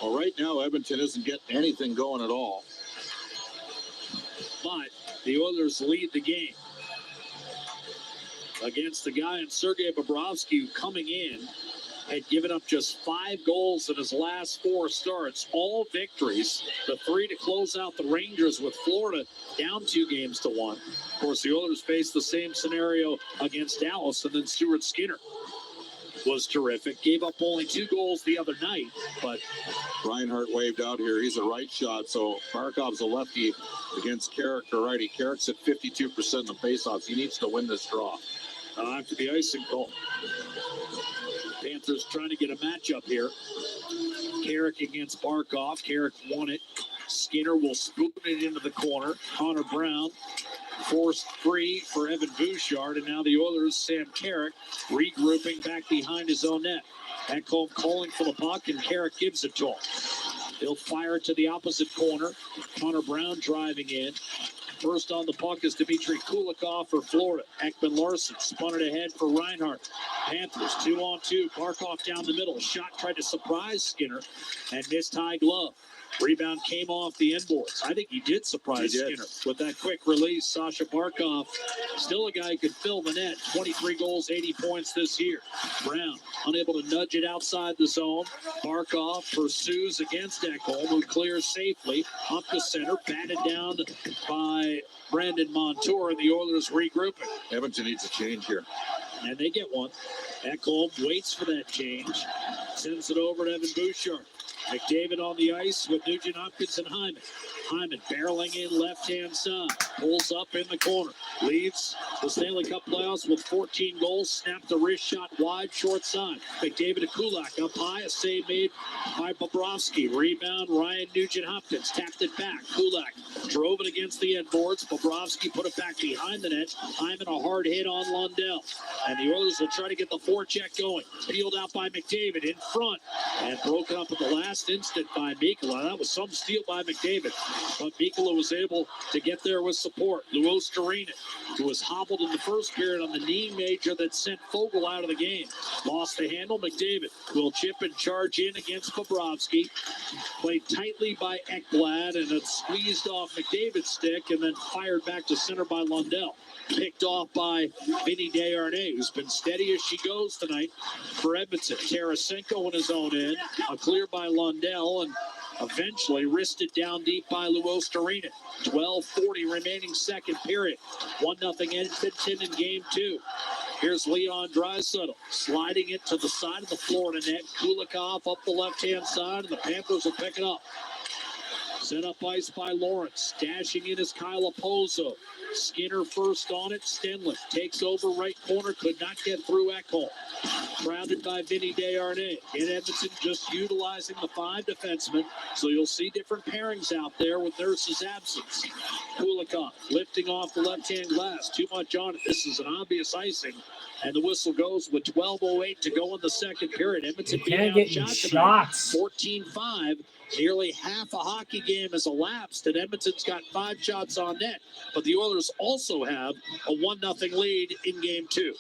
Well, right now, Edmonton isn't getting anything going at all. But the Oilers lead the game against the guy in Sergei Bobrovsky, who coming in had given up just 5 goals in his last 4 starts, all victories. The 3 to close out the Rangers with Florida down 2-1. Of course, the Oilers faced the same scenario against Dallas, and then Stuart Skinner was terrific. Gave up only 2 goals the other night, but Reinhart waved out here. He's a right shot, so Barkov's a lefty against Carrick, a righty. Carrick's at 52% in the faceoffs. He needs to win this draw. After the icing call. Panthers trying to get a matchup here. Carrick against Barkov. Carrick won it. Skinner will spoon it into the corner. Connor Brown forced free for Evan Bouchard. And now the Oilers, Sam Carrick, regrouping back behind his own net. Ekholm calling for the puck, and Carrick gives it to him. He'll fire it to the opposite corner. Connor Brown driving in. First on the puck is Dmitry Kulikov for Florida. Ekman Larson spun it ahead for Reinhart. Panthers 2-on-2. Barkov down the middle. Shot tried to surprise Skinner and missed high glove. Rebound came off the inboards. I think he did surprise Skinner with that quick release. Sasha Barkov, still a guy who could fill the net. 23 goals, 80 points this year. Brown unable to nudge it outside the zone. Barkov pursues against Ekholm, who clears safely up the center, batted down by Brandon Montour, and the Oilers regrouping. Edmonton needs a change here. And they get one. Ekholm waits for that change. Sends it over to Evan Bouchard. McDavid on the ice with Nugent Hopkins and Hyman. Hyman barreling in left-hand side. Pulls up in the corner. Leads the Stanley Cup playoffs with 14 goals. Snapped the wrist shot wide, short side. McDavid to Kulak up high. A save made by Bobrovsky. Rebound, Ryan Nugent-Hopkins. Tapped it back. Kulak drove it against the end boards. Bobrovsky put it back behind the net. Hyman a hard hit on Lundell. And the Oilers will try to get the forecheck going. Peeled out by McDavid in front. And broken up at the last instant by Mikkola. That was some steal by McDavid. But Mikkola was able to get there with support. Luos Torino, who was hobbled in the first period on the knee major that sent Fogle out of the game. Lost the handle. McDavid will chip and charge in against Bobrovsky. Played tightly by Ekblad, and it squeezed off McDavid's stick and then fired back to center by Lundell. Picked off by Vinny Desharnais, who's been steady as she goes tonight for Edmonton. Tarasenko in his own end. A clear by Lundell, and eventually wristed down deep by Luos Torino. 12:40 remaining second period. 1-0 Edmonton in game 2. Here's Leon Draisaitl sliding it to the side of the Florida net. Kulikov up the left-hand side, and the Panthers will pick it up. Set up ice by Lawrence. Dashing in is Kyle Oposo. Skinner first on it. Stenlund takes over right corner. Could not get through Ekholm. Crowded by Vinny Desharnais. In Edmonton, just utilizing the 5 defensemen. So you'll see different pairings out there with Nurse's absence. Kulikov lifting off the left-hand glass. Too much on it. This is an obvious icing. And the whistle goes with 12:08 to go in the second period. Edmonton being outshot tonight. 14-5. Nearly half a hockey game has elapsed, and Edmonton's got 5 shots on net. But the Oilers also have a 1-0 lead in game 2.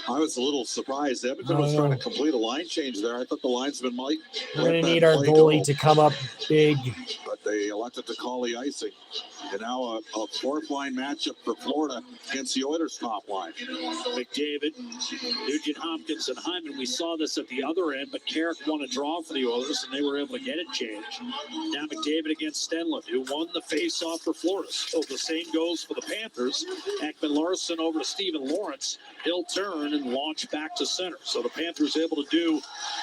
I was a little surprised. Edmonton was trying to complete a line change there. I thought the linesman might. We're going to need our goalie to come up big. But they elected to call the icing. And now a fourth-line matchup for Florida against the Oilers' top line. McDavid, Nugent-Hopkins, and Hyman. We saw this at the other end, but Carrick won a draw for the Oilers, and they were able to get it changed. Now McDavid against Stenlund, who won the face-off for Florida. So the same goes for the Panthers. Ekman-Larsson over to Stephen Lawrence. He'll turn and launch back to center. So the Panthers able to do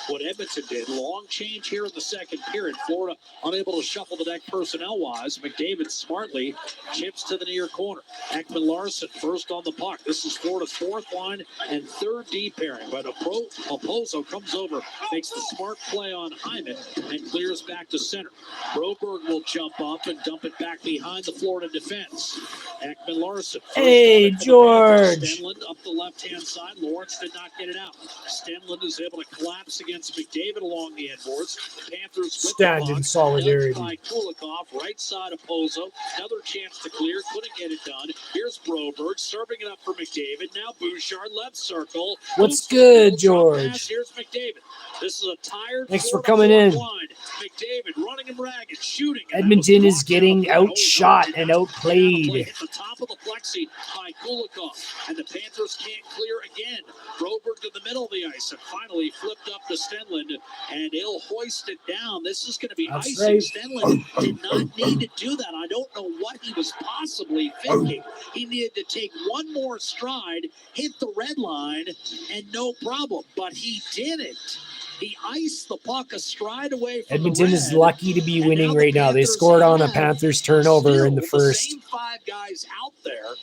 what Edmonton did. Long change here in the second period. Florida unable to shuffle the deck personnel-wise. McDavid smartly chips to the near corner. Ekman-Larsson first on the puck. This is Florida's 4th line and 3rd D pairing. But Oposo comes over, makes the smart play on Hyman, and clears back to center. Broberg will jump up and dump it back behind the Florida defense. Ekman-Larsson. Hey, George. Stenlund up the left-hand side. Lawrence did not get it out. Stenlund is able to collapse against McDavid along the end boards. Panthers stand in solidarity. By Kulikov, right side of Pozo. Another chance to clear. Couldn't get it done. Here's Broberg serving it up for McDavid. Now Bouchard left circle. What's good, George? Here's McDavid. This is a tired. Thanks for coming in. Line. McDavid running him ragged, shooting. Edmonton is getting outshot and outplayed. At the top of the plexi by Kulikov, and the Panthers can't clear again. Broberg to the middle of the ice, and finally flipped up to Stenlund, and he'll hoist it down. This is going to be icing. Right. Stenlund did not need to do that. I don't know what he was possibly thinking. He needed to take one more stride, hit the red line, and no problem. But he didn't. He iced the puck a stride away from Edmonton is lucky to be winning right now. They scored on a Panthers turnover in the first. Same 5 guys out there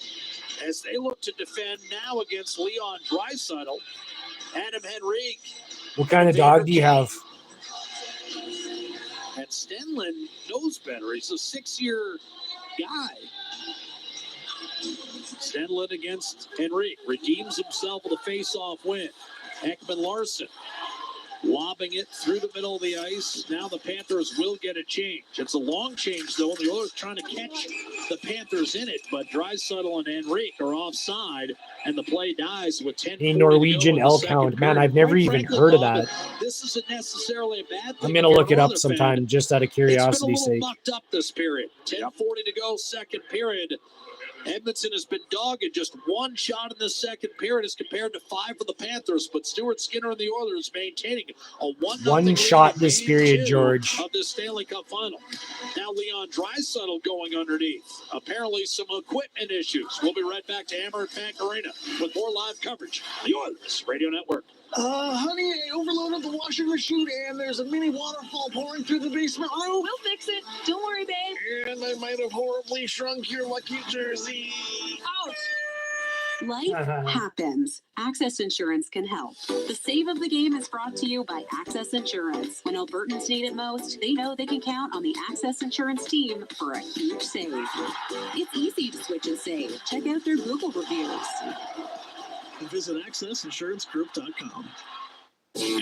as they look to defend now against Leon Draisaitl. Adam Henrique. What kind of dog do you have? And Stenlund knows better. He's a 6-year guy. Stenlund against Henrique. Redeems himself with a face-off win. Ekman-Larsson lobbing it through the middle of the ice. Now the Panthers will get a change. It's a long change, though, and the Oilers trying to catch the Panthers in it, but Draisaitl and Henrique are offside, and the play dies with 10. A Norwegian elk hound. Man, I've never even heard of that. This isn't necessarily a bad thing. I'm going to look it up sometime just out of curiosity's sake. It's been a little mucked up this period. 10:40 to go, second period. Edmonton has been dogged. Just 1 shot in the second period as compared to 5 for the Panthers. But Stuart Skinner and the Oilers maintaining a 1 shot this period, George. Of the Stanley Cup final. Now Leon Draisaitl going underneath. Apparently some equipment issues. We'll be right back to Hammer and Pank Arena with more live coverage. The Oilers Radio Network. Honey, I overloaded the washing machine and there's a mini waterfall pouring through the basement roof. We'll fix it. Don't worry, babe. And I might have horribly shrunk your lucky jersey. Ouch! Life happens. Access Insurance can help. The save of the game is brought to you by Access Insurance. When Albertans need it most, they know they can count on the Access Insurance team for a huge save. It's easy to switch and save. Check out their Google reviews. Visit accessinsurancegroup.com.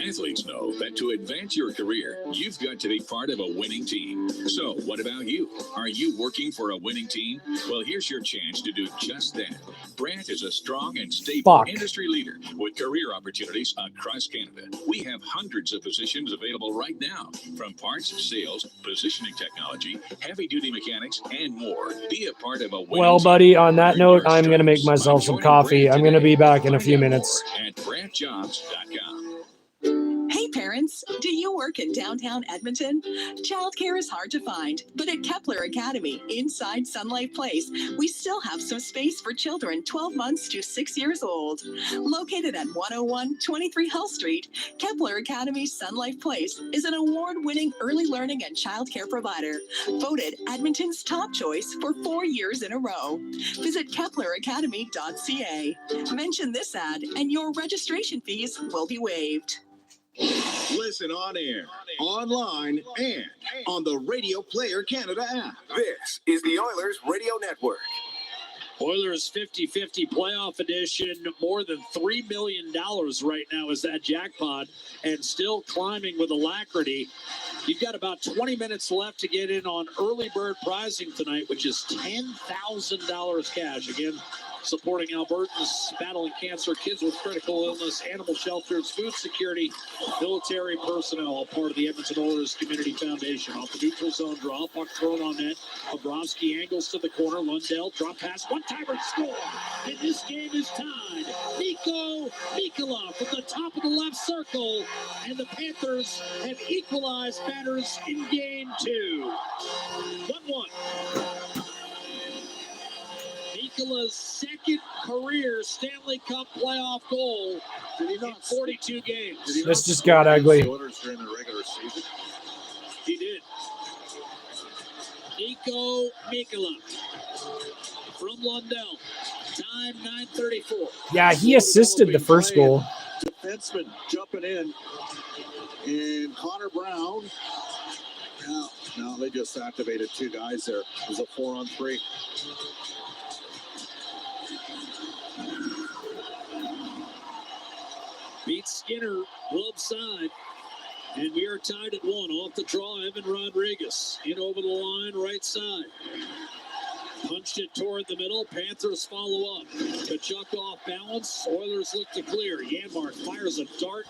Athletes know that to advance your career, you've got to be part of a winning team. So, what about you? Are you working for a winning team? Well, here's your chance to do just that. Brandt is a strong and stable industry leader with career opportunities across Canada. We have hundreds of positions available right now, from parts, sales, positioning technology, heavy-duty mechanics, and more. Be a part of a winning Well, team. buddy, on that note, I'm going to make myself some coffee. I'm going to be back in a few minutes. At BrandtJobs.com. Hey parents, do you work in downtown Edmonton? Childcare is hard to find, but at Kepler Academy inside Sun Life Place, we still have some space for children 12 months to 6 years old. Located at 101 23 Hull Street, Kepler Academy Sun Life Place is an award-winning early learning and childcare provider, voted Edmonton's top choice for 4 years in a row. Visit KeplerAcademy.ca. Mention this ad and your registration fees will be waived. Listen on air, online, and on the Radio Player Canada app. This is the Oilers Radio Network. Oilers 50-50 playoff edition. More than $3 million right now is that jackpot, and still climbing with alacrity. You've got about 20 minutes left to get in on early bird prizing tonight, which is $10,000 cash. Again, supporting Albertans battling cancer, kids with critical illness, animal shelters, food security, military personnel, all part of the Edmonton Oilers Community Foundation. Off the neutral zone draw, puck thrown on net. Bobrovsky angles to the corner. Lundell, drop pass, one-timer, score. And this game is tied. Nico Mikula from the top of the left circle. And the Panthers have equalized matters in game 2. 1-1. Mikula's second career Stanley Cup playoff goal in 42 games. This just got ugly. During the regular season. He did. Nico Mikula from Lundell. Time 9:34. Yeah, he assisted the first goal. Defenseman jumping in. And Connor Brown. Now they just activated 2 guys there. It was a 4-on-3. Beats Skinner, glove side. And we are tied at 1. Off the draw, Evan Rodriguez. In over the line, right side. Punched it toward the middle. Panthers follow up. Kachuk off balance. Oilers look to clear. Janmark fires a dart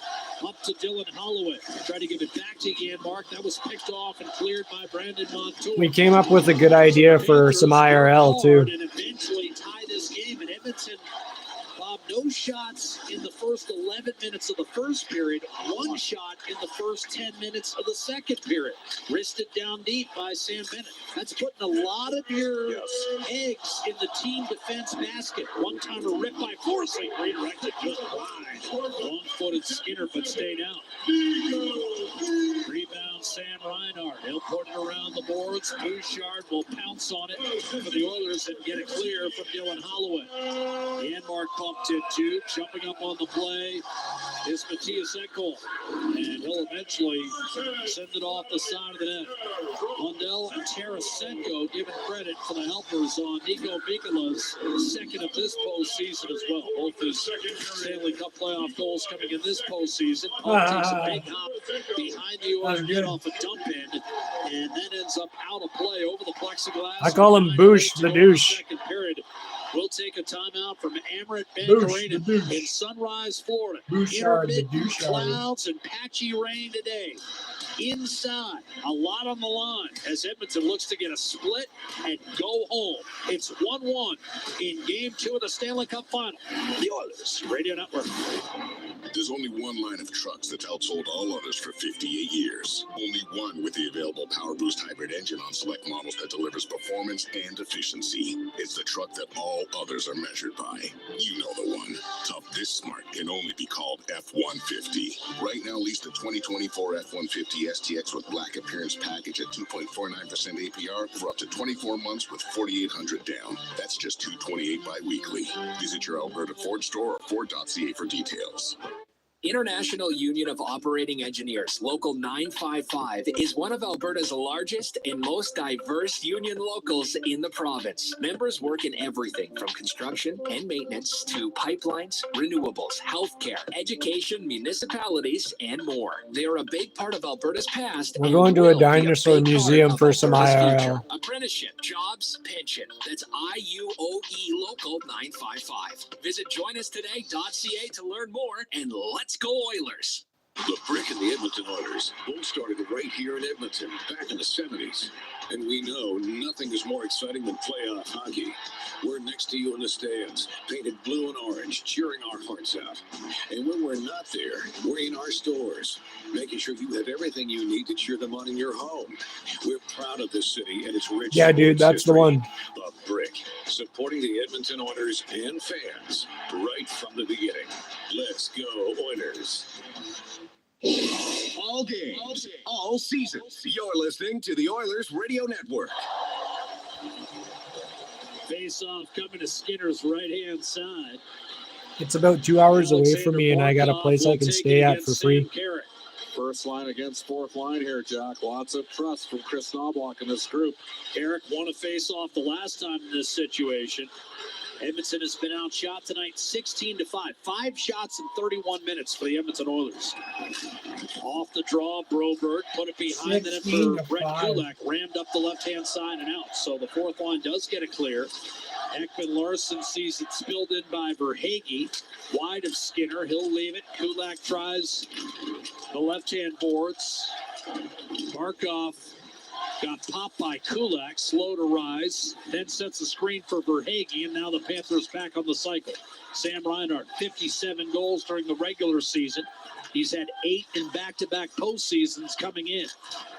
up to Dylan Holloway. Tried to give it back to Janmark. That was picked off and cleared by Brandon Montour. We came up with a good idea for some IRL, too. And eventually tie this game. And Edmonton, Bob, no shots in the first 11 minutes of the first period. 1 shot in the first 10 minutes of the second period. Wristed down deep by Sam Bennett. That's putting a lot of your eggs in the team defense basket. One-timer ripped by Forsling. Redirected just wide. Long-footed Skinner, but stayed out. Rebound Sam Reinhart. He'll put it around the boards. Bouchard will pounce on it for the Oilers and get it clear from Dylan Holloway. Janmark bumped it too. Jumping up on the play is Matthias Ekholm. And he'll eventually send it off the side of the net. Lundell and Tarasenko giving credit for the helpers on Nico Mikula's second of this postseason as well. Both his Stanley Cup playoff goals coming in this postseason. Paul takes a big hop behind the Oilers net off a dump in, and then ends up out of play over the plexiglass. I call him Boosh the douche. Second period. We'll take a timeout from Amrit Bangarena in Sunrise, Florida. Intermittent clouds and patchy rain today. Inside, a lot on the line as Edmonton looks to get a split and go home. It's 1-1 in Game 2 of the Stanley Cup Final. The Oilers Radio Network. There's only one line of trucks that's outsold all others for 58 years. Only one with the available Power Boost hybrid engine on select models that delivers performance and efficiency. It's the truck that all others are measured by. You know the one. Tough this smart guy. can only be called F-150. Right now, lease the 2024 F-150 STX with black appearance package at 2.49% APR for up to 24 months with $4,800 down. That's just $228 bi-weekly. Visit your Alberta Ford store or Ford.ca for details. International Union of Operating Engineers, Local 955, is one of Alberta's largest and most diverse union locals in the province. Members work in everything from construction and maintenance to pipelines, renewables, healthcare, education, municipalities, and more. They are a big part of Alberta's past. We're going to a dinosaur museum for some IRL. Apprenticeship, jobs, pension. That's IUOE Local 955. Visit joinustoday.ca to learn more, and let's go Oilers. The Brick and the Edmonton Oilers both started right here in Edmonton back in the 70s. And we know nothing is more exciting than playoff hockey. We're next to you in the stands, painted blue and orange, cheering our hearts out. And when we're not there, we're in our stores, making sure you have everything you need to cheer them on in your home. We're proud of this city and its rich Yeah, dude, that's history. the one. The Brick, supporting the Edmonton Oilers and fans right from the beginning. Let's go, Oilers. All games, all seasons. You're listening to the Oilers Radio Network. Face-off coming to Skinner's right-hand side. It's about 2 hours away from me, and I got a place I can stay at for free. First line against fourth line here, Jack. Lots of trust from Chris Knobloch in this group. Eric won a face-off the last time in this situation. Edmonton has been outshot tonight 16-5. 5 shots in 31 minutes for the Edmonton Oilers. Off the draw, Broberg put it behind the net for Brett Kulak. Rammed up the left-hand side and out. So the fourth line does get it clear. Ekman Larson sees it spilled in by Verhaeghe. Wide of Skinner. He'll leave it. Kulak tries the left-hand boards. Barkov got popped by Kulak, slow to rise, then sets a screen for Verhaeghe, and now the Panthers back on the cycle. Sam Reinhart, 57 goals during the regular season. He's had 8 in back-to-back postseasons coming in.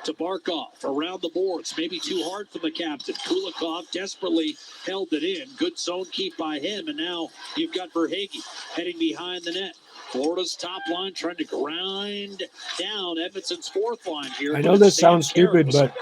To Barkov, around the boards, maybe too hard for the captain. Kulikov desperately held it in. Good zone keep by him, and now you've got Verhaeghe heading behind the net. Florida's top line trying to grind down Edmonton's fourth line here. I know this sounds stupid, but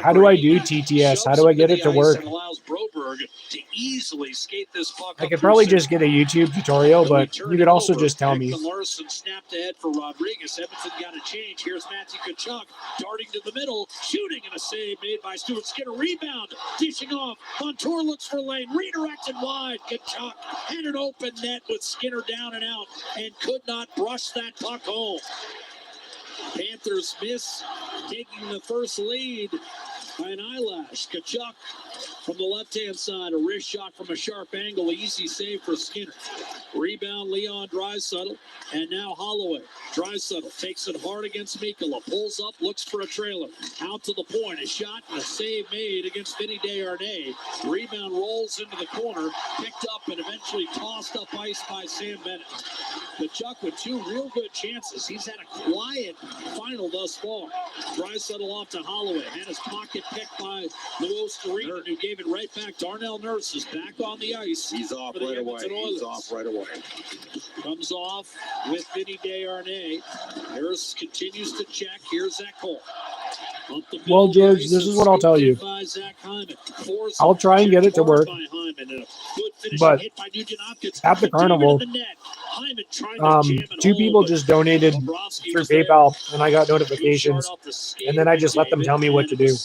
how do I do TTS? How do I get it to work? Allows Broberg to easily skate this puck. I could probably just get a YouTube tutorial, but you could also just tell me. Larson snapped ahead for Rodriguez. Edmonton got a change. Here's Matthew Tkachuk darting to the middle, shooting, and a save made by Stuart Skinner. Rebound, dishing off. Montour looks for lane, redirected wide. Tkachuk had an open net with Skinner down and out, and could not brush that puck home. Panthers miss taking the first lead by an eyelash. Tkachuk from the left-hand side, a wrist shot from a sharp angle, easy save for Skinner. Rebound, Leon Draisaitl, and now Holloway. Draisaitl takes it hard against Mikkola, pulls up, looks for a trailer. Out to the point, a shot and a save made against Vinny Desharnais. Rebound rolls into the corner, picked up and eventually tossed up ice by Sam Bennett. Tkachuk with 2 real good chances. He's had a quiet final thus far. Draisaitl off to Holloway, had his pocket picked by Luos Torino, who gave it right back. Darnell Nurse is back on the ice. He's off right away. He's off right away. Comes off with Vinny Desharnais. Harris continues to check. Here's Zach Cole. Well, George, this is what I'll tell you. I'll try and get it to work, but at the carnival, 2 people just donated through PayPal, and I got notifications, and then I just let them tell me what to do.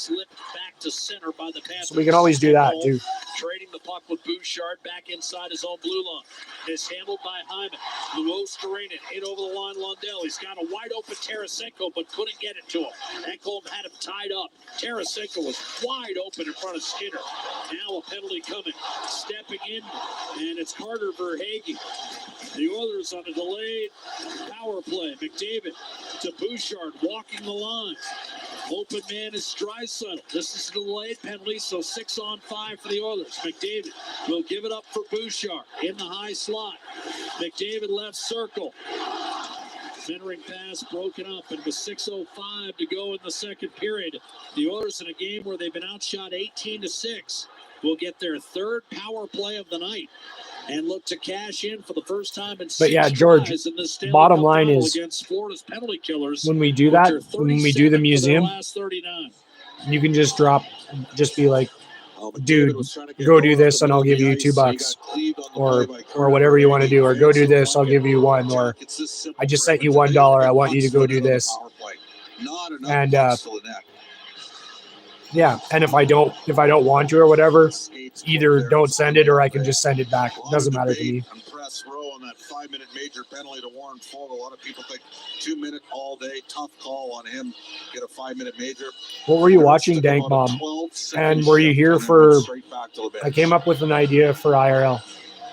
So we can always do that, too. Trading the puck with Bouchard back inside his own blue line. It's handled by Hyman. Luos Torino hit over the line. Lundell. He's got a wide open Tarasenko, but couldn't get it to him. Ekholm had him tied up. Tarasenko was wide open in front of Skinner. Now a penalty coming. Stepping in, and it's Carter Verhaeghe. The Oilers on a delayed power play. McDavid to Bouchard, walking the line. Open man is Draisaitl. This is a delayed penalty, so 6-on-5 for the Oilers. McDavid will give it up for Bouchard in the high slot. McDavid left circle. Centering pass broken up, and with 6:05 to go in the second period, the Oilers in a game where they've been outshot 18-6 will get their 3rd power play of the night. and look to cash in for the first time in But yeah, 6 George, tries in the Stanley bottom Cup line final is against Florida's penalty killers, when we do which that, are when we do the 37 for their museum, last 39. you can just be like, dude, go do this and I'll give you $2 or whatever you want to do, or go do this, I'll give you $1, or I just sent you $1, I want you to go do this. And yeah, and if I don't want to or whatever, either don't send it or I can just send it back. It doesn't matter to me. Press row on that 5-minute major penalty to Warren Fogle. A lot of people think 2-minute all day. Tough call on him. Get a 5-minute major. What were you watching, Dank Mom? And were you here for? I came up with an idea for IRL.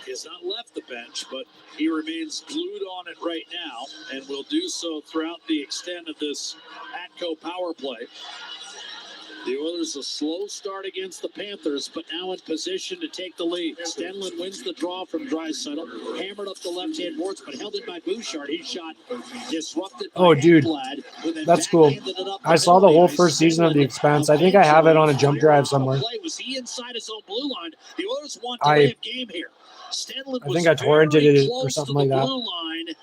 He has not left the bench, but he remains glued on it right now and will do so throughout the extent of this Atco power play. The Oilers a slow start against the Panthers, but now in position to take the lead. Stanley wins the draw from Draisaitl, hammered up the left-hand boards, but held in by Bouchard. His shot disrupted by Oh, dude, Ekblad, who then that's cool. backhanded it up I saw the whole first season of The Expanse. I think I have it on a jump drive somewhere. Was he inside his own blue line? The Oilers want delay of game here. Stanley I think I torrented it or something like that. Line,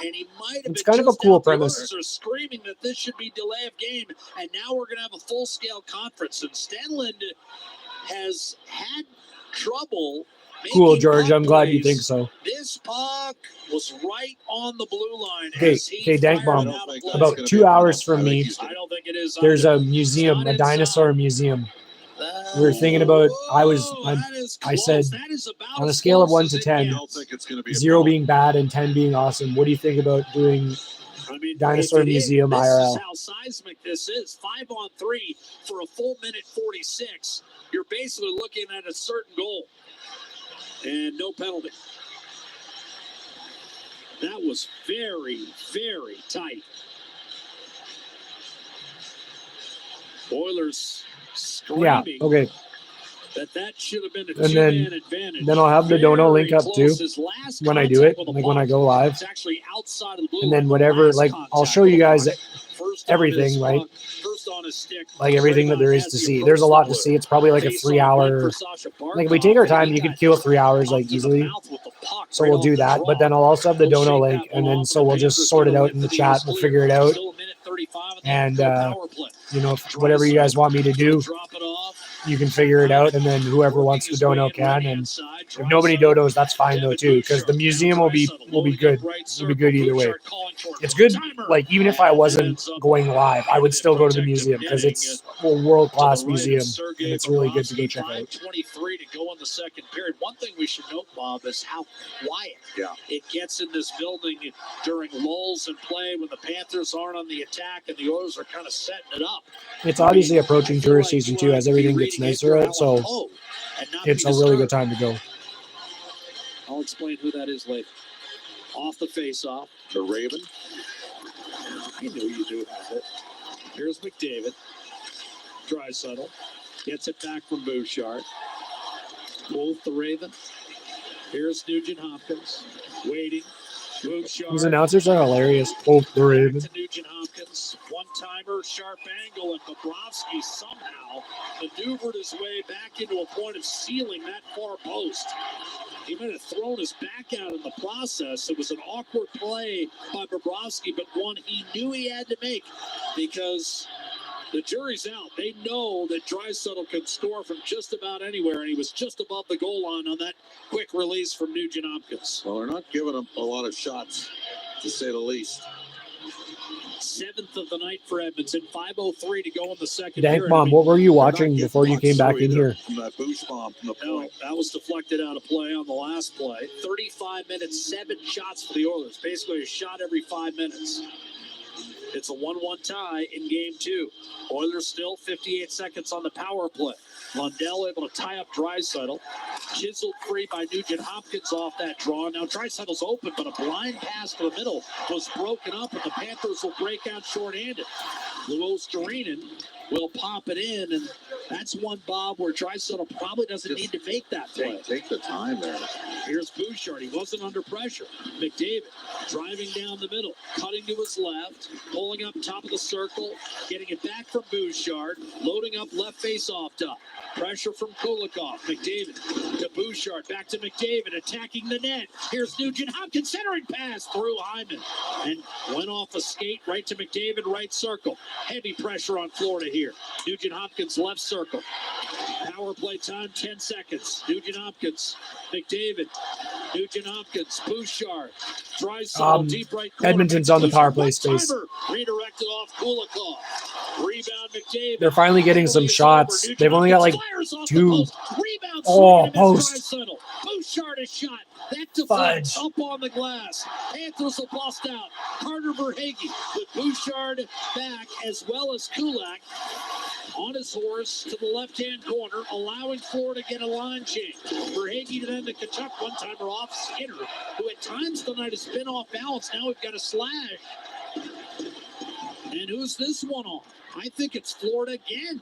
and he might have it's been kind of a just cool out. The premise. Oilers are screaming that this should be delay of game, and now we're going to have a full-scale conference. And Stanley has had trouble. Cool, George. I'm glad you think so. This puck was right on the blue line. Okay, Dank Bomb. About 2 hours from me, there's a museum, a dinosaur museum. We were thinking about. I said, on a scale of 1 to 10, 0 being bad and 10 being awesome. What do you think about doing dinosaur museum IRL? This is how seismic this is. 5-on-3 for a full minute 46. You're basically looking at a certain goal and no penalty. That was very, very tight. Oilers Yeah, okay. That should have been a and two-man advantage. then I'll have the dono link up too when I do it, like when I go live. It's actually outside of the blue And then line. whatever, like I'll show you guys everything, right? First on his stick, Like everything that there is to see. There's a lot to see. It's probably like a 3-hour. Like if we take our time, you could kill 3 hours like easily. So we'll do that. But then I'll also have the dono link, and then so we'll just sort it out in the chat. We'll figure it out. And you know, whatever you guys want me to do, you can figure it out, and then whoever wants to dono can. And if nobody donos, that's fine though too, because the museum will be good. It'll be good either way. It's good. Like even if I wasn't going live, I would still go to the museum because it's a world-class museum and it's really good to go check out. 23 to go in the second period. One thing we should note, Bob, is how quiet it gets in this building during lulls in play when the Panthers aren't on the attack and the Oilers are kind of setting it up. It's obviously approaching tourist season too, as everything gets nicer out, so it's a really good time to go. I'll explain who that is later. Off the face-off, the Raven. I knew you do have it. Here's McDavid. Draisaitl gets it back from Bouchard. Both the Raven. Here's Nugent Hopkins waiting. Bouchard. These announcers are hilarious. Both the Raven. To Nugent Hopkins. One-timer, sharp angle, and Bobrovsky somehow maneuvered his way back into a point of sealing that far post. He might have thrown his back out in the process. It was an awkward play by Bobrovsky, but one he knew he had to make because the jury's out. They know that Draisaitl can score from just about anywhere, and he was just above the goal line on that quick release from Nugent Hopkins. Well, they're not giving him a lot of shots, to say the least. 7th of the night for Edmonton. 5:03 to go in the second Dank period. Mom, what were you watching before you came back in here? From that boost bomb from the point. That was deflected out of play on the last play. 35 minutes, 7 shots for the Oilers. Basically a shot every 5 minutes. It's a 1-1 tie in game 2. Oilers still 58 seconds on the power play. Lundell able to tie up Draisaitl. Chiseled free by Nugent Hopkins off that draw. Now Draisaitl's open, but a blind pass to the middle was broken up, and the Panthers will break out shorthanded. Luos Jarinen will pop it in, and That's one, Bob, where Draisaitl probably doesn't need to make that play. Take the time there. Here's Bouchard. He wasn't under pressure. McDavid driving down the middle, cutting to his left, pulling up top of the circle, getting it back from Bouchard, loading up left face off top. Pressure from Kulikov. McDavid to Bouchard, back to McDavid, attacking the net. Here's Nugent Hopkins, centering pass through Hyman, and went off a skate right to McDavid, right circle. Heavy pressure on Florida here. Nugent Hopkins, left circle. Power play time, 10 seconds. Nugent Hopkins, McDavid, Nugent Hopkins, Bouchard, Draisaitl, deep right corner. Edmonton's on the power play space. Redirected off Kulikov. Rebound McDavid. They're finally getting some shots. They've only got like 2. Oh, post. Bouchard a shot. That deflects up on the glass. Panthers will bust out. Carter Verhaeghe with Bouchard back, as well as Kulak on his horse to the left-hand corner, allowing Florida to get a line change. Verhaeghe to then the Kachuk, one-timer off Skinner, who at times tonight has been off balance. Now we've got a slash. And who's this one on? I think it's Florida again.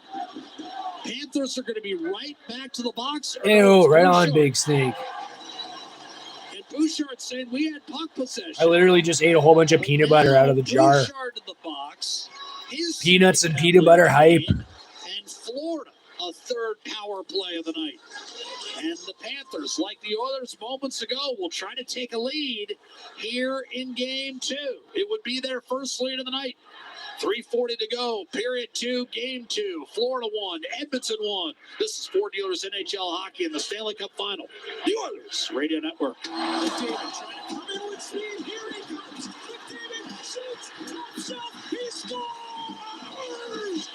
Panthers are going to be right back to the box. Ew, right on, Big Snake. And Bouchard saying we had puck possession. I literally just ate a whole bunch of peanut butter out of the jar. Bouchard in the box. Peanuts and peanut butter hype. And Florida, a third power play of the night. And the Panthers, like the Oilers moments ago, will try to take a lead here in game 2. It would be their first lead of the night. 3:40 to go. Period 2, game 2. Florida 1, Edmonton 1. This is Ford Dealers NHL Hockey in the Stanley Cup Final. The Oilers Radio Network. McDavid trying to come in with speed. Here he comes. McDavid shoots. Top shot. He scores!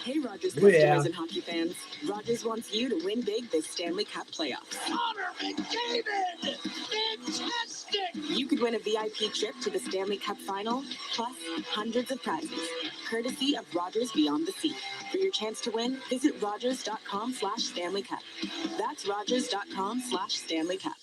Hey, Rogers Oh, customers yeah. and hockey fans. Rogers wants you to win big this Stanley Cup playoffs. Connor McDavid! Fantastic! You could win a VIP trip to the Stanley Cup Final, plus hundreds of prizes, courtesy of Rogers Beyond the Sea. For your chance to win, visit rogers.com/Stanley Cup. That's rogers.com/Stanley Cup.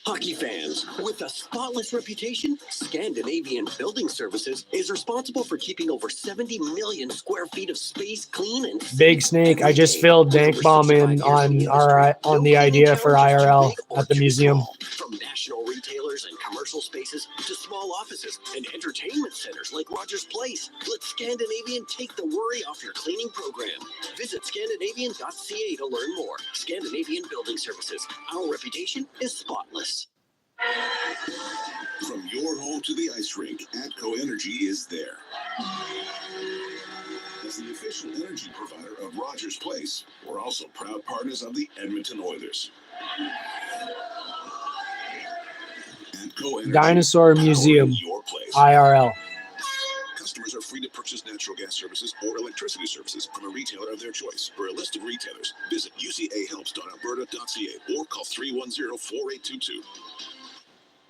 Hockey fans, with a spotless reputation, Scandinavian Building Services is responsible for keeping over 70 million square feet of space clean and safe. Big Snake, I just filled Dank Bomb in on the idea for IRL at the museum. From national retailers and commercial spaces to small offices and entertainment centers like Rogers Place, let Scandinavian take the worry off your cleaning program. Visit Scandinavian.ca to learn more. Scandinavian Building Services. Our reputation is spotless. From your home to the ice rink, ATCO Energy is there. As the official energy provider of Rogers Place, we're also proud partners of the Edmonton Oilers. ATCO Energy, Dinosaur Museum, powering your place. IRL. Customers are free to purchase natural gas services or electricity services from a retailer of their choice. For a list of retailers, visit ucahelps.alberta.ca or call 310-4822.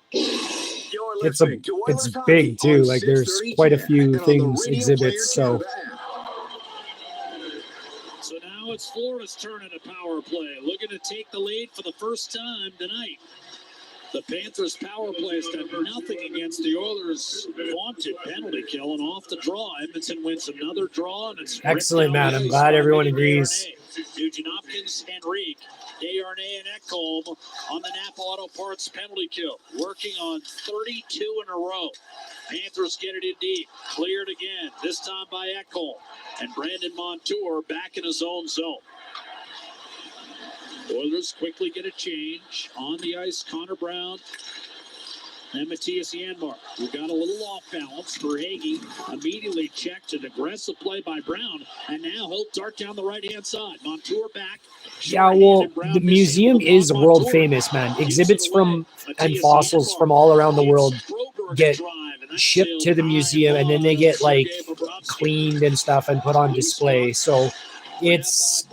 It's big too. Like there's quite a few things, exhibits. So now it's Florida's turn in a power play, looking to take the lead for the first time tonight. The Panthers' power play has done nothing against the Oilers' vaunted penalty kill, and off the draw, Edmonton wins another draw, and it's excellent, man. I'm glad everyone agrees. Nugent Hopkins, Henrique, Desharnais, and Ekholm on the Napa Auto Parts penalty kill, working on 32 in a row. Panthers get it in deep, cleared again, this time by Ekholm, and Brandon Montour back in his own zone. Oilers quickly get a change. On the ice, Connor Brown and Matthias Janmark, who got a little off balance. Verhaeghe immediately checked an aggressive play by Brown, and now he'll dart down the right-hand side. Montour back. Yeah, well, the museum is world famous, man. Exhibits from and fossils from all around the world get shipped to the museum, and then they get like cleaned and stuff and put on display. So it's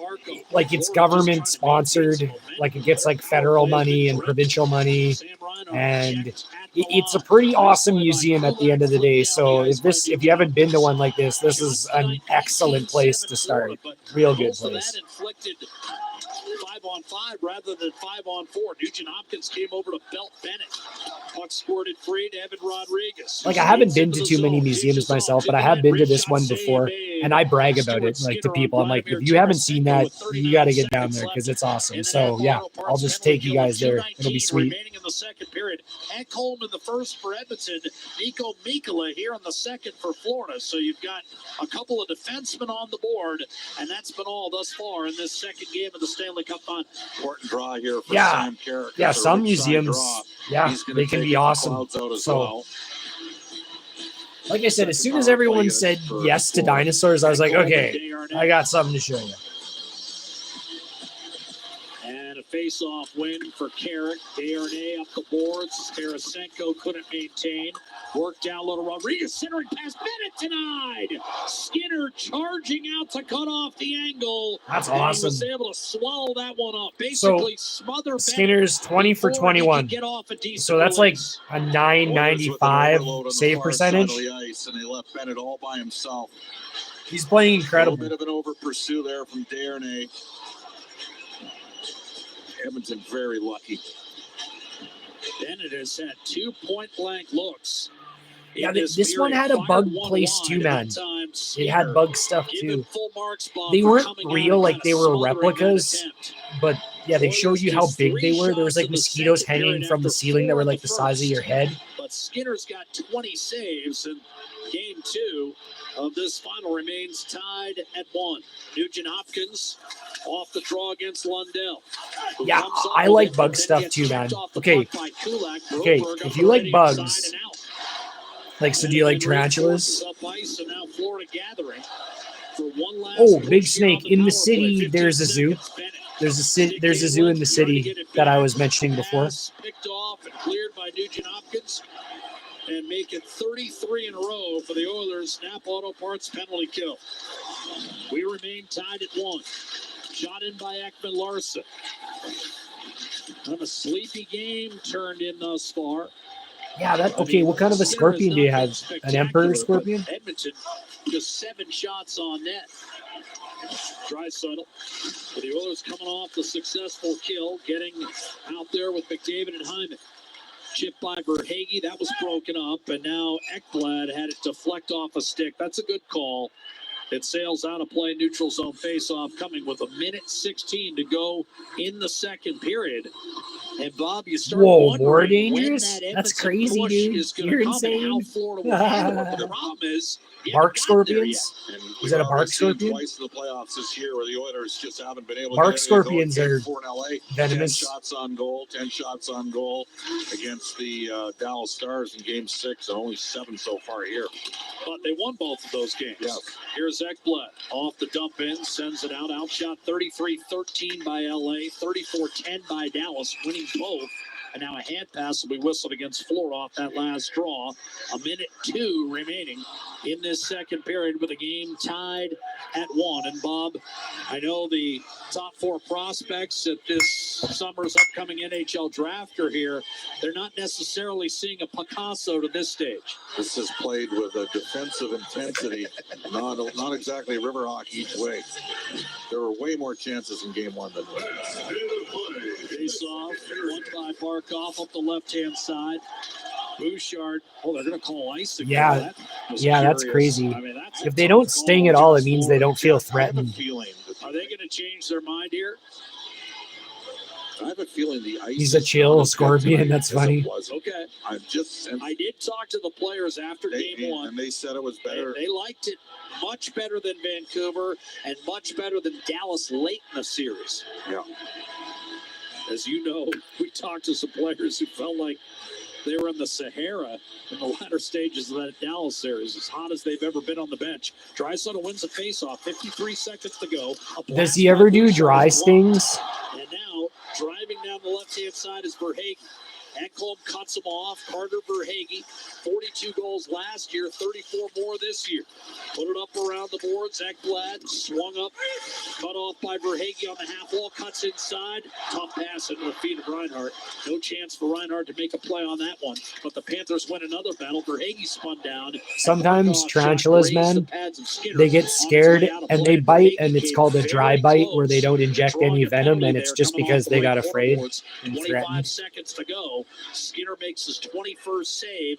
like it's government sponsored, like it gets like federal money and provincial money, and it's a pretty awesome museum at the end of the day. So if you haven't been to one like this is an excellent place to start. Real good place. 5-on-5 rather than 5-on-4. Nugent Hopkins came over to belt Bennett. Puck squirted free to Evan Rodriguez. Like, I haven't been to too many museums myself, but I have been to this one before, and I brag about it, like, to people. I'm like, if you haven't seen that, you got to get down there because it's awesome. So, yeah, I'll just take you guys there. It'll be sweet. Remaining in the second period. Ekholm in the first for Edmonton. Nico Mikkola here in the second for Florida. So you've got a couple of defensemen on the board, and that's been all thus far in this second game of the Stanley Cup Final. Important draw here for Yeah. Sam Carrick. Yeah, It's a some rich side museums, draw. yeah, He's gonna they can take be the awesome. clouds out as So, well. like I said, as soon as everyone said yes to dinosaurs, I was like, okay, I got something to show you. And a face-off win for Carrick. Desharnais up the boards. Tarasenko couldn't maintain. Worked down low to Rodriguez. Centering pass. Bennett denied. Skinner charging out to cut off the angle. That's and awesome. He was able to swallow that one up. Basically, smother Skinner's 20 for 21. So that's like a 995 save percentage. And they left Bennett all by himself. He's playing incredible. A little bit of an over pursue there from Desharnais. Edmonton very lucky. Bennett has had 2 point-blank looks. Yeah, this one had a bug place too, man. It had bug stuff too. They weren't real, like they were replicas, but yeah, they showed you how big they were. There was like mosquitoes hanging from the ceiling that were like the size of your head. But Skinner's got 20 saves, and game 2 of this final remains tied at 1. Nugent Hopkins off the draw against Lundell. Yeah, I like bug stuff too, man. Okay, if you like bugs, like, so do you like tarantulas? Oh, big snake in the city. There's a zoo. There's a zoo in the city that I was mentioning before. Picked off and cleared by Nugent Hopkins, and make it 33 in a row for the Oilers. Snap Auto Parts penalty kill. We remain tied at 1. Shot in by Ekman Larson. Kind of a sleepy game turned in thus far. Yeah, that okay. What kind of a scorpion do you have? An emperor scorpion? Edmonton, just 7 shots on net. Draisaitl. For the Oilers coming off the successful kill, getting out there with McDavid and Hyman. Chip by Verhaeghe, that was broken up, and now Ekblad had it deflect off a stick. That's a good call. It sails out of play, neutral zone faceoff, coming with 1:16 to go in the second period. And Bob, you start more dangerous? That's crazy, dude. You're insane. The problem is, bark scorpions? Is that a bark scorpion? Twice in the playoffs this year where the Oilers just haven't been able bark to scorpions are10 venomous. shots on goal against the Dallas Stars in game 6, and only 7 so far here. But they won both of those games. Yeah. Here's Ekblad off the dump in, sends it out. Outshot 33-13 by LA, 34-10 by Dallas, winning both. And now a hand pass will be whistled against Florida off that last draw. 1:02 remaining in this second period with the game tied at 1. And Bob, I know the top 4 prospects at this summer's upcoming NHL draft are here. They're not necessarily seeing a Picasso to this stage. This is played with a defensive intensity, not exactly river hockey each way. There were way more chances in game 1 than Face off, won by Barkov up the left-hand side. Bouchard, they're going to call ice again. Yeah, that's crazy. I mean, if they don't sting at all, it means they don't feel threatened. Are they going to change their mind here? I have a feeling the ice. He's a chill scorpion. That's funny. Okay. I did talk to the players after game 1. And they said it was better. They liked it much better than Vancouver and much better than Dallas late in the series. Yeah. As you know, we talked to some players who felt like they were in the Sahara in the latter stages of that Dallas series, as hot as they've ever been on the bench. Draisaitl wins a faceoff, 53 seconds to go. Does he ever do dry stings? And now, driving down the left-hand side is Verhaeghe. Ekholm cuts him off. Carter Verhaeghe, 42 goals last year, 34 more this year. Put it up around the boards. Ekblad swung up, cut off by Verhaeghe on the half wall, cuts inside. Tough pass into the feet of Reinhart. No chance for Reinhart to make a play on that one. But the Panthers win another battle. Verhaeghe spun down. Sometimes tarantulas, man, they get scared and they bite, and it's called a dry bite where they don't inject any venom, and it's just because they got afraid and threatened. 25 seconds to go. So Skinner makes his 21st save,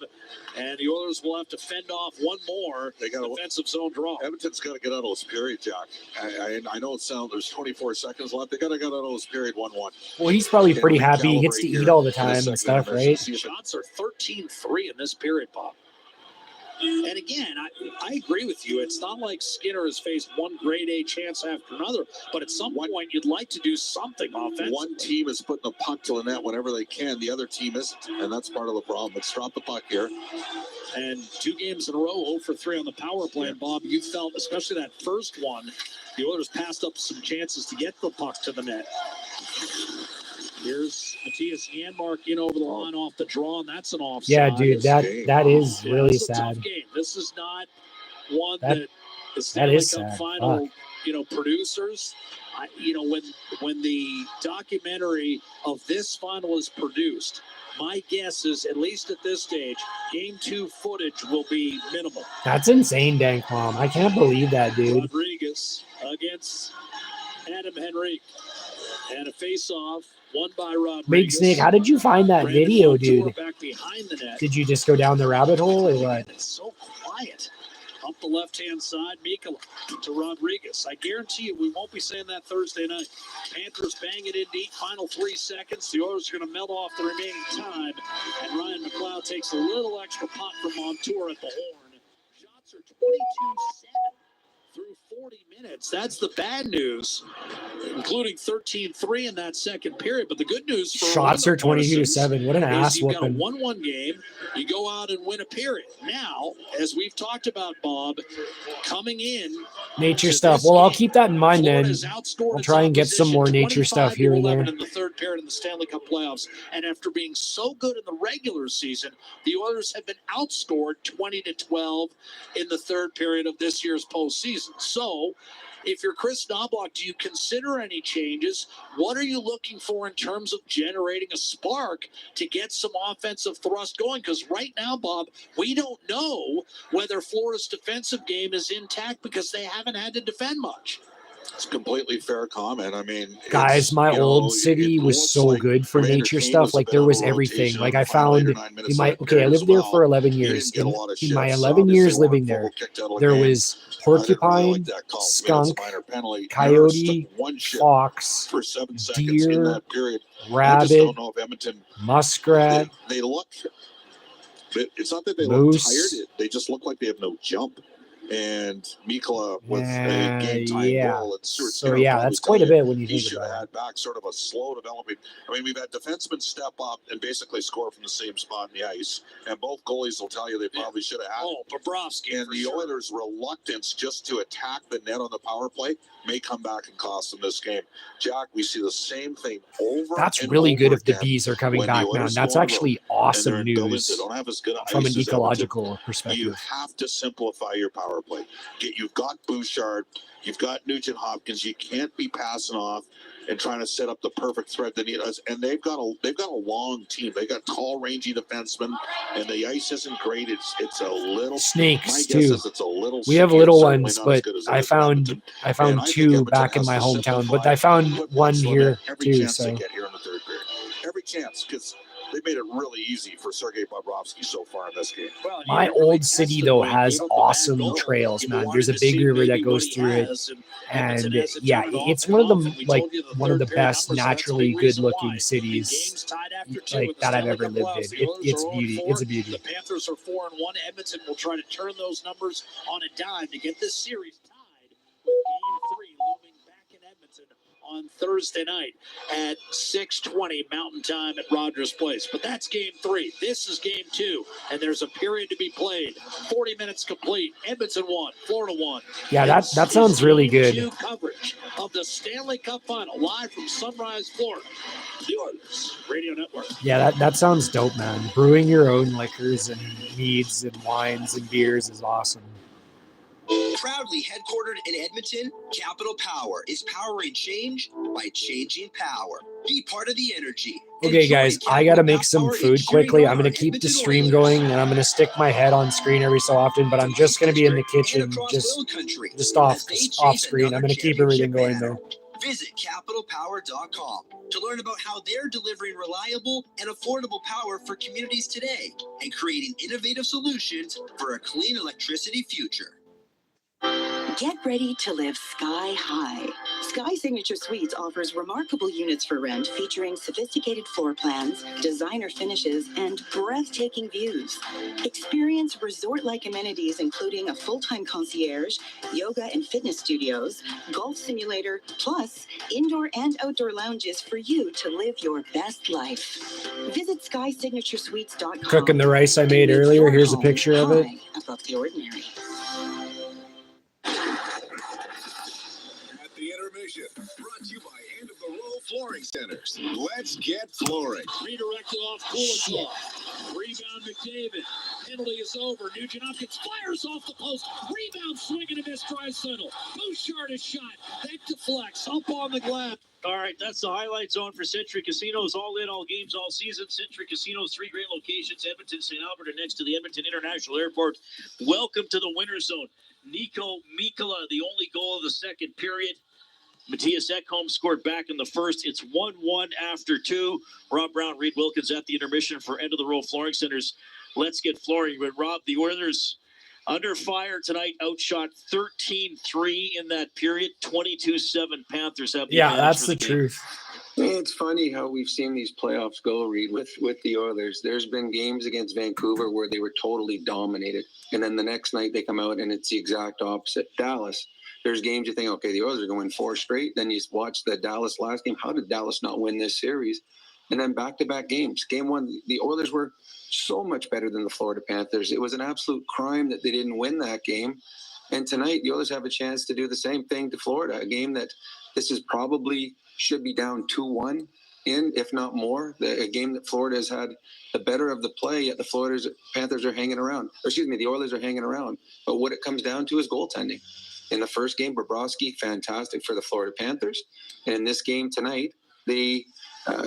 and the Oilers will have to fend off one more defensive zone draw. Edmonton's got to get out of this period, Jack. I know it sounds there's 24 seconds left. They got to get out of this period 1-1. Well, he's probably pretty happy. He gets to eat all the time and stuff, right? Shots are 13-3 in this period, Bob. And again, I agree with you. It's not like Skinner has faced one grade A chance after another, but at some point you'd like to do something offensively. One team is putting a puck to the net whenever they can. The other team isn't, and that's part of the problem. Let's drop the puck here. And 2 games in a row, 0 for 3 on the power play. And Bob, you felt, especially that first one, the Oilers passed up some chances to get the puck to the net. Here's Matthias Janmark in over the line off the draw, and that's an offside. Yeah, dude, that is really sad. Tough game. This is not one that the Stanley Cup final, producers. When the documentary of this final is produced, my guess is, at least at this stage, Game 2 footage will be minimal. That's insane, Dankmom. I can't believe that, dude. Rodriguez against Adam Henrique. And a face-off, won by Rodriguez. Big Snake, how did you find that video, dude? Back behind the net. Did you just go down the rabbit hole or what? It's so quiet. Up the left-hand side, Mikkola to Rodriguez. I guarantee you we won't be saying that Thursday night. Panthers bang it in deep, final 3 seconds. The Oilers are going to melt off the remaining time. And Ryan McLeod takes a little extra pop from Montour at the horn. Shots are 22-7 through 40 minutes. That's the bad news, including 13-3 in that second period. But the good news for shots are 22-7. What an ass you've got a whooping. 1-1 game. You go out and win a period. Now, as we've talked about, Bob, coming in nature stuff. Well, I'll keep that in mind then. I'll try and get some more nature stuff here and there. In the third period in the Stanley Cup playoffs, and after being so good in the regular season, the Oilers have been outscored 20-12 in the third period of this year's postseason. So, if you're Chris Knobloch, do you consider any changes? What are you looking for in terms of generating a spark to get some offensive thrust going? Because right now, Bob, we don't know whether Florida's defensive game is intact because they haven't had to defend much. It's a completely fair comment. I mean, guys, my old city was so good for nature stuff. Like, there was everything. Like, I found I lived there for 11 years. In my 11 years living there, there was porcupine, skunk, coyote, fox, deer, rabbit, muskrat, they look. It's not that they moose. look tired. They just look like they have no jump. And Mikkola with a game-tying goal. And so, that's quite a bit when you think about it. He should have had back sort of a slow development. I mean, we've had defensemen step up and basically score from the same spot in the ice. And both goalies will tell you they probably should have had. Oh, Bobrovsky. And the Oilers' reluctance just to attack the net on the power play may come back and cost them this game. Jack, we see the same thing over. That's and really over good if the again Bees are coming when back, the man. Oilers That's go on actually road. awesome And they're in buildings news that don't have as good from an ice as ecological Edmonton. perspective. You have to simplify your power play. You've got Bouchard, you've got Nugent Hopkins. You can't be passing off and trying to set up the perfect threat that need us. And they've got a long team. They got tall, rangy defensemen, and the ice isn't great. It's a little snakes too. It's a little. We have little ones, but I found 2 back in my hometown, but I found one here too. So get here in the third period. Every chance, because they made it really easy for Sergei Bobrovsky so far in this game. My old city, though, has awesome trails, man. There's a big river that goes through it. And yeah, it's one of the best naturally good-looking cities like that I've ever lived in. It's beauty. It's a beauty. The Panthers are 4-1. Edmonton will try to turn those numbers on a dime to get this series tied with Game 3 looming back in Edmonton on Thursday night at 6:20 Mountain Time at Rogers Place. But that's Game 3. This is Game 2, and there's a period to be played. 40 minutes complete. Edmonton 1, Florida 1. Yeah, that sounds really good. Game 2 coverage of the Stanley Cup Final live from Sunrise, Florida. The Oilers Radio Network. Yeah, that sounds dope, man. Brewing your own liquors and meads and wines and beers is awesome. Proudly headquartered in Edmonton, Capital Power is powering change by changing power. Be part of the energy. Okay, guys, I got to make some food quickly. I'm going to keep the stream going, and I'm going to stick my head on screen every so often, but I'm just going to be in the kitchen, just off screen. I'm going to keep everything going there. Visit capitalpower.com to learn about how they're delivering reliable and affordable power for communities today and creating innovative solutions for a clean electricity future. Get ready to live sky high. Sky Signature Suites offers remarkable units for rent featuring sophisticated floor plans, designer finishes, and breathtaking views. Experience resort-like amenities including a full-time concierge, yoga and fitness studios, golf simulator, plus indoor and outdoor lounges for you to live your best life. Visit skysignaturesuites.com. Cooking the rice I made earlier. Here's a picture of it. Above the ordinary. At the intermission, brought to you by End of the Row Flooring Centers. Let's get flooring. Redirected off Kulikov. Rebound McDavid. Penalty is over. Nugent Hopkins fires off the post. Rebound swinging and miss Draisaitl. Bouchard is shot. That deflects up on the glass. All right, that's the highlight zone for Century Casinos. All in, all games, all season. Century Casinos, 3 great locations. Edmonton, St. Albert, and next to the Edmonton International Airport. Welcome to the winner's zone. Nico Mikkola, the only goal of the second period. Matthias Ekholm scored back in the first. It's 1-1 after 2. Rob Brown, Reed Wilkins at the intermission for End of the Row Flooring Centers. Let's get flooring. But Rob, the Oilers under fire tonight, outshot 13-3 in that period. 22-7 Panthers have the advantage that's for the game. truth. It's funny how we've seen these playoffs go, Reed, with the Oilers. There's been games against Vancouver where they were totally dominated. And then the next night they come out and it's the exact opposite. Dallas. There's games you think, okay, the Oilers are going to win 4 straight. Then you watch the Dallas last game. How did Dallas not win this series? And then back-to-back games. Game 1, the Oilers were so much better than the Florida Panthers. It was an absolute crime that they didn't win that game. And tonight, the Oilers have a chance to do the same thing to Florida, a game that this is probably should be down 2-1 in, if not more. A game that Florida has had the better of the play, yet the Panthers are hanging around. Or excuse me, the Oilers are hanging around. But what it comes down to is goaltending. In the first game, Bobrovsky, fantastic for the Florida Panthers. And in this game tonight, the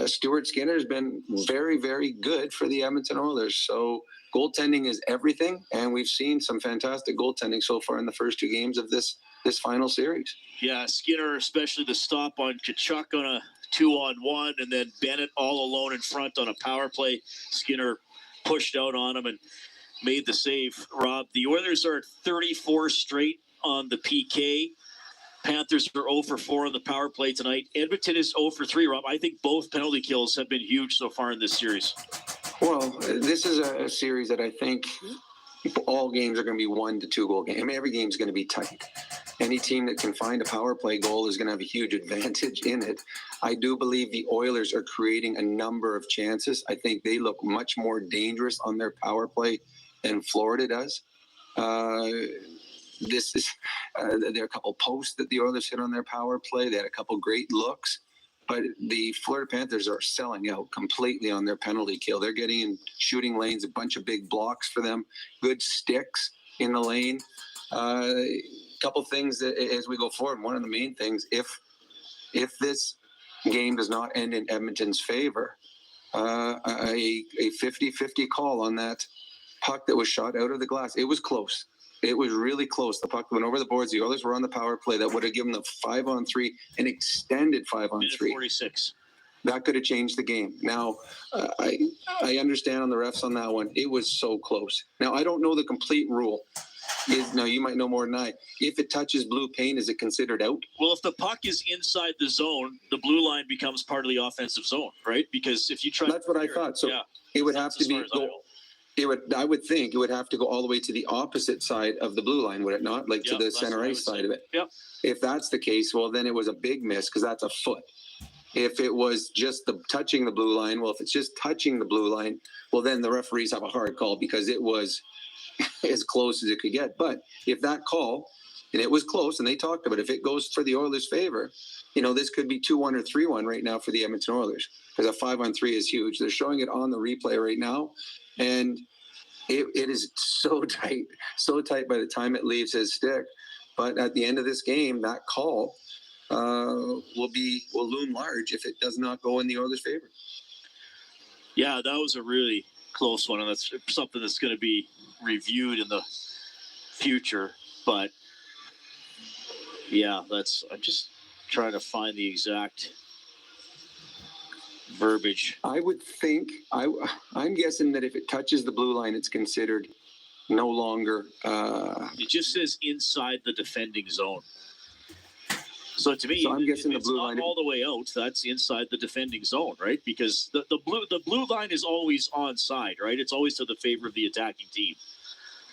Stuart Skinner has been very, very good for the Edmonton Oilers. So goaltending is everything, and we've seen some fantastic goaltending so far in the first 2 games of this final series. Yeah, Skinner, especially the stop on Kachuk on a 2-on-1, and then Bennett all alone in front on a power play. Skinner pushed out on him and made the save. Rob, the Oilers are at 34 straight on the PK. Panthers are 0 for 4 on the power play tonight. Edmonton is 0 for 3, Rob. I think both penalty kills have been huge so far in this series. Well, this is a series that I think all games are going to be 1 to 2 goal games. I mean, every game is going to be tight. Any team that can find a power play goal is going to have a huge advantage in it. I do believe the Oilers are creating a number of chances. I think they look much more dangerous on their power play than Florida does. This is there are a couple posts that the Oilers hit on their power play. They had a couple great looks, but the Florida Panthers are selling out completely on their penalty kill. They're getting in shooting lanes, a bunch of big blocks for them, good sticks in the lane. Couple things that, as we go forward, one of the main things, if this game does not end in Edmonton's favor, a 50-50 call on that puck that was shot out of the glass. It was close. It was really close. The puck went over the boards. The Oilers were on the power play. That would have given them 5-on-3, an extended 5-on-3. 46. That could have changed the game. Now, I understand on the refs on that one. It was so close. Now, I don't know the complete rule. Now, you might know more than I. If it touches blue paint, is it considered out? Well, if the puck is inside the zone, the blue line becomes part of the offensive zone, right? Because if you try... That's what I thought. So yeah, it would have to be... I would think it would have to go all the way to the opposite side of the blue line, would it not? Like to the center ice side of it. Yep. If that's the case, well, then it was a big miss because that's a foot. If it was just touching the blue line, well, if it's just touching the blue line, well, then the referees have a hard call because it was as close as it could get. But if that call, and it was close, and they talked about it, if it goes for the Oilers' favor, this could be 2-1 or 3-1 right now for the Edmonton Oilers because a 5-on-3 is huge. They're showing it on the replay right now, and it is so tight by the time it leaves his stick. But at the end of this game, that call will loom large if it does not go in the Oilers' favor. Yeah, that was a really close one, and that's something that's going to be reviewed in the future. But yeah, trying to find the exact verbiage. I would think, I'm guessing that if it touches the blue line, it's considered no longer. It just says inside the defending zone. So to me, I'm guessing it's not all the way out. That's inside the defending zone, right? Because the blue line is always onside, right? It's always to the favor of the attacking team.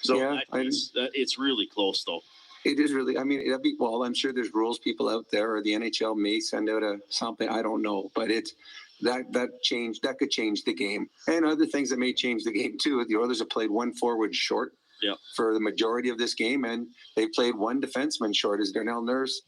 So Yeah, it's really close, though. It is really. I mean, I'm sure there's rules people out there, or the NHL may send out something. I don't know, but it's that could change the game, and other things that may change the game too. The Oilers have played one forward short for the majority of this game, and they played one defenseman short, as Darnell Nurse,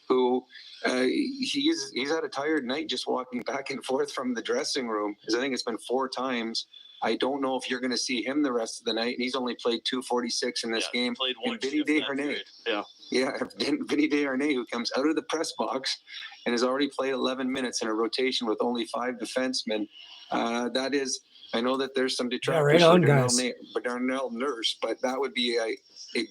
who he's had a tired night just walking back and forth from the dressing room. Because I think it's been 4 times. I don't know if you're going to see him the rest of the night, and he's only played 2:46 in this game. Played one. And Vinny Desharnais, Vinny Desharnais, who comes out of the press box and has already played 11 minutes in a rotation with only 5 defensemen. That is, I know that there's some detractors for Darnell Nurse, but that would be a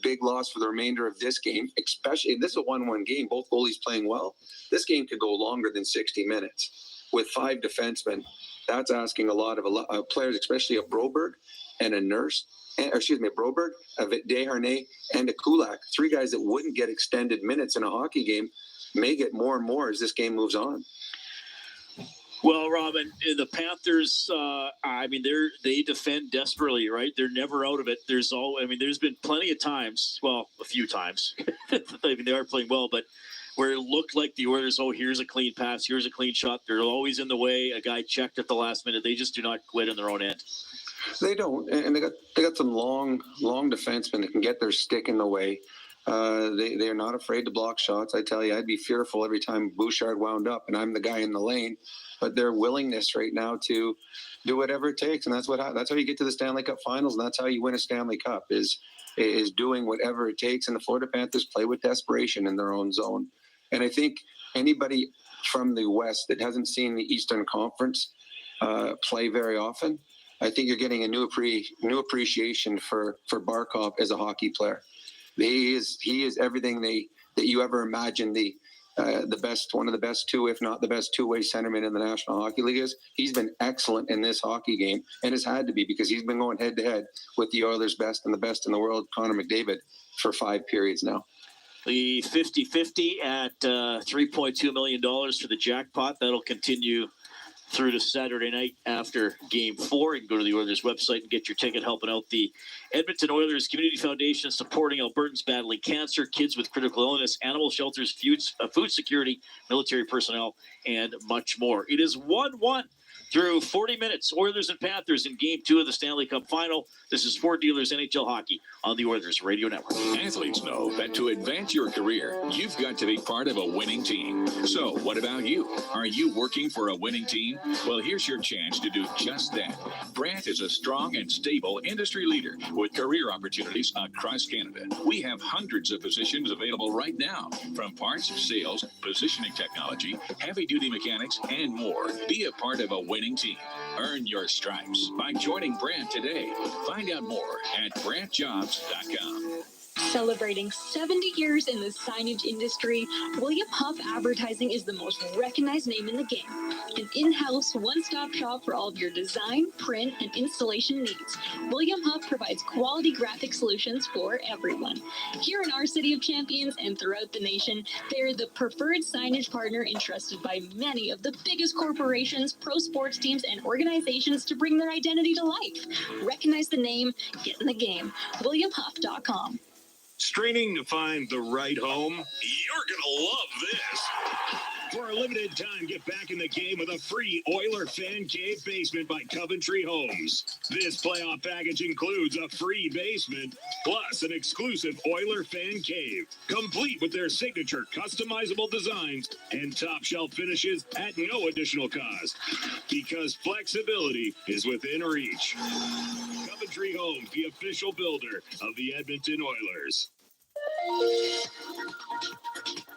big loss for the remainder of this game. Especially, this is a 1-1 game. Both goalies playing well. This game could go longer than 60 minutes with 5 defensemen. That's asking a lot of players, especially a Broberg and a Nurse, Broberg, a Desharnais, and a Kulak. 3 guys that wouldn't get extended minutes in a hockey game may get more and more as this game moves on. Well, Robin, the Panthers, they defend desperately, right? They're never out of it. There's been plenty of times, well, a few times. They are playing well, but where it looked like the Oilers, here's a clean pass, here's a clean shot. They're always in the way. A guy checked at the last minute. They just do not quit on their own end. They don't, and they got some long defensemen that can get their stick in the way. They are not afraid to block shots. I tell you, I'd be fearful every time Bouchard wound up, and I'm the guy in the lane. But their willingness right now to do whatever it takes, and that's how you get to the Stanley Cup Finals, and that's how you win a Stanley Cup is doing whatever it takes. And the Florida Panthers play with desperation in their own zone. And I think anybody from the West that hasn't seen the Eastern Conference play very often, I think you're getting a new appreciation for Barkov as a hockey player. He is everything that you ever imagined the best, one of the best 2, if not the best 2-way centerman in the National Hockey League is. He's been excellent in this hockey game, and has had to be, because he's been going head to head with the Oilers' best and the best in the world, Connor McDavid, for 5 periods now. The 50-50 at $3.2 million for the jackpot. That'll continue through to Saturday night after Game 4. You can go to the Oilers website and get your ticket, helping out the Edmonton Oilers Community Foundation, supporting Albertans battling cancer, kids with critical illness, animal shelters, food security, military personnel, and much more. It is 1-1 through 40 minutes. Oilers and Panthers in Game 2 of the Stanley Cup Final. This is Ford Dealers NHL Hockey on the Oilers Radio Network. Athletes know that to advance your career, you've got to be part of a winning team. So what about you? Are you working for a winning team? Well, here's your chance to do just that. Brandt is a strong and stable industry leader with career opportunities across Canada. We have hundreds of positions available right now, from parts, sales, positioning technology, heavy-duty mechanics, and more. Be a part of a winning team. Earn your stripes by joining Brandt today. Find out more at BrandtJobs.com. Celebrating 70 years in the signage industry, William Huff Advertising is the most recognized name in the game. An in-house, one-stop shop for all of your design, print, and installation needs. William Huff provides quality graphic solutions for everyone. Here in our City of Champions and throughout the nation, they're the preferred signage partner entrusted by many of the biggest corporations, pro sports teams, and organizations to bring their identity to life. Recognize the name, get in the game. WilliamHuff.com. Straining to find the right home? You're going to love this. For a limited time, get back in the game with a free Oiler Fan Cave basement by Coventry Homes. This playoff package includes a free basement, plus an exclusive Oiler Fan Cave, complete with their signature customizable designs and top shelf finishes at no additional cost. Because flexibility is within reach. Coventry Homes, the official builder of the Edmonton Oilers.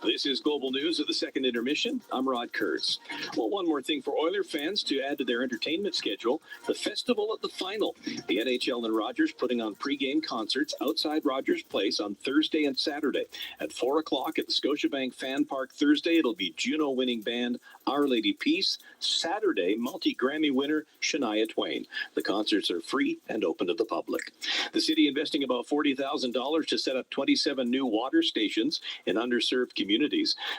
This is Global News of the second intermission. I'm Rod Kurtz. Well, one more thing for Oiler fans to add to their entertainment schedule, the Festival at the Final. The NHL and Rogers putting on pregame concerts outside Rogers Place on Thursday and Saturday. At 4 o'clock at the Scotiabank Fan Park Thursday, it'll be Juno-winning band Our Lady Peace. Saturday, multi-Grammy winner Shania Twain. The concerts are free and open to the public. The city investing about $40,000 to set up 27 new water stations in underserved communities.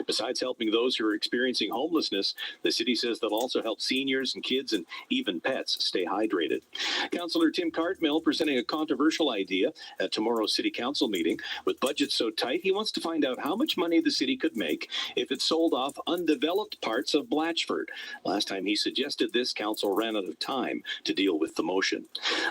Besides helping those who are experiencing homelessness, the city says they'll also help seniors and kids and even pets stay hydrated. Councillor Tim Cartmill presenting a controversial idea at tomorrow's city council meeting. With budgets so tight, he wants to find out how much money the city could make if it sold off undeveloped parts of Blatchford. Last time he suggested this, council ran out of time to deal with the motion.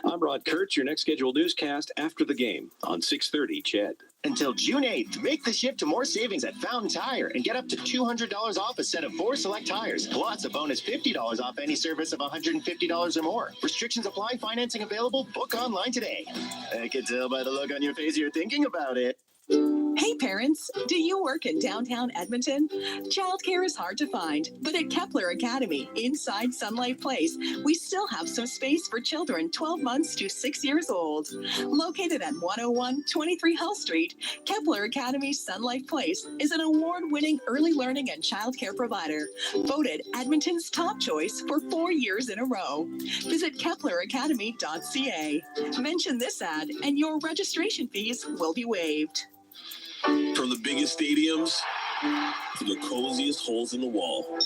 I'm Rod Kurtz, your next scheduled newscast after the game on 6:30 CHED. Until June 8th, make the shift to more savings at Fountain Tire and get up to $200 off a set of 4 select tires, plus a bonus $50 off any service of $150 or more. Restrictions apply, financing available. Book online today. I can tell by the look on your face you're thinking about it. Hey parents, do you work in downtown Edmonton? Childcare is hard to find, but at Kepler Academy, inside Sun Life Place, we still have some space for children 12 months to 6 years old. Located at 101 23 Hull Street, Kepler Academy Sun Life Place is an award-winning early learning and childcare provider, voted Edmonton's top choice for 4 years in a row. Visit kepleracademy.ca. Mention this ad and your registration fees will be waived. From the biggest stadiums to the coziest holes in the wall.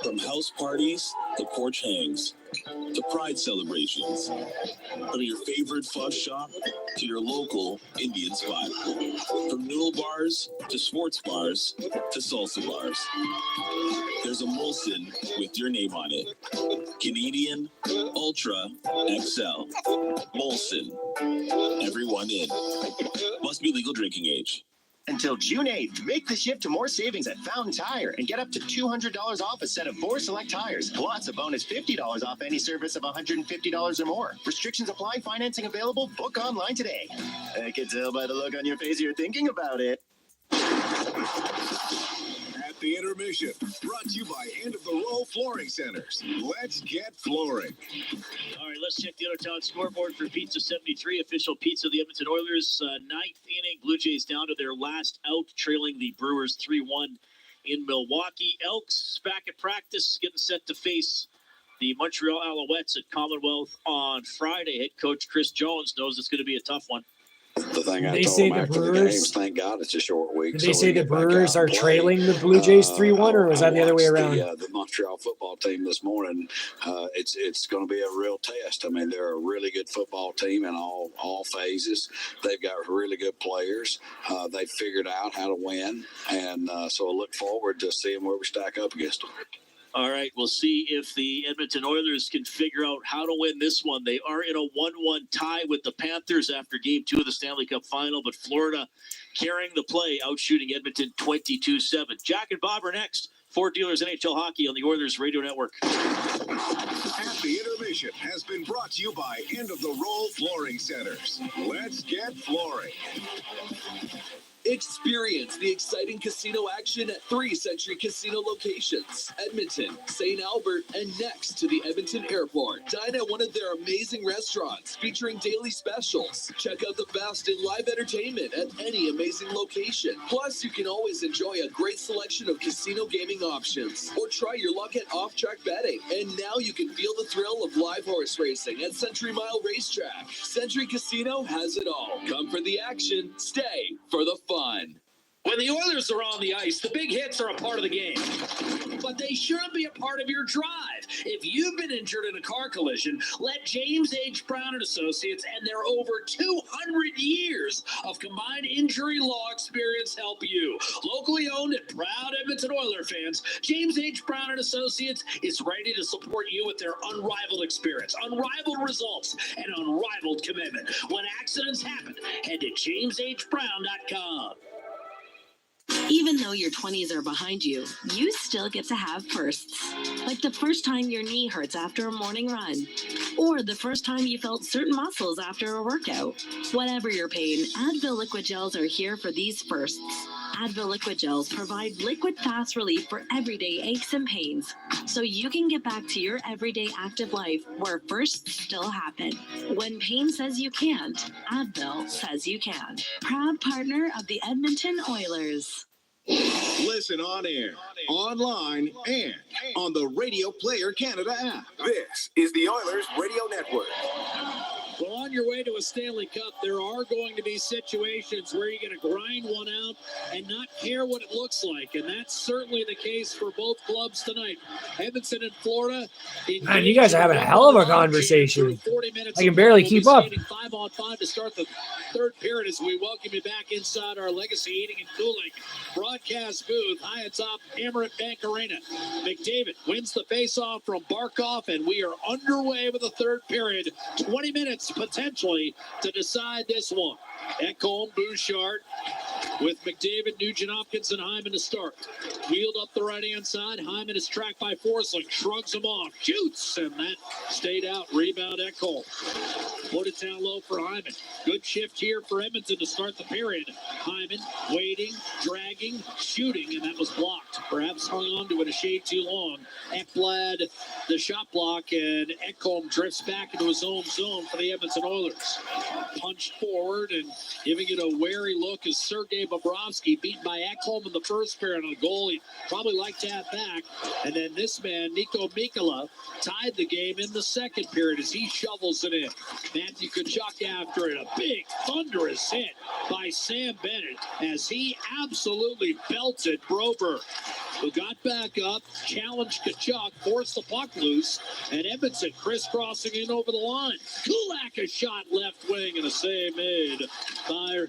From house parties to porch hangs to pride celebrations. From your favorite fuss shop to your local Indian spot. From noodle bars to sports bars to salsa bars. There's a Molson with your name on it. Canadian Ultra XL. Molson. Everyone in. Must be legal drinking age. Until June 8th, make the shift to more savings at Fountain Tire and get up to $200 off a set of 4 select tires, plus a bonus $50 off any service of $150 or more. Restrictions apply, financing available. Book online today. I can tell by the look on your face you're thinking about it. At the intermission, brought to you by End of the Row Flooring Centers. Let's get flooring. All right, let's check the out-of-town scoreboard for Pizza 73, official pizza of the Edmonton Oilers. Ninth inning, Blue Jays down to their last out, trailing the Brewers 3-1 in Milwaukee. Elks back at practice, getting set to face the Montreal Alouettes at Commonwealth on Friday. Head coach Chris Jones knows it's going to be a tough one. The thing I They told say them the after the game Brewers- was, thank God it's a short week. Did so they we say the get back Brewers out are and play. trailing the Blue Jays 3-1, or was that the other way around? The Montreal football team this morning, it's going to be a real test. I mean, they're a really good football team in all phases. They've got really good players. They figured out how to win, and so I look forward to seeing where we stack up against them. All right, we'll see if the Edmonton Oilers can figure out how to win this one. They are in a 1-1 tie with the Panthers after Game 2 of the Stanley Cup Final, but Florida carrying the play, outshooting Edmonton 22-7. Jack and Bob are next. Ford Dealers NHL Hockey on the Oilers Radio Network. At the intermission has been brought to you by End of the Row Flooring Centers. Let's get flooring. Experience the exciting casino action at 3 Century Casino locations, Edmonton, St. Albert, and next to the Edmonton Airport. Dine at one of their amazing restaurants featuring daily specials. Check out the best in live entertainment at any amazing location. Plus, you can always enjoy a great selection of casino gaming options or try your luck at off-track betting. And now you can feel the thrill of live horse racing at Century Mile Racetrack. Century Casino has it all. Come for the action, stay for the fun. When the Oilers are on the ice, the big hits are a part of the game. But they shouldn't be a part of your drive. If you've been injured in a car collision, let James H. Brown & Associates and their over 200 years of combined injury law experience help you. Locally owned and proud Edmonton Oilers fans, James H. Brown & Associates is ready to support you with their unrivaled experience, unrivaled results, and unrivaled commitment. When accidents happen, head to jameshbrown.com. Even though your 20s are behind you, you still get to have firsts. Like the first time your knee hurts after a morning run, or the first time you felt certain muscles after a workout. Whatever your pain, Advil Liquid Gels are here for these firsts. Advil Liquid Gels provide liquid fast relief for everyday aches and pains, so you can get back to your everyday active life where firsts still happen. When pain says you can't, Advil says you can. Proud partner of the Edmonton Oilers. Listen on air, online, and on the Radio Player Canada app. This is the Oilers Radio Network. Well, on your way to a Stanley Cup, there are going to be situations where you're going to grind one out and not care what it looks like. And that's certainly the case for both clubs tonight. Edmonton and Florida. Man, you guys are having a hell of a conversation. I can barely keep up. 5-on-5 to start the third period as we welcome you back inside our Legacy Heating and Cooling broadcast booth high atop Emirates Bank Arena. McDavid wins the faceoff from Barkov, and we are underway with the third period. 20 minutes potentially to decide this one. Ekholm, Bouchard with McDavid, Nugent-Hopkins, and Hyman to start. Wheeled up the right-hand side. Hyman is tracked by Forsling. Shrugs him off. Shoots, and that stayed out. Rebound, Ekholm. Put it down low for Hyman. Good shift here for Edmonton to start the period. Hyman waiting, dragging, shooting, and that was blocked. Perhaps hung on to it a shade too long. Ekblad, the shot block, and Ekholm drifts back into his own zone for the Edmonton Oilers. Punched forward and giving it a wary look is Sergei Bobrovsky, beaten by Ekholm in the first period on a goal he'd probably like to have back. And then this man, Niko Mikkola, tied the game in the second period as he shovels it in. Matthew Tkachuk after it. A big, thunderous hit by Sam Bennett as he absolutely belted Broberg, who got back up, challenged Tkachuk, forced the puck loose, and Edmonton crisscrossing in over the line. Kulak a shot left wing and a save made by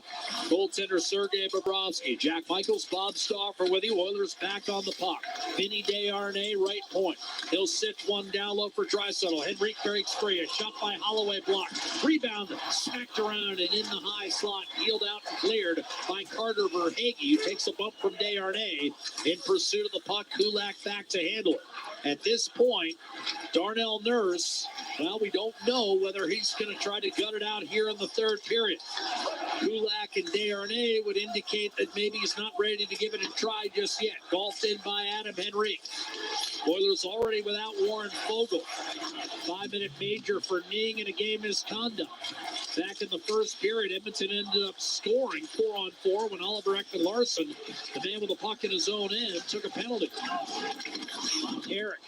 goaltender Sergei Bobrovsky. Jack Michaels, Bob Stauffer with you. Oilers back on the puck. Vinny Desharnais, right point. He'll sit one down low for Draisaitl. Henrique breaks free. A shot by Holloway blocked. Rebound smacked around and in the high slot. Peeled out and cleared by Carter Verhaeghe, who takes a bump from Desharnais in pursuit of the puck. Kulak back to handle it. At this point, Darnell Nurse, well, we don't know whether he's going to try to gut it out here in the third period. Kulak and Desharnais would indicate that maybe he's not ready to give it a try just yet. Golfed in by Adam Henrique. Oilers already without Warren Fogle. 5-minute major for kneeing in a game misconduct. Back in the first period, Edmonton ended up scoring 4-on-4 when Oliver Ekman-Larsson, the man with the puck in his own end, took a penalty. Eric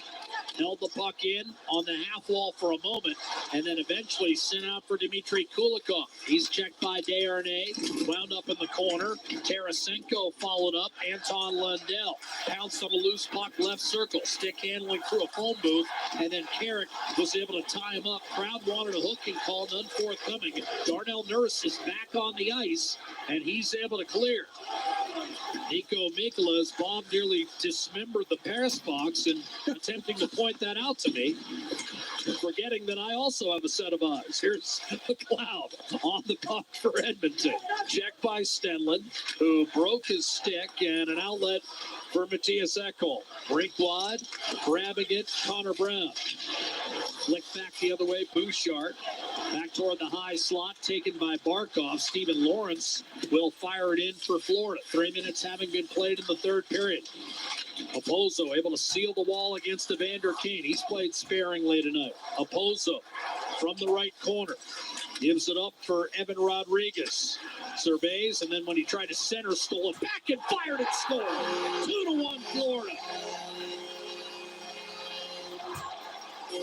held the puck in on the half wall for a moment and then eventually sent out for Dmitry Kulikov. He's checked by Desharnais, wound up in the corner. Tarasenko followed up. Anton Lundell pounced on a loose puck left circle. Stick handling through a phone booth, and then Carrick was able to tie him up. Crowd wanted a hooking call, none forthcoming. Darnell Nurse is back on the ice, and he's able to clear. Niko Mikkola, as Bob nearly dismembered the pass box and attempting to point that out to me, forgetting that I also have a set of eyes. Here's McLeod on the puck for Edmonton. Checked by Stanley, who broke his stick, and an outlet for Matthias Ekholm. Brinkwad grabbing it, Connor Brown. Flick back the other way, Bouchard. Back toward the high slot, taken by Barkov. Stephen Lawrence will fire it in for Florida. 3 minutes having been played in the third period. Opozo able to seal the wall against Evander Kane. He's played sparingly tonight. Opozo from the right corner. Gives it up for Evan Rodriguez. Surveys, and then when he tried to center, stole it back and fired and scored. 2-1 Florida.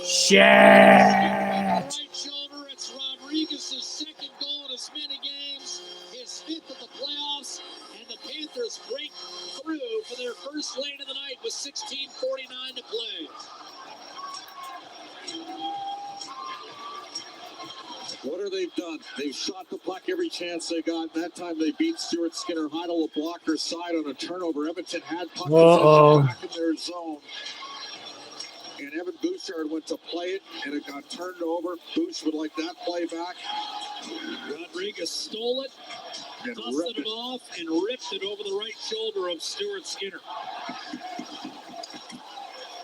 Shit. Right shoulder, it's Rodriguez's second goal in as many games, his fifth of the playoffs, and the Panthers break through for their first lead of the night with 16:49 to play. What have they done? They've shot the puck every chance they got. That time they beat Stuart Skinner. Heidel a blocker side on a turnover. Edmonton had puck possession back in their zone. And Evan Bouchard went to play it, and it got turned over. Bouch would like that play back. Rodriguez stole it, Dusted it off and ripped it over the right shoulder of Stuart Skinner.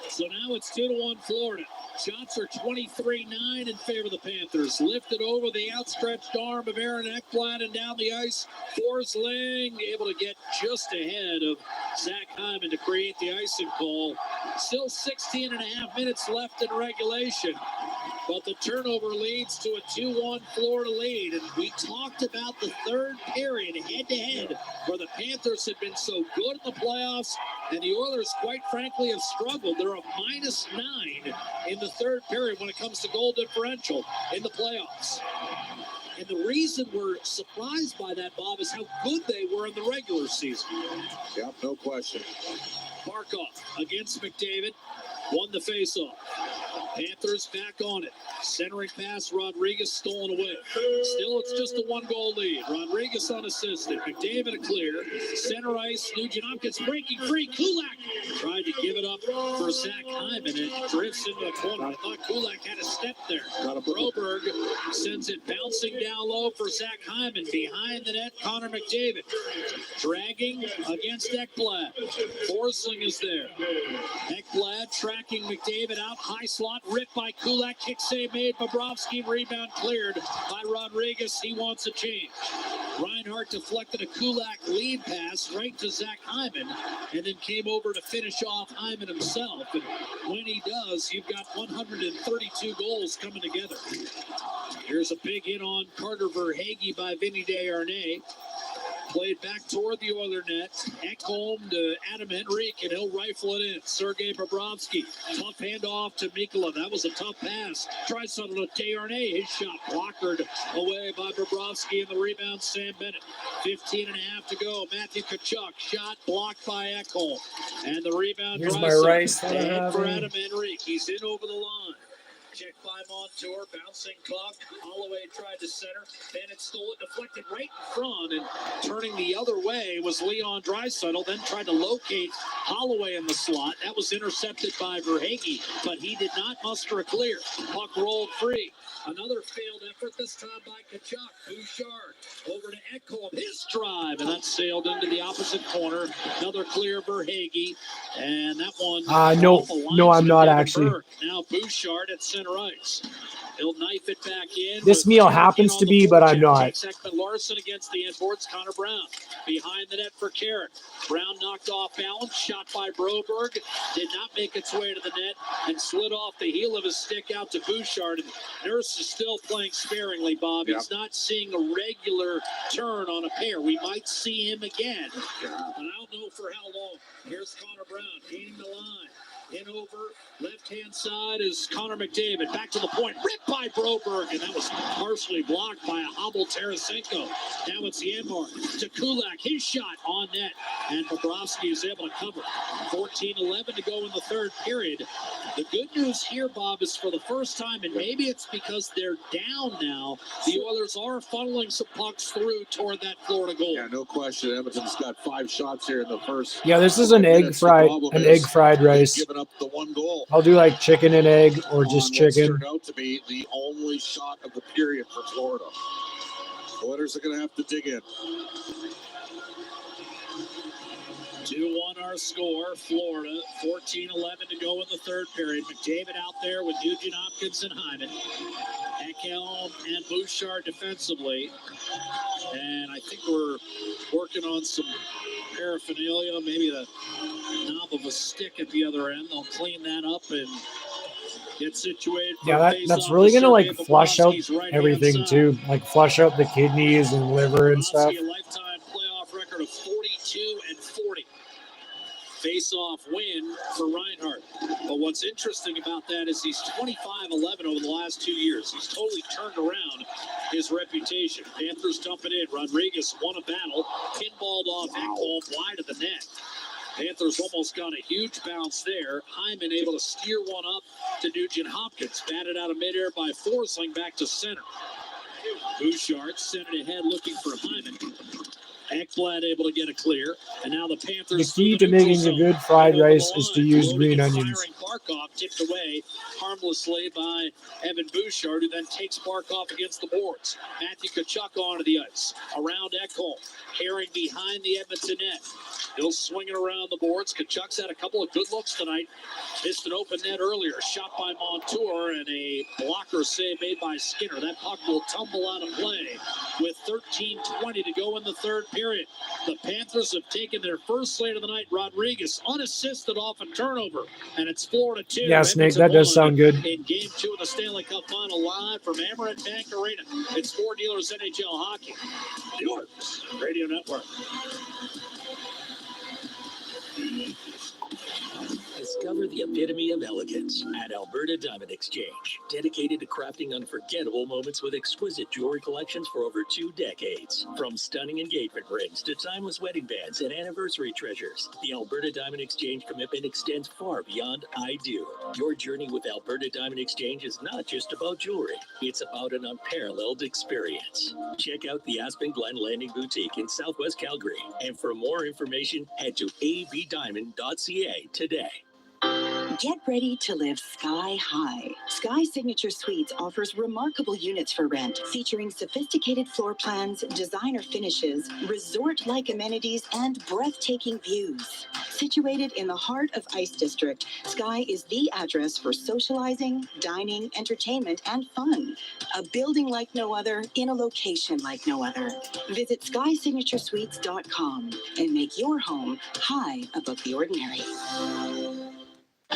So now it's 2-1 Florida. Shots are 23-9 in favor of the Panthers. Lifted over the outstretched arm of Aaron Ekblad and down the ice. Forsling able to get just ahead of Zach Hyman to create the icing call. Still 16 and a half minutes left in regulation. But the turnover leads to a 2-1 Florida lead. And we talked about the third period head-to-head where the Panthers had been so good in the playoffs and the Oilers, quite frankly, have struggled. They're a -9 in the third period when it comes to goal differential in the playoffs. And the reason we're surprised by that, Bob, is how good they were in the regular season. Yep, no question. Barkov against McDavid. Won the faceoff. Panthers back on it. Centering pass, Rodriguez stolen away. Still, it's just a 1-goal lead. Rodriguez unassisted. McDavid a clear. Center ice, Nugent Hopkins breaking free. Kulak tried to give it up for Zach Hyman. It drifts into the corner. I thought Kulak had a step there. Broberg sends it bouncing down low for Zach Hyman. Behind the net, Connor McDavid. Dragging against Ekblad. Forsling is there. Ekblad tracking McDavid out. High slot, ripped by Kulak. Kick save made. Bobrovsky, rebound cleared by Rodriguez. He wants a change. Reinhart deflected a Kulak lead pass right to Zach Hyman and then came over to finish off Hyman himself. And when he does, you've got 132 goals coming together. Here's a big hit on Carter Verhaeghe by Vinny Desharnais. Played back toward the Oiler net. Ekholm to Adam Henrique, and he'll rifle it in. Sergei Bobrovsky. Tough handoff to Mikula. That was a tough pass. Tries something to Desharnais. His shot blockered away by Bobrovsky, and the rebound, Sam Bennett. 15 and a half to go. Matthew Tkachuk. Shot blocked by Ekholm. And the rebound. Here's my rice. And for Adam Henrique. He's in over the line. Check by Montour, bouncing puck. Holloway tried to center. Bennett stole it, deflected right in front, and turning the other way was Leon Draisaitl. Then tried to locate Holloway in the slot. That was intercepted by Verhaeghe, but he did not muster a clear. Puck rolled free. Another failed effort, this time by Tkachuk. Bouchard over to Ekholm. His drive, and that sailed into the opposite corner. Another clear Verhaeghe, and that one. No, I'm not actually. Now Bouchard at center ice. He'll knife it back in. This meal happens to be, but I'm not. Ekman Larson against the inboards. Connor Brown behind the net for Carrick. Brown knocked off balance. Shot by Broberg. Did not make its way to the net and slid off the heel of his stick out to Bouchard. And Nurse is still playing sparingly, Bob. He's not seeing a regular turn on a pair. We might see him again, but I don't know for how long. Here's Connor Brown gaining the line. In over, left-hand side is Connor McDavid. Back to the point, ripped by Broberg, and that was partially blocked by a hobbled Tarasenko. Now it's Janmark to Kulak. His shot on net, and Bobrovsky is able to cover. 14-11 to go in the third period. The good news here, Bob, is for the first time, and maybe it's because they're down now, the Oilers are funneling some pucks through toward that Florida goal. Yeah, no question. Edmonton's got 5 shots here in the first. Yeah, this is an egg fried rice. Up the 1 goal. I'll do like chicken and egg or just chicken. Turned out to be the only shot of the period for Florida. The Oilers are going to have to dig in. 2-1 our score, Florida. 14-11 to go in the third period. McDavid out there with Nugent Hopkins and Hyman. Ekholm and Bouchard defensively. And I think we're working on some paraphernalia, maybe the knob of a stick at the other end. They'll clean that up and get situated. Yeah, that's really going to like flush out everything too. Like flush out the kidneys and liver and stuff. A lifetime playoff record of 42-40. Face-off win for Reinhart. But what's interesting about that is he's 25-11 over the last 2 years. He's totally turned around his reputation. Panthers dump it in. Rodriguez won a battle. Pinballed off Ekholm wide of the net. Panthers almost got a huge bounce there. Hyman able to steer one up to Nugent Hopkins. Batted out of midair by Forsling back to center. Bouchard sent it ahead looking for Hyman. Ekblad able to get a clear, and now the Panthers. The key to making a good fried rice is to use green onions. Barkov, tipped away harmlessly by Evan Bouchard, who then takes Barkov against the boards. Matthew Tkachuk onto the ice. Around Ekholm, carrying behind the Edmonton net. Still swinging around the boards. Tkachuk's had a couple of good looks tonight. Missed an open net earlier. Shot by Montour and a blocker save made by Skinner. That puck will tumble out of play with 13:20 to go in the third period. The Panthers have taken their first slate of the night. Rodriguez unassisted off a turnover, and it's Florida 2. Yeah, Snake, that does sound good. In Game 2 of the Stanley Cup Final, live from Amerant Bank Arena. It's Four Dealers NHL Hockey. Yours Radio Network. Discover the epitome of elegance at Alberta Diamond Exchange, dedicated to crafting unforgettable moments with exquisite jewelry collections for over 2 decades. From stunning engagement rings to timeless wedding bands and anniversary treasures, the Alberta Diamond Exchange commitment extends far beyond I do. Your journey with Alberta Diamond Exchange is not just about jewelry, it's about an unparalleled experience. Check out the Aspen Glen Landing Boutique in Southwest Calgary, and for more information, head to avdiamond.ca today. Get ready to live sky high. Sky Signature Suites offers remarkable units for rent, featuring sophisticated floor plans, designer finishes, resort-like amenities, and breathtaking views. Situated in the heart of Ice District, Sky is the address for socializing, dining, entertainment, and fun. A building like no other in a location like no other. Visit SkySignatureSuites.com and make your home high above the ordinary.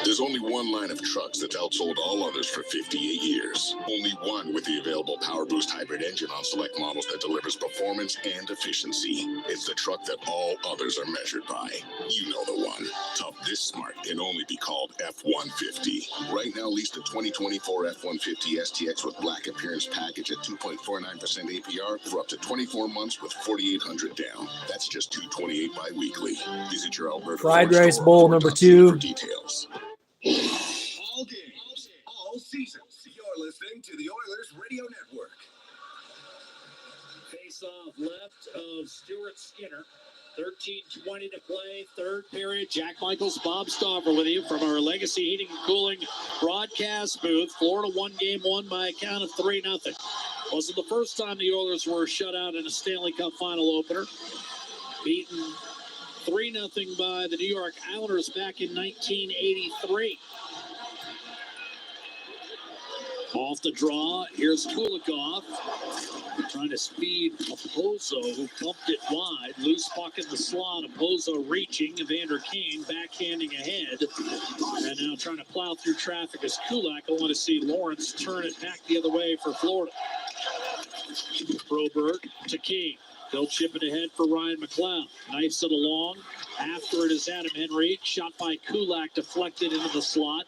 There's only one line of trucks that's outsold all others for 58 years. Only one with the available Power Boost hybrid engine on select models that delivers performance and efficiency. It's the truck that all others are measured by. You know the one. Tough this smart can only be called F-150. Right now, lease the 2024 F-150 STX with black appearance package at 2.49% APR for up to 24 months with $4,800 down. That's just $228 bi-weekly. Visit your Alberta Fried rice bowl number 2. for details. All games, all seasons. You're listening to the Oilers Radio Network. Face off left of Stuart Skinner. 13:20 to play, third period. Jack Michaels, Bob Stauffer with you from our Legacy Heating and Cooling broadcast booth. Florida won game 1 by a count of 3-0. Wasn't the first time the Oilers were shut out in a Stanley Cup final opener. Beaten 3-0 by the New York Islanders back in 1983. Off the draw, here's Kulikov. Trying to speed Opozo, who bumped it wide. Loose puck in the slot. Opozo reaching. Evander Kane backhanding ahead. And now trying to plow through traffic is Kulak. I want to see Lawrence turn it back the other way for Florida. Broberg to Kane. They'll chip it ahead for Ryan McLeod. Knifes it along. After it is Adam Henry. Shot by Kulak, deflected into the slot.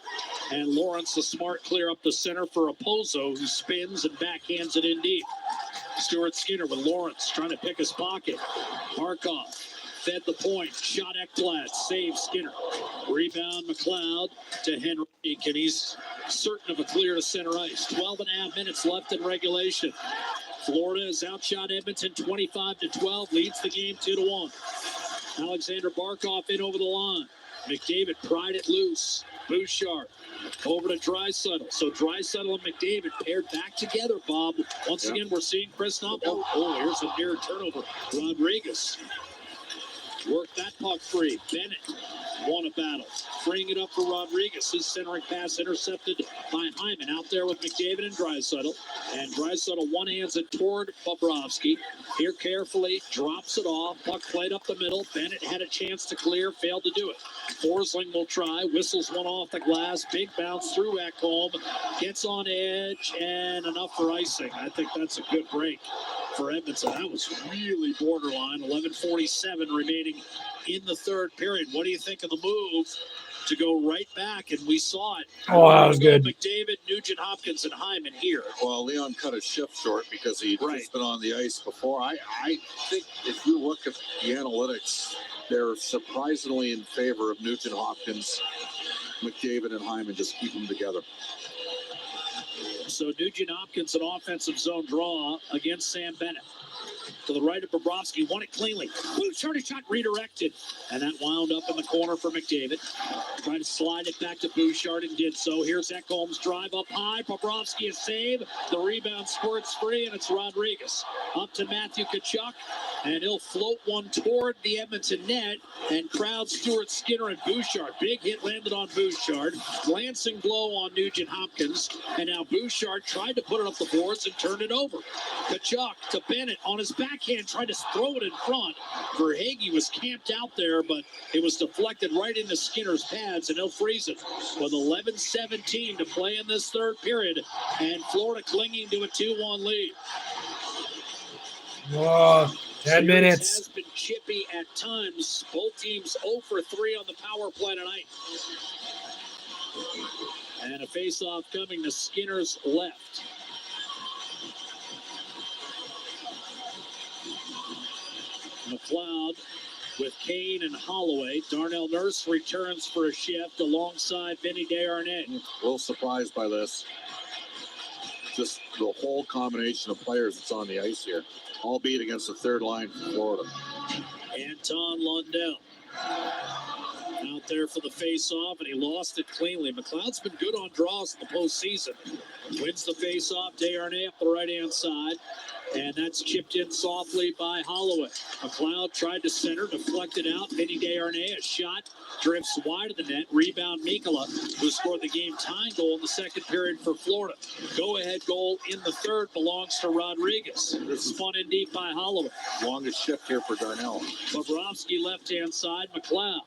And Lawrence, the smart clear up the center for Opozo, who spins and backhands it in deep. Stuart Skinner with Lawrence trying to pick his pocket. Markov fed the point. Shot Ekblad. Save Skinner. Rebound McLeod to Henry. And he's certain of a clear to center ice. 12.5 minutes left in regulation. Florida has outshot Edmonton 25-12, leads the game 2-1. Alexander Barkov in over the line. McDavid pried it loose. Bouchard over to Draisaitl. So Draisaitl and McDavid paired back together, Bob. Once again, we're seeing Chris Knoblauch. Oh, here's a near turnover. Rodriguez worked that puck free. Bennett won a battle. Freeing it up for Rodriguez. His centering pass intercepted by Hyman out there with McDavid and Draisaitl. And Draisaitl one-hands it toward Bobrovsky. Here carefully, drops it off. Puck played up the middle. Bennett had a chance to clear, failed to do it. Forsling will try. Whistles one off the glass. Big bounce through Ekholm. Gets on edge and enough for icing. I think that's a good break for Edmonton. That was really borderline. 11:47 remaining in the third period. What do you think of the move to go right back? And we saw it. Oh, that was good. McDavid, Nugent Hopkins, and Hyman here. Well, Leon cut his shift short because he'd just been on the ice before. I think if you look at the analytics, they're surprisingly in favor of Nugent Hopkins, McDavid, and Hyman. Just keep them together. So Nugent Hopkins, an offensive zone draw against Sam Bennett. To the right of Bobrovsky, won it cleanly. Bouchard shot redirected. And that wound up in the corner for McDavid. Trying to slide it back to Bouchard and did so. Here's Ekholm's drive up high. Bobrovsky a save. The rebound squirts free, and it's Rodriguez. Up to Matthew Tkachuk, and he'll float one toward the Edmonton net. And crowd Stuart Skinner and Bouchard. Big hit landed on Bouchard. Glancing blow on Nugent Hopkins. And now Bouchard tried to put it up the boards and turned it over. Tkachuk to Bennett on his backhand, tried to throw it in front. Verhaeghe was camped out there, but it was deflected right into Skinner's pads, and he'll freeze it with 11:17 to play in this third period, and Florida clinging to a 2-1 lead. 10 minutes. Has been chippy at times. Both teams 0 for 3 on the power play tonight. And a face-off coming to Skinner's left. McLeod with Kane and Holloway. Darnell Nurse returns for a shift alongside Vinny Desharnais. A little surprised by this. Just the whole combination of players that's on the ice here, albeit against the third line from Florida. Anton Lundell out there for the face-off, and he lost it cleanly. McLeod's been good on draws in the postseason. Wins the face-off. Desharnais up the right-hand side. And that's chipped in softly by Holloway. McLeod tried to center, deflected out. Vinny Desharnais, a shot, drifts wide of the net. Rebound Mikkola, who scored the game-tying goal in the second period for Florida. Go-ahead goal in the third belongs to Rodriguez. It's spun in deep by Holloway. Longest shift here for Darnell. Bobrovsky left-hand side. McLeod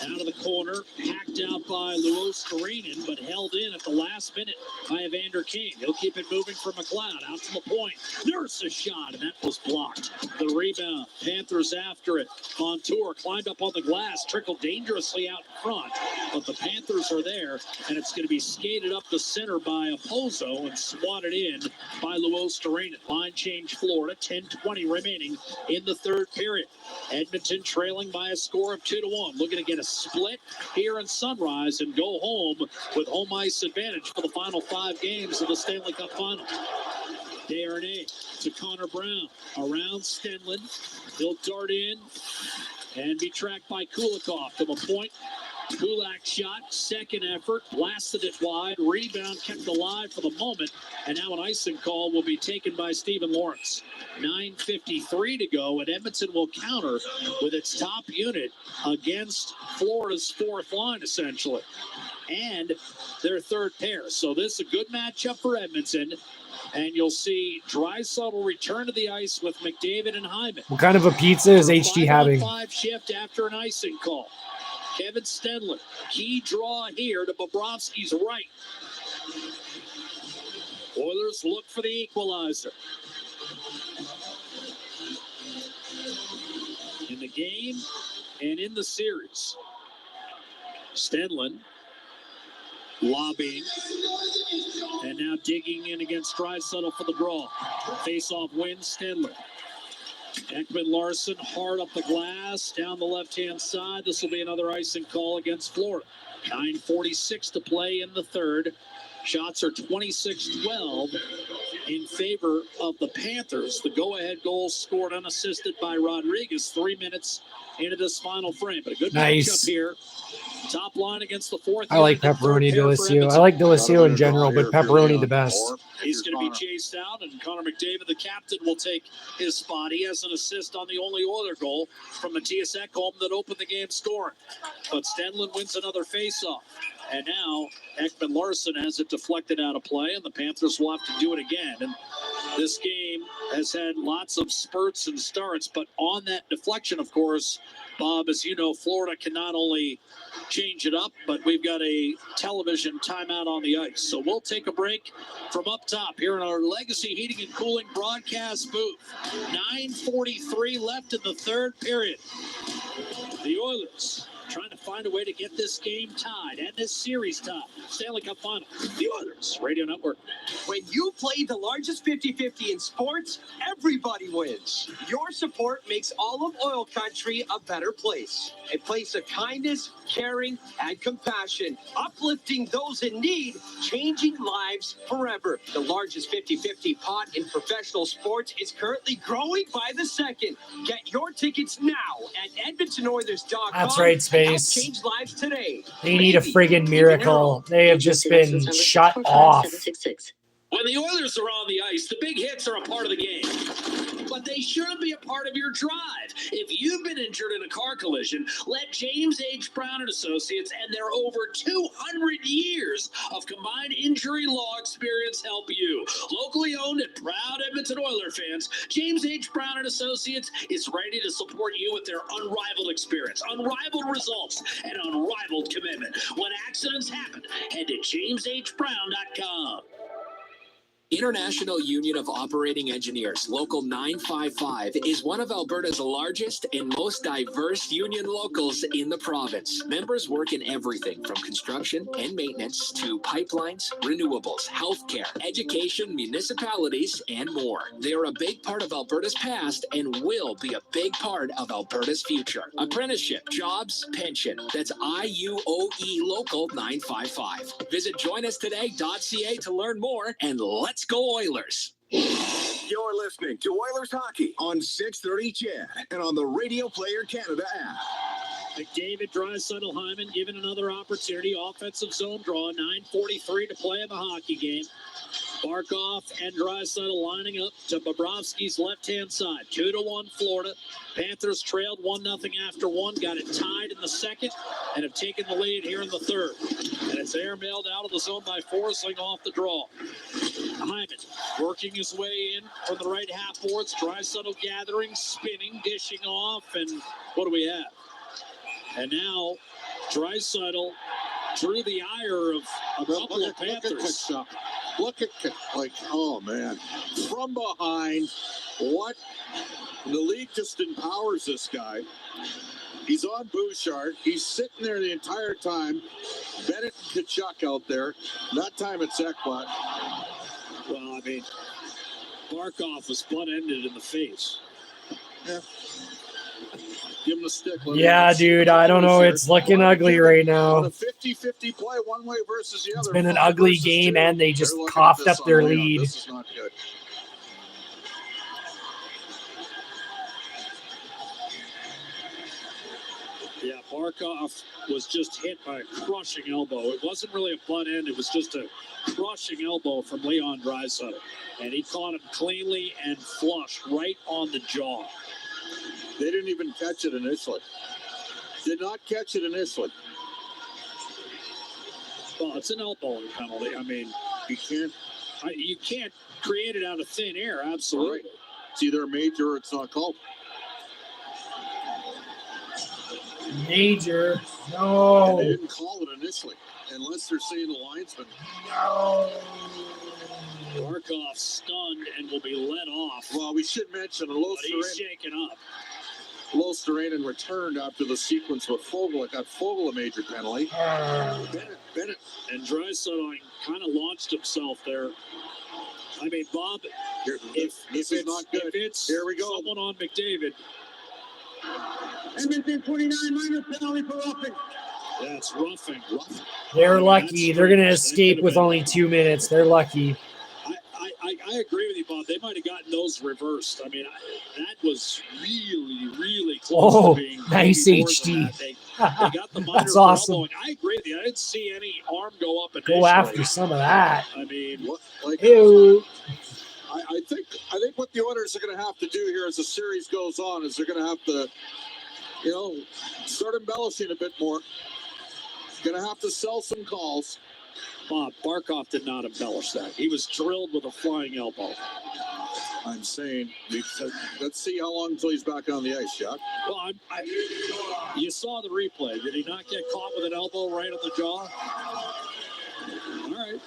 out of the corner, hacked out by Luos Karinen, but held in at the last minute by Evander Kane. He'll keep it moving for McLeod, out to the point. Nurse a shot, and that was blocked. The rebound, Panthers after it. Montour climbed up on the glass, trickled dangerously out in front, but the Panthers are there, and it's going to be skated up the center by Opozo and swatted in by Luos Karinen. Line change Florida, 10:20 remaining in the third period. Edmonton trailing by a score of 2-1. Looking to get a split here in Sunrise and go home with home ice advantage for the final 5 games of the Stanley Cup Final. Desharnais to Connor Brown. Around Stenlund. He'll dart in and be tracked by Kulikov to the point. Kulak shot, second effort, blasted it wide, rebound kept alive for the moment, and now an icing call will be taken by Stephen Lawrence. 9:53 to go, and Edmonton will counter with its top unit against Florida's fourth line, essentially, and their third pair. So this is a good matchup for Edmonton, and you'll see Draisaitl return to the ice with McDavid and Hyman. What kind of a pizza is HG having? 5 shift after an icing call. Kevin Stenlund, key draw here to Bobrovsky's right. Oilers look for the equalizer. In the game and in the series. Stenlund lobbying and now digging in against Draisaitl for the draw. Face-off wins Stenlund. Ekman Larson hard up the glass, down the left-hand side. This will be another icing call against Florida. 9:46 to play in the third. Shots are 26-12 in favor of the Panthers. The go-ahead goal scored unassisted by Rodriguez 3 minutes into this final frame. But a good matchup here. Top line against the fourth. I like Pepperoni Delisio. I like Delisio in general, but Pepperoni the best. He's going to be chased out, and Connor McDavid, the captain, will take his spot. He has an assist on the only Oiler goal from Matthias Ekholm that opened the game scoring. But Stenlund wins another faceoff. And now Ekman Larson has it deflected out of play, and the Panthers will have to do it again. And this game has had lots of spurts and starts, but on that deflection, of course, Bob, as you know, Florida can not only change it up, but we've got a television timeout on the ice. So we'll take a break from up top here in our Legacy Heating and Cooling broadcast booth. 9:43 left in the third period. The Oilers trying to find a way to get this game tied and this series tied. Stanley Cup Final. The Oilers Radio Network. When you play the largest 50-50 in sports, everybody wins. Your support makes all of Oil Country a better place. A place of kindness, caring, and compassion. Uplifting those in need, changing lives forever. The largest 50-50 pot in professional sports is currently growing by the second. Get your tickets now at EdmontonOilers.com. That's right, Space. Change lives today. They need a friggin' miracle. They have just been shut off. When the Oilers are on the ice, the big hits are a part of the game. But they shouldn't be a part of your drive. If you've been injured in a car collision, let James H. Brown and Associates and their over 200 years of combined injury law experience help you. Locally owned and proud Edmonton Oilers fans, James H. Brown and Associates is ready to support you with their unrivaled experience, unrivaled results, and unrivaled commitment. When accidents happen, head to jameshbrown.com. International Union of Operating Engineers, Local 955, is one of Alberta's largest and most diverse union locals in the province. Members work in everything from construction and maintenance to pipelines, renewables, healthcare, education, municipalities, and more. They are a big part of Alberta's past and will be a big part of Alberta's future. Apprenticeship, jobs, pension. That's IUOE Local 955. Visit joinustoday.ca to learn more, and let's go Oilers. You're listening to Oilers Hockey on 630 CHED and on the Radio Player Canada app. McDavid, Draisaitl, Hyman given another opportunity. Offensive zone draw. 9:43 to play in the hockey game. Barkov and Draisaitl lining up to Bobrovsky's left-hand side. 2-1 Florida. Panthers trailed 1-0 after one. Got it tied in the second and have taken the lead here in the third. And it's airmailed out of the zone by Forsling off the draw. Hyman working his way in from the right half boards. Draisaitl gathering, spinning, dishing off, and what do we have? And now Draisaitl drew the ire of a couple of Panthers. Look at, like, oh, man. From behind, what? The league just empowers this guy. He's on Bouchard. He's sitting there the entire time. Bennett and Kachuk out there. That time it's Ekblad. Well, I mean, Barkov was butt-ended in the face. Yeah. Give him the stick. Yeah, dude, I don't know. It's looking ugly right now. On a 50-50 play, one way versus the other. It's been an ugly game, and they just coughed up their lead. This is not good. Yeah, Barkov was just hit by a crushing elbow. It wasn't really a butt end. It was just a crushing elbow from Leon Draisaitl. And he caught him cleanly and flush right on the jaw. They didn't even catch it initially. Did not catch it initially. Well, it's an elbow penalty. I mean, you can't create it out of thin air. Absolutely. Right. It's either a major or it's not called. Major. No. And they didn't call it initially, unless they're saying the linesman. No. Barkov stunned and will be let off. Well, we should mention he's shaken up. Losterainen returned after the sequence with Fogle. It got Fogle a major penalty. Bennett and Draisaitl kind of launched himself there. I mean, Bob, if it's not good, if it's here we go. Someone on McDavid. Edmonton 29 minor penalty for roughing. That's roughing. They're lucky. They're going to escape with only 2 minutes. They're lucky. I agree with you, Bob. They might have gotten those reversed. I mean, that was really, really close to being nice HD. They got the minor That's awesome. elbowing. I agree with you. I didn't see any arm go up initially. Go after some of that. I mean, Ew. I think what the Oilers are going to have to do here as the series goes on is they're going to have to, start embellishing a bit more. Going to have to sell some calls. Bob, Barkov did not embellish that. He was drilled with a flying elbow. I'm saying, let's see how long until he's back on the ice, Jack. Well, you saw the replay. Did he not get caught with an elbow right on the jaw? All right.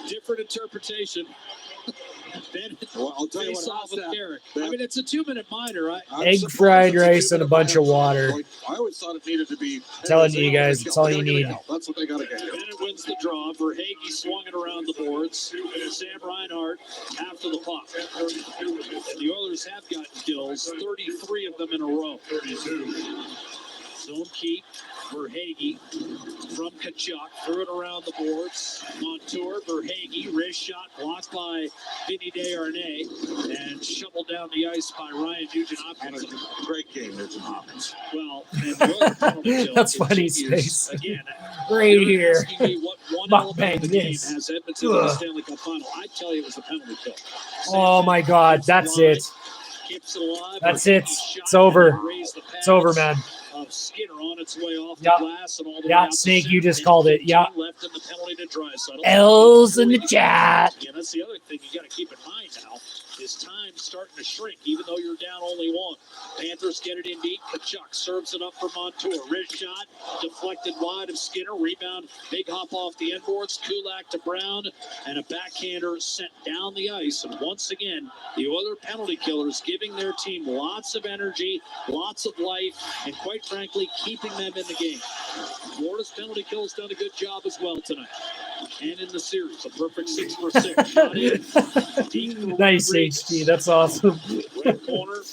Different interpretation. Well, I'll tell you Face what off with else Derek. I mean, it's a 2-minute minor. Egg fried rice and a bunch of water. I always thought it needed to be. Telling you guys, it's all you need. That's what they got to get. Bennett wins the draw. Verhage swung it around the boards. Sam Reinhart after the puck. And the Oilers have gotten kills, 33 of them in a row. 32. Zone keep. Verhage from Kachuk. Threw it around the boards. Montour. Verhage. Wrist shot blocked by Vinny Desharnais. And shoveled down the ice by Ryan Nugent-Hopkins. Great game, Nugent Hopkins. Well, and the Oilers penalty kill That's funny continues. space. Again, Right you're here. asking me what one element of the game has Edmonton in the Stanley Cup final. I'd tell you it was the penalty kill. Oh my God, that's it. Keeps it alive. That's it. It's over. It's over, man. Of Skinner on its way off Yep. the glass and all the way Yeah, out Snake, the you center. just called it. Yeah. Left in the penalty to Draisaitl. L's in the chat. Yeah, that's the other thing you got to keep in mind now is time starting to shrink, even though you're down only one. Panthers get it in deep. Kachuk serves it up for Montour. Wrist shot deflected wide of Skinner. Rebound, big hop off the end boards. Kulak to Brown, and a backhander sent down the ice. And once again, the Oiler penalty killers giving their team lots of energy, lots of life, and quite frankly, keeping them in the game. Florida's penalty kill has done a good job as well tonight. And in the series, a perfect 6 for 6. Shot in. Deep Nice, HT. That's awesome. right corner.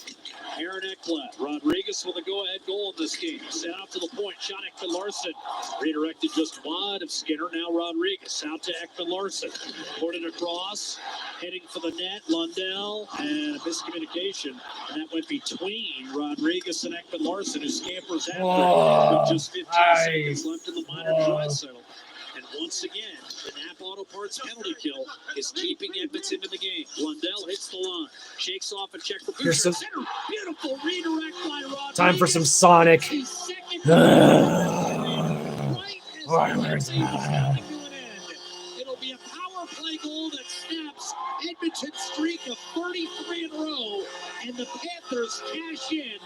Aaron Ekblad. Rodriguez with a go-ahead goal in this game. Sent out to the point. Shot Ekman Larson. Redirected just wide of Skinner. Now Rodriguez out to Ekman Larson. Put it across. Heading for the net. Lundell. And a miscommunication. And that went between Rodriguez and Ekman Larson, who scampers after with just 15 seconds left in the minor Draisaitl. And once again, the Napa Auto Parts penalty kill is keeping Edmonton in the game. Lundell hits the line, shakes off a check for Here's some- center. Beautiful redirect by Rodriguez. Time for some Sonic. It'll be a power play goal that snaps Edmonton's streak of 33 in a row, and the Panthers cash in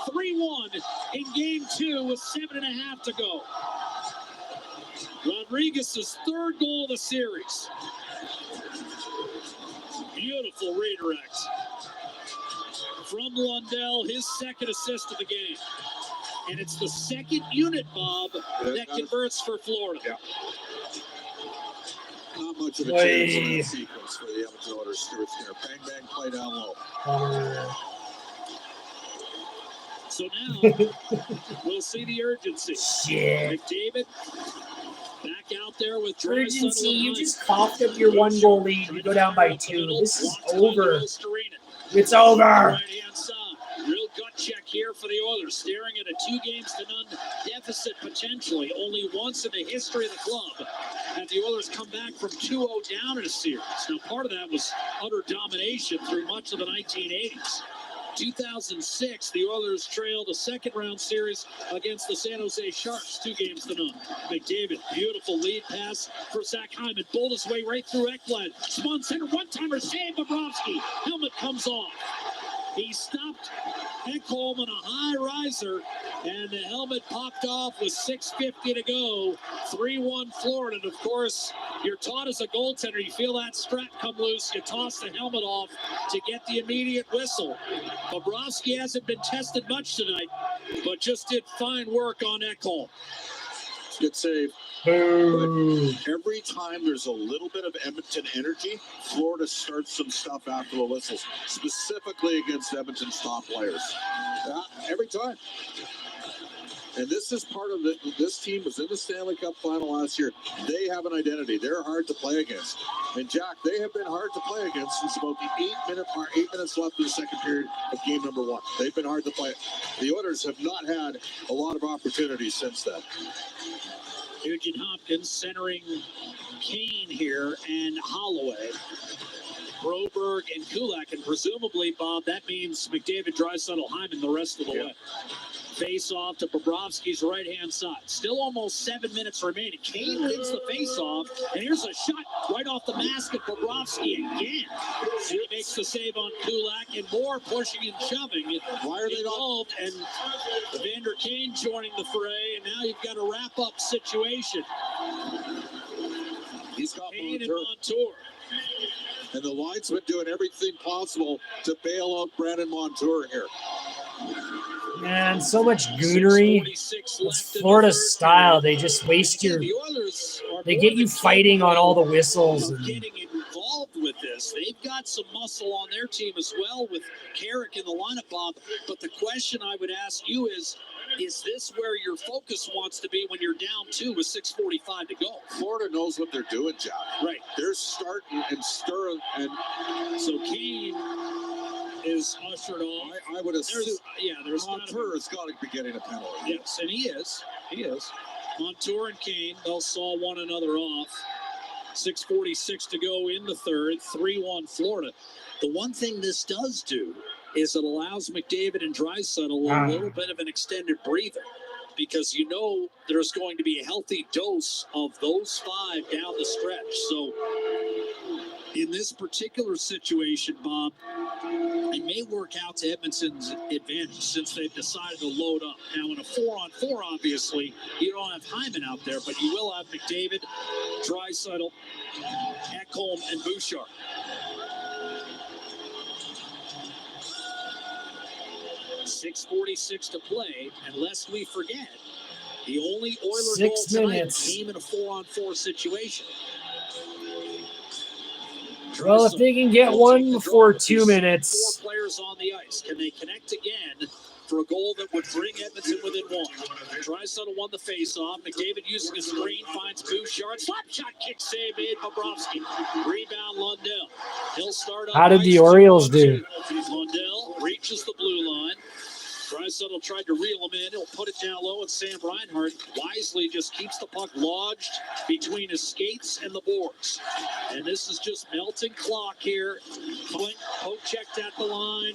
3-1 in Game 2 with 7.5 to go. Rodriguez's third goal of the series. Beautiful redirect from Lundell, his second assist of the game. And it's the second unit, Bob, that converts for Florida. Yeah. Not much of a chance in that sequence for the Edmonton Oilers. Stuart Skinner. Bang, bang, play down low. So now we'll see the urgency. Shit. McDavid back out there with Urgency, you just coughed up your 1-goal lead. You go down by 2. This is over. It's over. Right-hand side. Real gut check here for the Oilers, staring at a 2-0 deficit potentially. Only once in the history of the club have the Oilers come back from 2-0 down in a series. Now, part of that was utter domination through much of the 1980s. 2006, the Oilers trailed a second-round series against the San Jose Sharks, 2-0. McDavid, beautiful lead pass for Zach Hyman. Bowled his way right through Ekblad. Spun center, one-timer save, Bobrovsky. Helmet comes off. He stopped Ekholm on a high riser, and the helmet popped off with 6:50 to go. 3-1 Florida. And of course, you're taught as a goaltender, you feel that strap come loose, you toss the helmet off to get the immediate whistle. Bobrovsky hasn't been tested much tonight, but just did fine work on Ekholm. Good save. Every time there's a little bit of Edmonton energy, Florida starts some stuff after the whistles, specifically against Edmonton's top players. Every time. And this is part of it. This team was in the Stanley Cup final last year. They have an identity. They're hard to play against. And Jack, they have been hard to play against since about the 8 minutes left in the second period of game number 1. They've been hard to play. The Oilers have not had a lot of opportunities since then. Nugent Hopkins centering Kane here and Holloway. Broberg and Kulak, and presumably, Bob, that means McDavid, Draisaitl, Hyman the rest of the way. Face off to Bobrovsky's right-hand side. Still almost 7 minutes remaining. Kane wins the face-off, and here's a shot right off the mask of Bobrovsky again. And he makes the save on Kulak, and more pushing and shoving. Why are they involved? And Evander Kane joining the fray, and now you've got a wrap-up situation. He's got Kane and Montour. And the line's been doing everything possible to bail out Brandon Montour here. Man, so much goonery. It's Florida style. They just waste your. They get you fighting on all the whistles. And getting involved with this. They've got some muscle on their team as well with Carrick in the lineup, Bob. But the question I would ask you is this where your focus wants to be when you're down 2 with 6:45 to go? Florida knows what they're doing, Jack. Right. They're starting and stirring. And so Kane is ushered off. I would assume. There's Montour has got to be getting a penalty. Yes, and he is. Montour and Kane, they'll saw one another off. 6:46 to go in the third. 3-1 Florida. The one thing this does do is it allows McDavid and Draisaitl a little bit of an extended breather, because you know there's going to be a healthy dose of those 5 down the stretch. So in this particular situation, Bob, it may work out to Edmonton's advantage since they've decided to load up. Now, in a 4-on-4, obviously, you don't have Hyman out there, but you will have McDavid, Draisaitl, Ekholm, and Bouchard. .646 to play, and lest we forget, the only Oiler goal tonight came in a 4-on-4 situation. Well, if they can get one before 2 minutes. 4 players on the ice. Can they connect again for a goal that would bring Edmonton within 1? Draisaitl won the faceoff. McDavid using a screen finds Bouchard. Slap shot, kick save made. Bobrovsky. Rebound Lundell. He'll start up. How did the Orioles do? Lundell reaches the blue line. Draisaitl tried to reel him in. He'll put it down low, and Sam Reinhart wisely just keeps the puck lodged between his skates and the boards. And this is just melting clock here. Blink, poke checked at the line.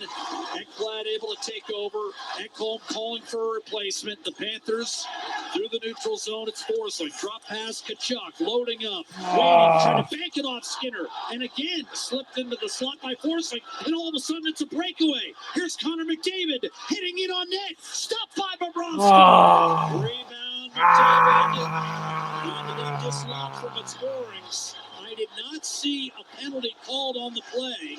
Ekblad able to take over. Ekholm calling for a replacement. The Panthers through the neutral zone. It's Forsling. Drop pass, Kachuk loading up. Waiting, trying to bank it off Skinner. And again, slipped into the slot by Forsling. And all of a sudden, it's a breakaway. Here's Connor McDavid hitting it on net. Stopped by Bobrovsky. Rebound, McDavid. Dislodged from its moorings. I did not see a penalty called on the play.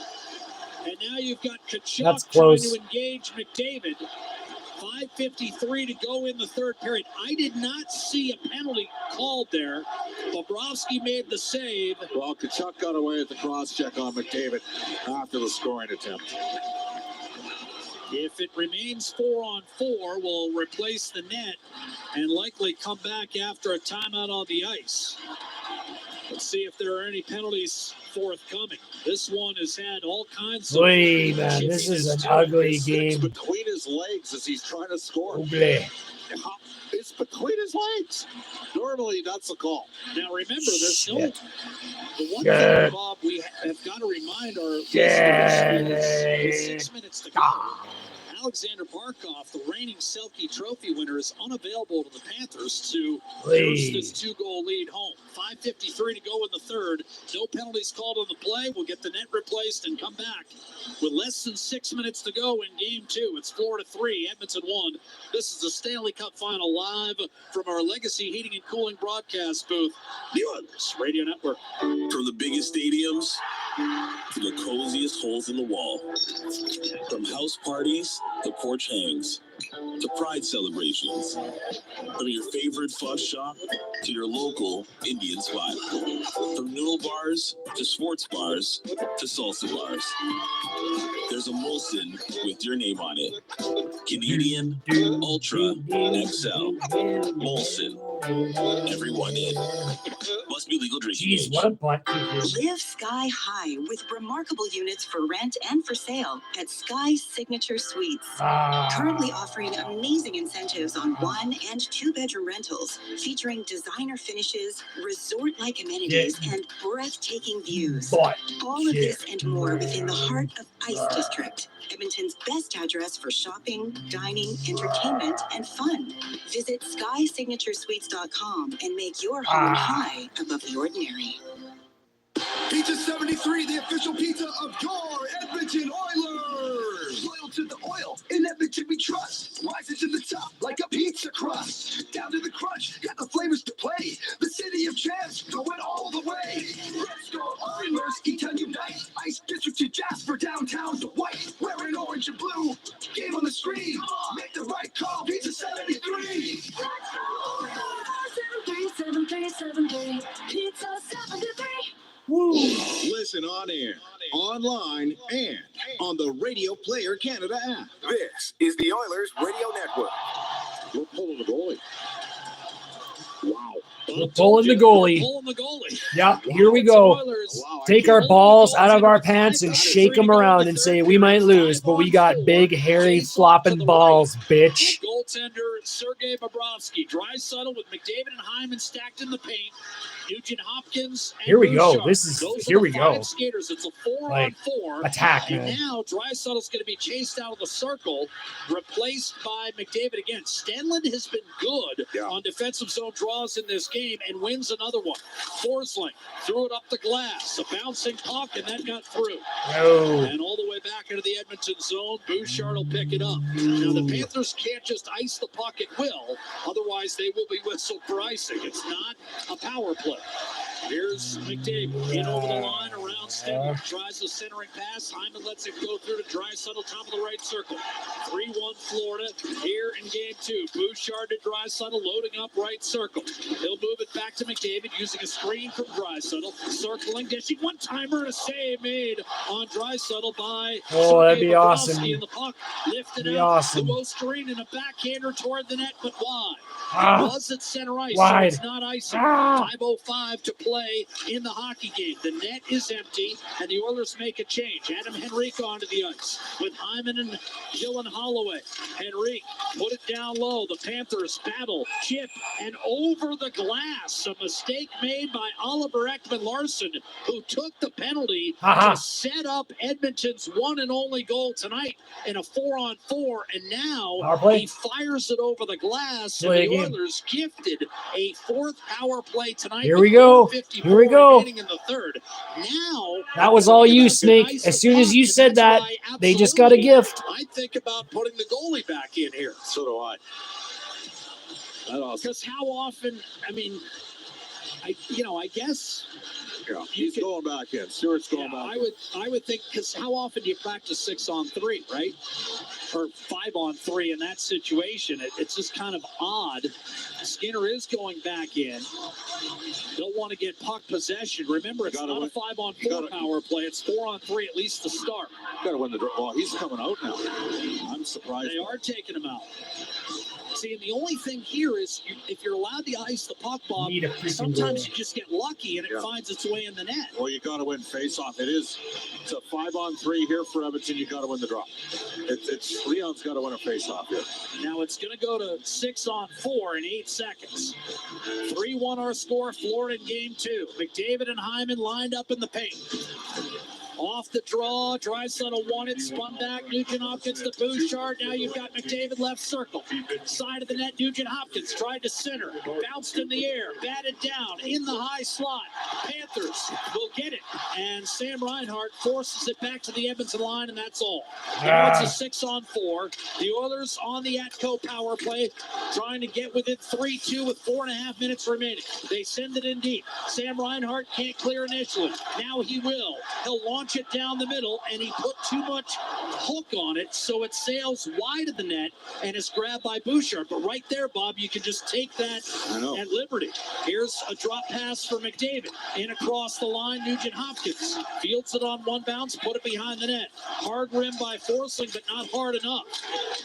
And now you've got Kachuk trying to engage McDavid. 5:53 to go in the third period. I did not see a penalty called there. Bobrovsky made the save. Well, Kachuk got away with the cross-check on McDavid after the scoring attempt. If it remains 4-on-4, we'll replace the net and likely come back after a timeout on the ice. Let's see if there are any penalties forthcoming. This one has had all kinds of... Wait, man, this is an ugly game. It's between his legs as he's trying to score. It's between his legs. Normally, that's a call. Now, remember, there's no... The one thing, Bob, we have got to remind our listeners is 6 minutes to go. Alexander Barkov, the reigning Selke Trophy winner, is unavailable to the Panthers to force this 2-goal lead home. 5:53 to go in the third. No penalties called on the play. We'll get the net replaced and come back with less than 6 minutes to go in Game 2. It's Florida 3, Edmonton 1. This is the Stanley Cup Final live from our Legacy Heating and Cooling broadcast booth, the Oilers Radio Network. From the biggest stadiums to the coziest holes in the wall. From house parties to porch hangs, to pride celebrations. From your favorite fuss shop to your local Indian spot. From noodle bars to sports bars to salsa bars. There's a Molson with your name on it. Canadian Ultra XL. Molson. Everyone in. Must be legal drinking age. Live sky high with remarkable units for rent and for sale at Sky Signature Suites. Currently offering amazing incentives on 1- and 2-bedroom rentals featuring designer finishes, resort-like amenities, and breathtaking views. All of this and more within the heart of Ice District, Edmonton's best address for shopping, dining, entertainment, and fun. Visit SkySignatureSuites.com and make your home high above the ordinary. Pizza 73, the official pizza of your Edmonton Oilers. Loyal to the oil, in Edmonton we trust. Rises to the top like a pizza crust. Down to the crunch, got the flavors to play. The city of champs, going all the way. Let's go Oilers, eat and unite. Radio Player Canada app. This is the Oilers Radio Network. We're pulling the goalie. Wow. We're pulling the goalie. Yep, here we go. Take our balls out of our pants and shake them around and say we might lose, but we got big, hairy, flopping balls, bitch. Goaltender Sergei Bobrovsky. Draisaitl with McDavid and Hyman stacked in the paint. Nugent Hopkins and Here we go. Bouchard. This is Those here are we the go. five skaters. It's a 4-on-4 Like, attack, and man. now Draisaitl's going to be chased out of the circle, replaced by McDavid again. Stanley has been good on defensive zone draws in this game and wins another one. Forsling threw it up the glass, a bouncing puck, and that got through. No. And all the way back into the Edmonton zone, Bouchard will pick it up. Now the Panthers can't just ice the puck at will, otherwise they will be whistled for icing. It's not a power play. Here's McDavid in over the line around Stanley. Tries the centering pass. Hyman lets it go through to Draisaitl, top of the right circle. 3-1 Florida here in game 2. Bouchard to Draisaitl, loading up right circle. He'll move it back to McDavid using a screen from Draisaitl. Circling, dishing one-timer and a save made on Draisaitl by that'd be awesome. And the puck lifted Be out. awesome. The screen and a backhander toward the net, but wide. Ah. It was at center ice, Wide. so it's not icing. Ah. 5:05 to play in the hockey game. The net is empty, and the Oilers make a change. Adam Henrique onto the ice with Hyman and Dylan Holloway. Henrique put it down low. The Panthers battle, chip, and over the glass. A mistake made by Oliver Ekman-Larsson, who took the penalty to set up Edmonton's one and only goal tonight in a 4-on-4, and now he fires it over the glass, and the Oilers gifted a fourth power play tonight. Here we go. Here we go. In the third. Now that was all you, Snake. As soon as you said that, they just got a gift. I think about putting the goalie back in here. So do I. Because how often? I mean, I guess. Yeah, he's going back in. Stewart's going back. I would think, because how often do you practice 6-on-3, right? Or 5-on-3 in that situation? It's just kind of odd. Skinner is going back in. Don't want to get puck possession. Remember, it's not a 5-on-4 power play. It's 4-on-3 at least to start. Got to win the draw. Well, he's coming out now. I'm surprised. They are taking him out. See, and the only thing here is if you're allowed to ice the puck, Bob, sometimes you just get lucky and it finds its way in the net. Well, you got to win face-off. It's a 5-on-3 here for Edmonton. You got to win the draw. It's Leon's got to win a face-off here. Now it's going to go to 6-on-4 in 8 seconds. 3-1 our score. Florida in game 2. McDavid and Hyman lined up in the paint. Off the draw, Draisaitl won it, spun back, Nugent Hopkins to Bouchard. Now you've got McDavid left circle. Side of the net, Nugent Hopkins tried to center, bounced in the air, batted down, in the high slot. Panthers will get it, and Sam Reinhart forces it back to the Edmonton line, and that's all. Now it's a 6-on-4. The Oilers on the Atco power play, trying to get within 3-2 with 4.5 minutes remaining. They send it in deep. Sam Reinhart can't clear initially. Now he will. He'll launch it down the middle, and he put too much hook on it, so it sails wide of the net and is grabbed by Bouchard. But right there, Bob, you can just take that at liberty. Here's a drop pass for McDavid. In across the line, Nugent Hopkins fields it on one bounce, put it behind the net. Hard rim by Forsling, but not hard enough.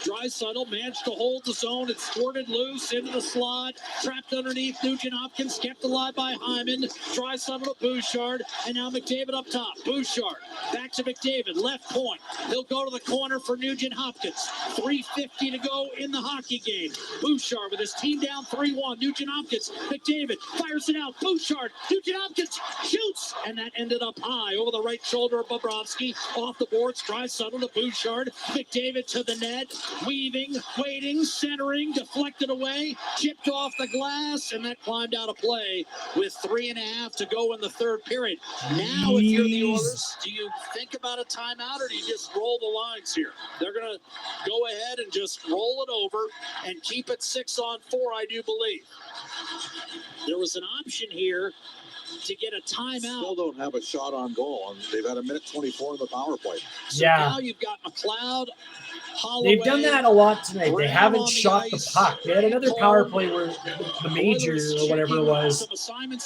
Draisaitl managed to hold the zone. It squirted loose into the slot, trapped underneath Nugent Hopkins, kept alive by Hyman. Draisaitl to Bouchard, and now McDavid up top. Bouchard back to McDavid, left point. He'll go to the corner for Nugent Hopkins. 3:50 to go in the hockey game. Bouchard with his team down 3-1. Nugent Hopkins, McDavid fires it out. Bouchard, Nugent Hopkins shoots, and that ended up high over the right shoulder of Bobrovsky. Off the boards, Draisaitl to Bouchard. McDavid to the net, weaving, waiting, centering, deflected away, chipped off the glass, and that climbed out of play with 3.5 to go in the third period. Now, if you're the Oilers, do you think about a timeout, or do you just roll the lines here? They're going to go ahead and just roll it over and keep it 6-on-4, I do believe. There was an option here to get a timeout. Still don't have a shot on goal, and they've had 1:24 in the power play. So now you've got McLeod They've done that a lot tonight. They haven't shot the puck. They had another power play where the major or whatever it was,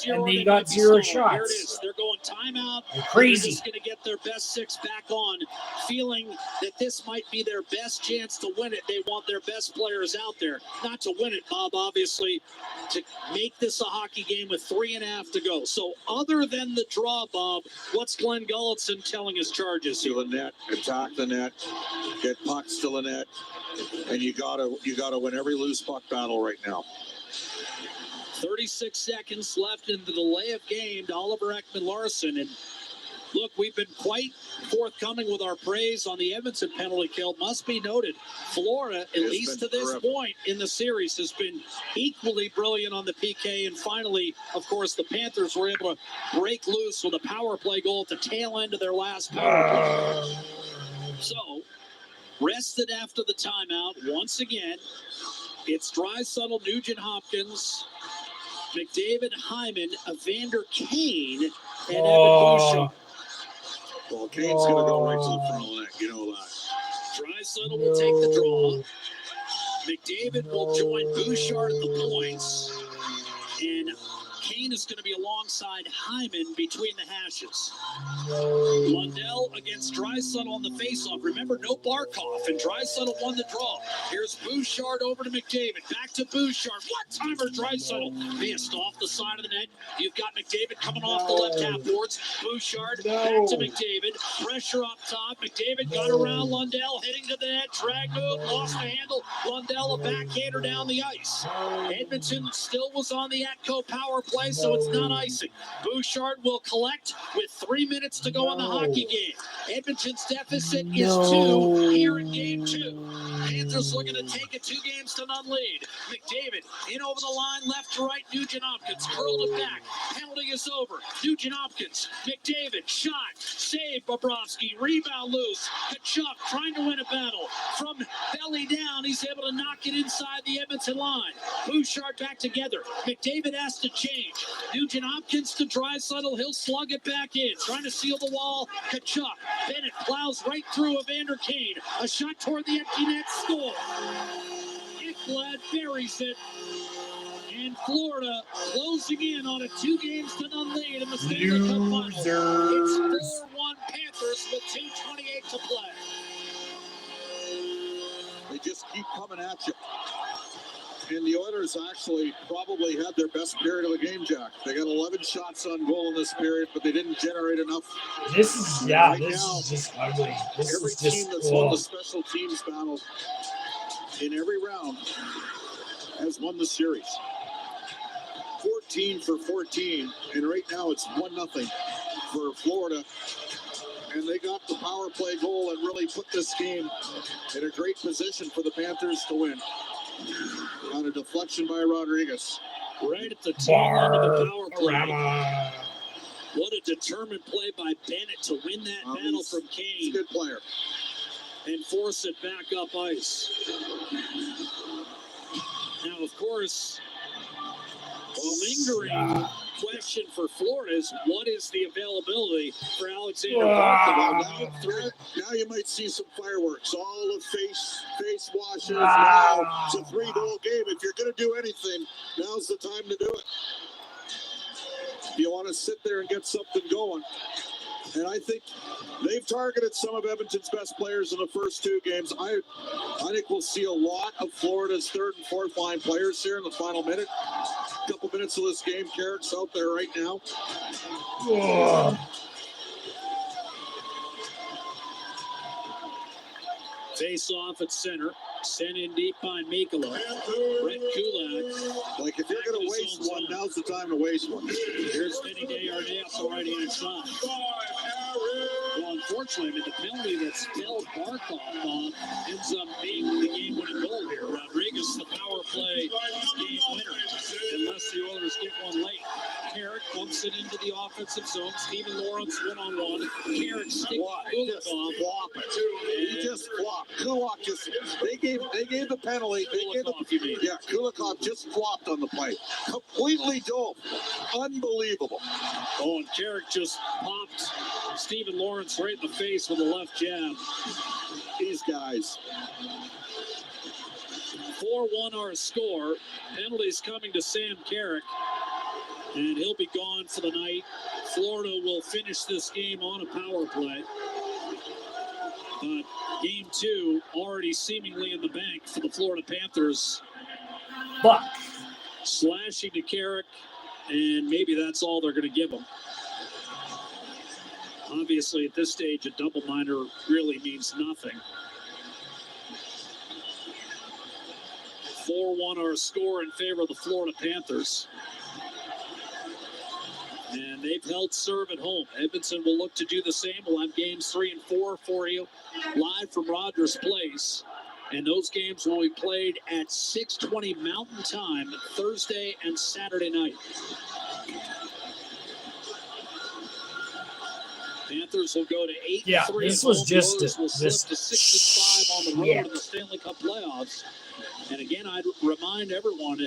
and they got 0 shots. Here it is. They're going timeout. They're crazy. They're just going to get their best 6 back on, feeling that this might be their best chance to win it. They want their best players out there. Not to win it, Bob, obviously, to make this a hockey game with 3.5 to go. So other than the draw, Bob, what's Glenn Gulletson telling his charges here? To the net, attack the net, get pucks to the net, and you gotta win every loose puck battle right now. 36 seconds left in the delay of game to Oliver Ekman-Larsson. And look, we've been quite forthcoming with our praise on the Edmonton penalty kill. Must be noted, Florida, at least to this point in the series, has been equally brilliant on the PK. And finally, of course, the Panthers were able to break loose with a power play goal at the tail end of their last power play. So, rested after the timeout. Once again, it's Draisaitl, Nugent Hopkins, McDavid, Hyman, Evander Kane, and Evan Bouchard. Well, Kane's going to go right to the front of the net. You know that. Draisaitl will take the draw. McDavid will join Bouchard at the points. And Kane is going to be alongside Hyman between the hashes. Lundell against Draisaitl on the faceoff. Remember, no Barkov, and Draisaitl won the draw. Here's Bouchard over to McDavid. Back to Bouchard. What timer Draisaitl missed off the side of the net. You've got McDavid coming off the left half boards. Bouchard back to McDavid. Pressure up top. McDavid got around Lundell, heading to the net. Drag move, lost the handle. Lundell a backhander down the ice. Edmonton still was on the Atco power play, so it's not icing. Bouchard will collect with 3 minutes to go in the hockey game. Edmonton's deficit is 2 here in game 2. Panthers looking to take a 2-0 lead. McDavid in over the line, left to right. Nugent Hopkins curled it back. Penalty is over. Nugent Hopkins, McDavid, shot, save. Bobrovsky, rebound loose. Kachuk trying to win a battle. From belly down, he's able to knock it inside the Edmonton line. Bouchard back together. McDavid has to change. Nugent Hopkins to Draisaitl. He'll slug it back in. Trying to seal the wall. Kachuk. Bennett plows right through Evander Kane. A shot toward the empty net. Score. Ekblad buries it. And Florida closing in on a 2-0 lead in the Stanley Cup Final. It's 4-1 Panthers with 2:28 to play. They just keep coming at you. And the Oilers actually probably had their best period of the game, Jack. They got 11 shots on goal in this period, but they didn't generate enough. This is just ugly. Every team that's won the special teams battle in every round has won the series. 14 for 14, and right now it's 1-0 for Florida. And they got the power play goal and really put this game in a great position for the Panthers to win. On a deflection by Rodriguez. Right at the tail end of the power play. What a determined play by Bennett to win that battle from Kane. He's a good player. And force it back up ice. Now, of course, the lingering question for Florida is, what is the availability for Alexander Barkov? Now you might see some fireworks. All of face washes. Now it's a 3-goal game. If you're going to do anything, now's the time to do it. You want to sit there and get something going. And I think they've targeted some of Edmonton's best players in the first 2 games. I think we'll see a lot of Florida's 3rd and 4th line players here in the final minute. A couple minutes of this game. Carrick's out there right now. Face off at center. Sent in deep by Mikula. Brett Kulak. Like, if you're going to waste one, now's the time to waste one. Here's Vinny Desharnais on the right-hand side. Well, unfortunately, I mean, the penalty that spelled Barkov on ends up being the game-winning goal here. Rodriguez, the power play game winner, unless the Oilers get one late. Carrick bumps it into the offensive zone. Stephen Lawrence one-on-one. Carrick sticking Kulikov. Flop it. He just flopped. Kulak just, they gave the penalty. Kulikov just flopped on the play. Completely dove. Unbelievable. Oh, and Carrick just popped Stephen Lawrence right in the face with a left jab. These guys. 4-1 our score. Penalties coming to Sam Carrick. And he'll be gone for the night. Florida will finish this game on a power play. But game 2 already seemingly in the bank for the Florida Panthers. But slashing to Carrick, and maybe that's all they're going to give him. Obviously, at this stage, a double minor really means nothing. 4-1 our score in favor of the Florida Panthers. And they've held serve at home. Edmonton will look to do the same. We'll have games 3 and 4 for you live from Rogers Place. And those games will be played at 6:20 Mountain Time, Thursday and Saturday night. Panthers will go to 8-3. Yeah, this was just will slip to 6-5 on the road in the Stanley Cup playoffs. And again, I'd remind everyone,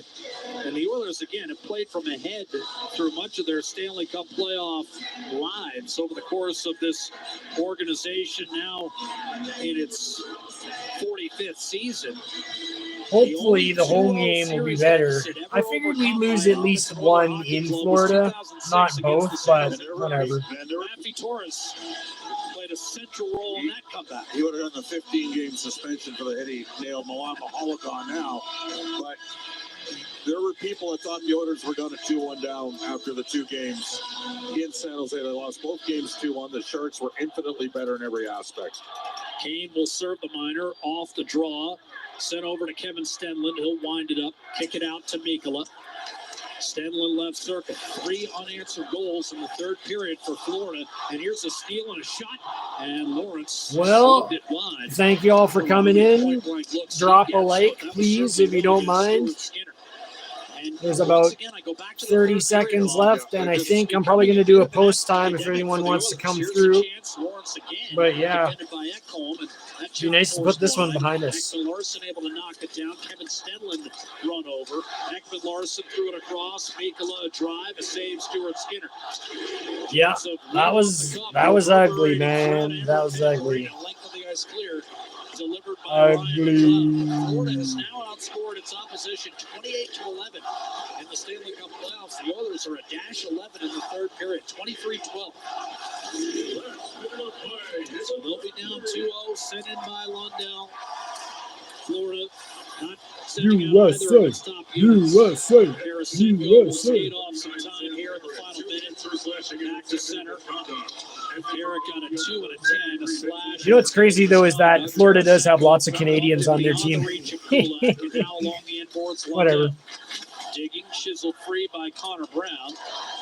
and the Oilers, again, have played from ahead through much of their Stanley Cup playoff lives over the course of this organization now in its 45th season. Hopefully the home game will be better. I figured we'd lose at least one in Florida, not both, but whatever. Rafi Torres played a central role in that comeback. He would have gotten a 15-game suspension for the hit he nailed Milan Mahalik on now. But there were people that thought the Oilers were going to 2-1 down after the 2 games in San Jose. They lost both games 2-1. The Sharks were infinitely better in every aspect. Kane will serve the minor off the draw. Sent over to Kevin Stenlund. He'll wind it up. Kick it out to Mikkola. Stenlund left circle. 3 unanswered goals in the third period for Florida. And here's a steal and a shot. And Lawrence Well, it wide. thank you all for coming in. Drop a like, please, if you don't mind. There's about 30 seconds left, and I think I'm probably going to do a post time if anyone wants to come through. But yeah, it'd be nice to put this one behind us. Ekman Larson able to knock it down. Kevin Stenlund run over. Ekman Larson threw it across. Mikkola a drive, a save. Stuart Skinner. Yeah, that was ugly, man. That was ugly. Ugly. Florida has now outscored its opposition 28-11 in the Stanley Cup playoffs. The Oilers are a -11 in the third period, 23-12. So they'll be down 2-0, sent in by Lundell. Florida not sending out either of its top units. Tarasenko will skate off some time here in the final minute. Back to center. Eric on a 2 and a 10, a slash. You know what's crazy, though, is that Florida does have lots of Canadians on their team. Whatever. Digging, chiseled free by Connor Brown.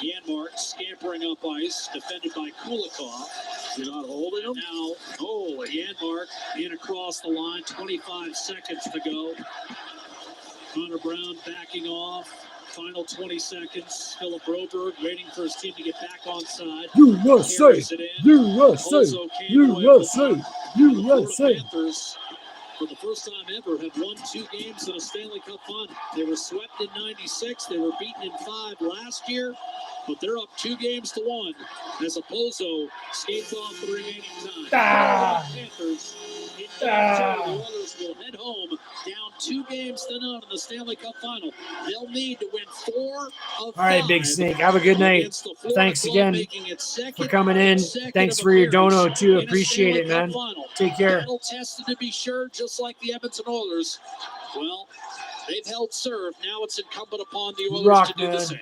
Janmark scampering up ice, defended by Kulikov. You're not holding him? Now, Janmark in across the line, 25 seconds to go. Connor Brown backing off. Final 20 seconds. Philip Broberg waiting for his team to get back on side. USA! USA! USA! USA! Panthers, for the first time ever, have won 2 games in a Stanley Cup final. They were swept in 96. They were beaten in 5 last year, but they're up 2-1 as Opposo skates off the remaining time. Panthers in game 2. The Oilers will head home down 2-0 in the Stanley Cup final. They'll need to win 4 of 5. All right, Big Snake. Have a good night. Thanks again for coming in. Thanks for your dono, too. Appreciate it, man. Take care. Battle tested to be sure, just like the Edmonton Oilers. Well, they've held serve. Now it's incumbent upon the Oilers to do the same.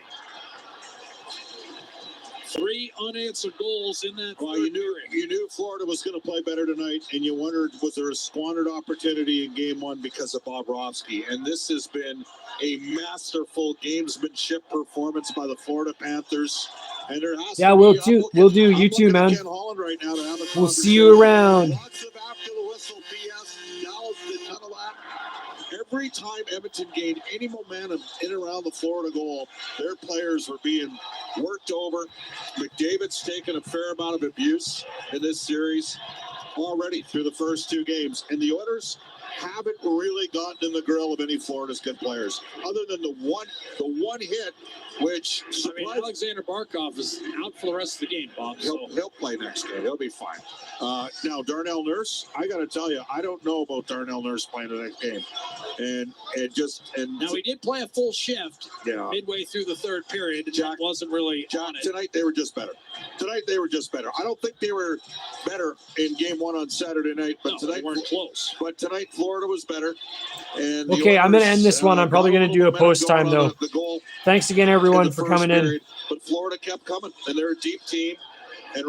3 unanswered goals in that. Well, you knew Florida was going to play better tonight, and you wondered, was there a squandered opportunity in game 1 because of Bobrovsky? And this has been a masterful gamesmanship performance by the Florida Panthers. And there has yeah, to we'll be, do. You too, man. Ken Holland right now to have a we'll see you around. Lots of after the whistle BS. Now the tunnel lap. Every time Edmonton gained any momentum in and around the Florida goal, their players were being worked over. McDavid's taken a fair amount of abuse in this series already through the first 2 games. And the Oilers haven't really gotten in the grill of any Florida's good players, other than the one hit, which Alexander Barkov is out for the rest of the game, Bob. He'll play next game. He'll be fine. Now Darnell Nurse, I got to tell you, I don't know about Darnell Nurse playing the next game, and now he did play a full shift. Yeah. Midway through the third period, Jack wasn't really on it. Tonight they were just better. I don't think they were better in game one on Saturday night, but tonight they weren't close. But tonight Florida was better. And Okay, I'm going to end this one. I'm probably going to do a post time though. Thanks again, everyone, for coming in. But Florida kept coming, and they're a deep team.